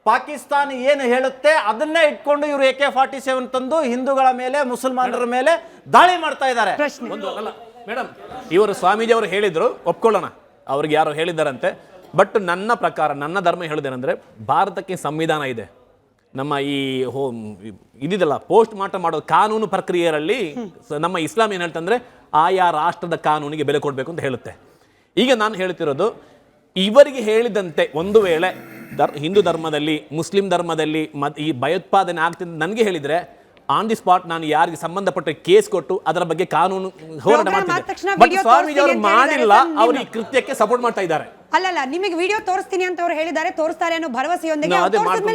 ಪಾಕಿಸ್ತಾನ ಏನು ಹೇಳುತ್ತೆ ಅದನ್ನೇ ಇಟ್ಕೊಂಡು ಇವರು AK-47 ತಂದು ಹಿಂದೂಗಳ ಮೇಲೆ, ಮುಸಲ್ಮಾನರ ಮೇಲೆ ದಾಳಿ ಮಾಡ್ತಾ ಇದ್ದಾರೆ. ಮೇಡಮ್, ಇವರು ಸ್ವಾಮೀಜಿ ಅವರು ಹೇಳಿದ್ರು, ಒಪ್ಕೊಳ್ಳೋಣ, ಅವ್ರಿಗೆ ಯಾರೋ ಹೇಳಿದ್ದಾರಂತೆ. ಬಟ್ ನನ್ನ ಪ್ರಕಾರ, ನನ್ನ ಧರ್ಮ ಹೇಳೋದೇನೆಂದರೆ, ಭಾರತಕ್ಕೆ ಸಂವಿಧಾನ ಇದೆ. ನಮ್ಮ ಈ ಇದಿದೆಲ್ಲ ಪೋಸ್ಟ್ ಮಾರ್ಟಮ್ ಮಾಡೋ ಕಾನೂನು ಪ್ರಕ್ರಿಯೆಯಲ್ಲಿ ನಮ್ಮ ಇಸ್ಲಾಂ ಏನು ಹೇಳ್ತಂದ್ರೆ ಆಯಾ ರಾಷ್ಟ್ರದ ಕಾನೂನಿಗೆ ಬೆಲೆ ಕೊಡಬೇಕು ಅಂತ ಹೇಳುತ್ತೆ. ಈಗ ನಾನು ಹೇಳ್ತಿರೋದು, ಇವರಿಗೆ ಹೇಳಿದಂತೆ ಒಂದು ವೇಳೆ ಹಿಂದೂ ಧರ್ಮದಲ್ಲಿ, ಮುಸ್ಲಿಂ ಧರ್ಮದಲ್ಲಿ ಈ ಭಯೋತ್ಪಾದನೆ ಆಗ್ತಿದೆ ನನಗೆ ಹೇಳಿದರೆ, ಆನ್ ದಿ ಸ್ಪಾಟ್ ನಾನು ಯಾರಿಗೆ ಸಂಬಂಧಪಟ್ಟ ಕೇಸ್ ಕೊಟ್ಟು ಅದರ ಬಗ್ಗೆ ಕಾನೂನು ಹೋರಾಟ ಮಾಡ್ತಿದ್ದೆ. ಬಟ್ ಸ್ವಾಮೀಜಿ ಅವರು ಮಾಡಿಲ್ಲ, ಅವರು ಈ ಕೃತ್ಯಕ್ಕೆ ಸಪೋರ್ಟ್ ಮಾಡ್ತಾ ಇದ್ದಾರೆ. ಅಲ್ಲಲ್ಲ, ನಿಮಗೆ ವಿಡಿಯೋ ತೋರಿಸ್ತೀನಿ ಅಂತ ಅವ್ರು ಹೇಳಿದ್ದಾರೆ, ತೋರಿಸ್ತಾರೆ ಅನ್ನೋ ಭರವಸೆಯೊಂದಿಗೆ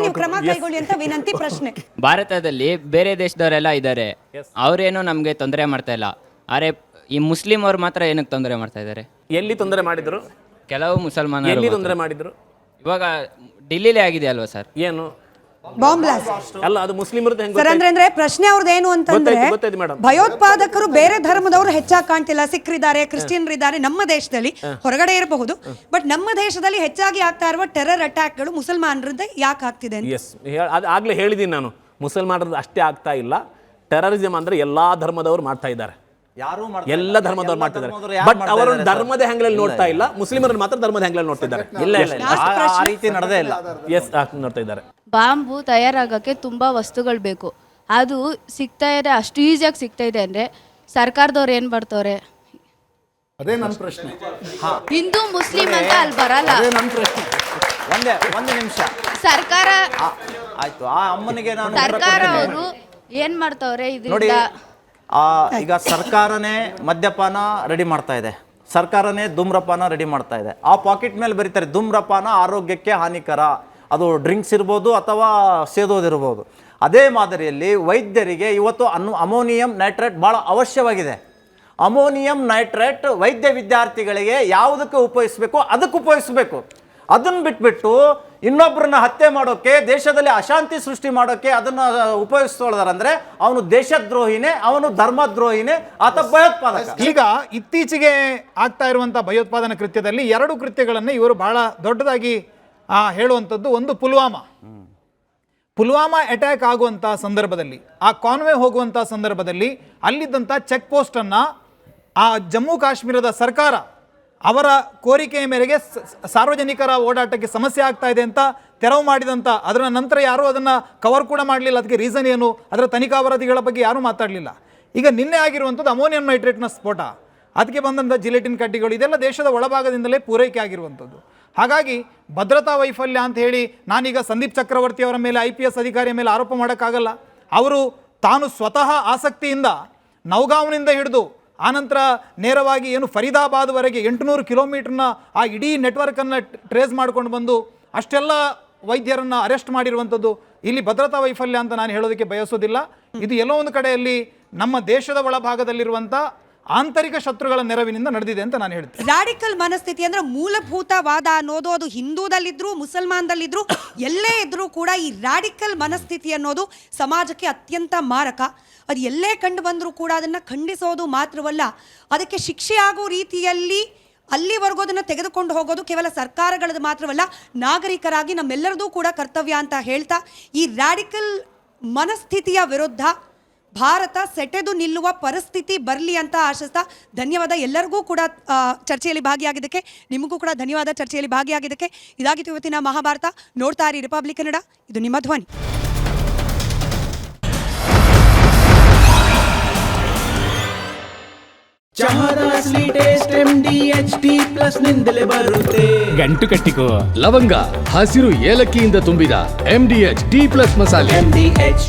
ನೀವು ಕ್ರಮ ಕೈಗೊಳ್ಳಿ ಅಂತ ವಿನಂತಿ. ಪ್ರಶ್ನೆ, ಭಾರತದಲ್ಲಿ ಬೇರೆ ದೇಶದವರೆಲ್ಲ ಇದ್ದಾರೆ, ಅವರೇನು ನಮಗೆ ತೊಂದರೆ ಮಾಡ್ತಾ ಇಲ್ಲ. ಆದರೆ ಈ ಮುಸ್ಲಿಂ ಅವ್ರು ಮಾತ್ರ ಏನಕ್ಕೆ ತೊಂದರೆ ಮಾಡ್ತಾ ಇದ್ದಾರೆ? ಎಲ್ಲಿ ತೊಂದರೆ ಮಾಡಿದ್ರು? ಕೆಲವು ಮುಸಲ್ಮಾನರು ಎಲ್ಲಿ ತೊಂದರೆ ಮಾಡಿದ್ರು? ಇವಾಗ ಡಿಲ್ಲಿಲೇ ಆಗಿದೆ ಅಲ್ವಾ ಸರ್? ಏನು ಬಾಂಬ್ ಬ್ಲಾಸ್ಟ್ ಅಲ್ಲ, ಅದು ಮುಸ್ಲಿಮರದ್ದು ಹೆಂಗೆ? ಸರ್, ಅಂದ್ರೆ ಪ್ರಶ್ನೆ ಅವ್ರದ್ದು ಏನು ಅಂತಂದ್ರೆ, ಭಯೋತ್ಪಾದಕರು ಬೇರೆ ಧರ್ಮದವರು ಹೆಚ್ಚಾಗಿ ಕಾಣ್ತಿಲ್ಲ. ಸಿಖ್ರಿದ್ದಾರೆ, ಕ್ರಿಶ್ಚಿಯನ್ರಿದ್ದಾರೆ ನಮ್ಮ ದೇಶದಲ್ಲಿ, ಹೊರಗಡೆ ಇರಬಹುದು, ಬಟ್ ನಮ್ಮ ದೇಶದಲ್ಲಿ ಹೆಚ್ಚಾಗಿ ಆಗ್ತಾ ಇರುವ ಟೆರರ್ ಅಟ್ಯಾಕ್ಗಳು ಮುಸಲ್ಮಾನರದ್ದು ಯಾಕೆ ಆಗ್ತಿದೆ? ಎಸ್, ಆಗ್ಲೇ ಹೇಳಿದ್ದೀನಿ ನಾನು, ಮುಸಲ್ಮಾನರದ್ದು ಅಷ್ಟೇ ಆಗ್ತಾ ಇಲ್ಲ. ಟೆರರಿಸಂ ಅಂದ್ರೆ ಎಲ್ಲಾ ಧರ್ಮದವರು ಮಾಡ್ತಾ ಇದ್ದಾರೆ, ಎಲ್ಲ ಧರ್ಮದವ್ರು ಮಾಡ್ತಿದ್ದಾರೆ. ಬಟ್ ಅವರು ಧರ್ಮದ ಹ್ಯಾಂಗಲಲ್ಲಿ ನೋಡ್ತಾ ಇಲ್ಲ, ಮುಸ್ಲಿಮರನ್ನು ಮಾತ್ರ ಧರ್ಮದ ಹ್ಯಾಂಗಲಲ್ಲಿ ನೋಡ್ತಿದ್ದಾರೆ. ಆ ರೀತಿ ನಡೆದೇ ಇಲ್ಲ. ಎಸ್, ನೋಡ್ತಾ ಇದ್ದಾರೆ. ಬಾಂಬು ತಯಾರಾಗಕ್ಕೆ ತುಂಬಾ ವಸ್ತುಗಳು ಬೇಕು, ಅದು ಸಿಗ್ತಾ ಇದೆ, ಅಷ್ಟು ಈಸಿಯಾಗಿ ಸಿಗ್ತಾ ಇದೆ ಅಂದ್ರೆ ಸರ್ಕಾರದವ್ರು ಏನ್ ಮಾಡ್ತವ್ರೆ? ಅದೇ ನನ್ನ ಪ್ರಶ್ನೆ. ಹಿಂದೂ ಮುಸ್ಲಿಂ ಅಂತ ಅಲ್ಲಿ ಬರಲ್ಲ. ಒಂದು ನಿಮಿಷ, ಸರ್ಕಾರ ಆಯ್ತು, ಆ ಅಮ್ಮನಿಗೆ ನಾನು ಸರ್ಕಾರ ಅವರು ಏನ್ ಮಾಡ್ತವ್ರೆ ಇದರಿಂದ? ಈಗ ಸರ್ಕಾರನೇ ಮದ್ಯಪಾನ ರೆಡಿ ಮಾಡ್ತಾ ಇದೆ, ಸರ್ಕಾರನೇ ಧೂಮ್ರಪಾನ ರೆಡಿ ಮಾಡ್ತಾ ಇದೆ. ಆ ಪಾಕೆಟ್ ಮೇಲೆ ಬರೀತಾರೆ ಧೂಮ್ರಪಾನ ಆರೋಗ್ಯಕ್ಕೆ ಹಾನಿಕರ, ಅದು ಡ್ರಿಂಕ್ಸ್ ಇರ್ಬೋದು ಅಥವಾ ಸೇದೋದಿರ್ಬೋದು. ಅದೇ ಮಾದರಿಯಲ್ಲಿ ವೈದ್ಯರಿಗೆ ಇವತ್ತು ಅಮೋನಿಯಂ ನೈಟ್ರೇಟ್ ಭಾಳ ಅವಶ್ಯವಾಗಿದೆ. ಅಮೋನಿಯಂ ನೈಟ್ರೇಟ್ ವೈದ್ಯ ವಿದ್ಯಾರ್ಥಿಗಳಿಗೆ ಯಾವುದಕ್ಕೆ ಉಪಯೋಗಿಸಬೇಕು ಅದಕ್ಕೆ ಉಪಯೋಗಿಸಬೇಕು. ಅದನ್ನು ಬಿಟ್ಬಿಟ್ಟು ಇನ್ನೊಬ್ಬರನ್ನ ಹತ್ಯೆ ಮಾಡೋಕ್ಕೆ, ದೇಶದಲ್ಲಿ ಅಶಾಂತಿ ಸೃಷ್ಟಿ ಮಾಡೋಕ್ಕೆ ಅದನ್ನು ಉಪಯೋಗಿಸ್ಕೊಳ್ಳೋದಾರಂದ್ರೆ ಅವನು ದೇಶದ್ರೋಹಿನೇ, ಅವನು ಧರ್ಮದ್ರೋಹಿನೇ, ಆತ ಭಯೋತ್ಪಾದಕ. ಈಗ ಇತ್ತೀಚೆಗೆ ಆಗ್ತಾ ಇರುವಂಥ ಭಯೋತ್ಪಾದನಾ ಕೃತ್ಯದಲ್ಲಿ 2 ಕೃತ್ಯಗಳನ್ನು ಇವರು ಬಹಳ ದೊಡ್ಡದಾಗಿ ಹೇಳುವಂಥದ್ದು. ಒಂದು ಪುಲ್ವಾಮಾ ಅಟ್ಯಾಕ್ ಆಗುವಂಥ ಸಂದರ್ಭದಲ್ಲಿ, ಆ ಕಾನ್ವೆ ಹೋಗುವಂಥ ಸಂದರ್ಭದಲ್ಲಿ ಅಲ್ಲಿದ್ದಂಥ ಚೆಕ್ ಪೋಸ್ಟನ್ನು ಆ ಜಮ್ಮು ಕಾಶ್ಮೀರದ ಸರ್ಕಾರ ಅವರ ಕೋರಿಕೆಯ ಮೇರೆಗೆ ಸಾರ್ವಜನಿಕರ ಓಡಾಟಕ್ಕೆ ಸಮಸ್ಯೆ ಆಗ್ತಾ ಇದೆ ಅಂತ ತೆರವು ಮಾಡಿದಂಥ, ಅದರ ನಂತರ ಯಾರೂ ಅದನ್ನು ಕವರ್ ಕೂಡ ಮಾಡಲಿಲ್ಲ. ಅದಕ್ಕೆ ರೀಸನ್ ಏನು, ಅದರ ತನಿಖಾ ವರದಿಗಳ ಬಗ್ಗೆ ಯಾರೂ ಮಾತಾಡಲಿಲ್ಲ. ಈಗ ನಿನ್ನೆ ಆಗಿರುವಂಥದ್ದು ಅಮೋನಿಯಂ ನೈಟ್ರೇಟ್ನ ಸ್ಫೋಟ, ಅದಕ್ಕೆ ಬಂದಂಥ ಜಿಲೆಟಿನ್ ಕಡ್ಡಿಗಳು, ಇದೆಲ್ಲ ದೇಶದ ಒಳಭಾಗದಿಂದಲೇ ಪೂರೈಕೆ ಆಗಿರುವಂಥದ್ದು. ಹಾಗಾಗಿ ಭದ್ರತಾ ವೈಫಲ್ಯ ಅಂತ ಹೇಳಿ ನಾನೀಗ ಸಂದೀಪ್ ಚಕ್ರವರ್ತಿ ಅವರ ಮೇಲೆ, IPS ಅಧಿಕಾರಿಯ ಮೇಲೆ ಆರೋಪ ಮಾಡೋಕ್ಕಾಗಲ್ಲ. ಅವರು ತಾನು ಸ್ವತಃ ಆಸಕ್ತಿಯಿಂದ ನೌಗಾಂವ್ನಿಂದ ಹಿಡಿದು ಆನಂತರ ನೇರವಾಗಿ ಏನು ಫರೀದಾಬಾದ್ವರೆಗೆ 800 ಕಿಲೋಮೀಟರ್ನ ಆ ಇಡೀ ನೆಟ್ವರ್ಕನ್ನು ಟ್ರೇಸ್ ಮಾಡ್ಕೊಂಡು ಬಂದು ಅಷ್ಟೆಲ್ಲ ವೈದ್ಯರನ್ನು ಅರೆಸ್ಟ್ ಮಾಡಿರುವಂಥದ್ದು ಇಲ್ಲಿ ಭದ್ರತಾ ವೈಫಲ್ಯ ಅಂತ ನಾನು ಹೇಳೋದಕ್ಕೆ ಬಯಸೋದಿಲ್ಲ. ಇದು ಎಲ್ಲೋ ಒಂದು ಕಡೆಯಲ್ಲಿ ನಮ್ಮ ದೇಶದ ಒಳಭಾಗದಲ್ಲಿರುವಂಥ ಆಂತರಿಕ ಶತ್ರುಗಳ ನೆರವಿನಿಂದ ನಡೆದಿದೆ ಅಂತ ನಾನು ಹೇಳ್ತೀನಿ. ರಾಡಿಕಲ್ ಮನಸ್ಥಿತಿ ಅಂದ್ರೆ ಮೂಲಭೂತವಾದ ಅನ್ನೋದು ಅದು ಹಿಂದೂದಲ್ಲಿದ್ರು, ಮುಸಲ್ಮಾನದಲ್ಲಿದ್ರು, ಎಲ್ಲೇ ಇದ್ರೂ ಕೂಡ ಈ ರಾಡಿಕಲ್ ಮನಸ್ಥಿತಿ ಅನ್ನೋದು ಸಮಾಜಕ್ಕೆ ಅತ್ಯಂತ ಮಾರಕ. ಅದು ಎಲ್ಲೇ ಕಂಡು ಬಂದರೂ ಕೂಡ ಅದನ್ನು ಖಂಡಿಸೋದು ಮಾತ್ರವಲ್ಲ, ಅದಕ್ಕೆ ಶಿಕ್ಷೆ ಆಗೋ ರೀತಿಯಲ್ಲಿ ಅಲ್ಲಿವರೆಗೂ ಅದನ್ನು ತೆಗೆದುಕೊಂಡು ಹೋಗೋದು ಕೇವಲ ಸರ್ಕಾರಗಳದ್ದು ಮಾತ್ರವಲ್ಲ, ನಾಗರಿಕರಾಗಿ ನಮ್ಮೆಲ್ಲರದೂ ಕೂಡ ಕರ್ತವ್ಯ ಅಂತ ಹೇಳ್ತಾ, ಈ ರಾಡಿಕಲ್ ಮನಸ್ಥಿತಿಯ ವಿರುದ್ಧ ಭಾರತ ಸೆಟೆದು ನಿಲ್ಲುವ ಪರಿಸ್ಥಿತಿ ಬರಲಿ ಅಂತ ಆಶಿಸ್ತಾ ಧನ್ಯವಾದ ಎಲ್ಲರಿಗೂ ಕೂಡ ಚರ್ಚೆಯಲ್ಲಿ ಭಾಗಿಯಾಗಿದ್ದಕ್ಕೆ. ನಿಮಗೂ ಕೂಡ ಧನ್ಯವಾದ ಚರ್ಚೆಯಲ್ಲಿ ಭಾಗಿಯಾಗಿದ್ದಕ್ಕೆ. ಇದಾಗಿತ್ತು ಇವತ್ತಿನ ಮಹಾಭಾರತ. ನೋಡ್ತಾ ಇರಿ ರಿಪಬ್ಲಿಕ್ ಕನ್ನಡ, ಇದು ನಿಮ್ಮ ಧ್ವನಿ. ಚಹಾದ ಅಸಲಿ ಟೇಸ್ಟ್ MDHD+ ನಿಂದಲೇ ಬರುತ್ತೆ. ಗಂಟು ಕಟ್ಟಿಕೋ ಲವಂಗ, ಹಸಿರು ಏಲಕ್ಕಿಯಿಂದ ತುಂಬಿದ MDHD+ ಮಸಾಲೆ.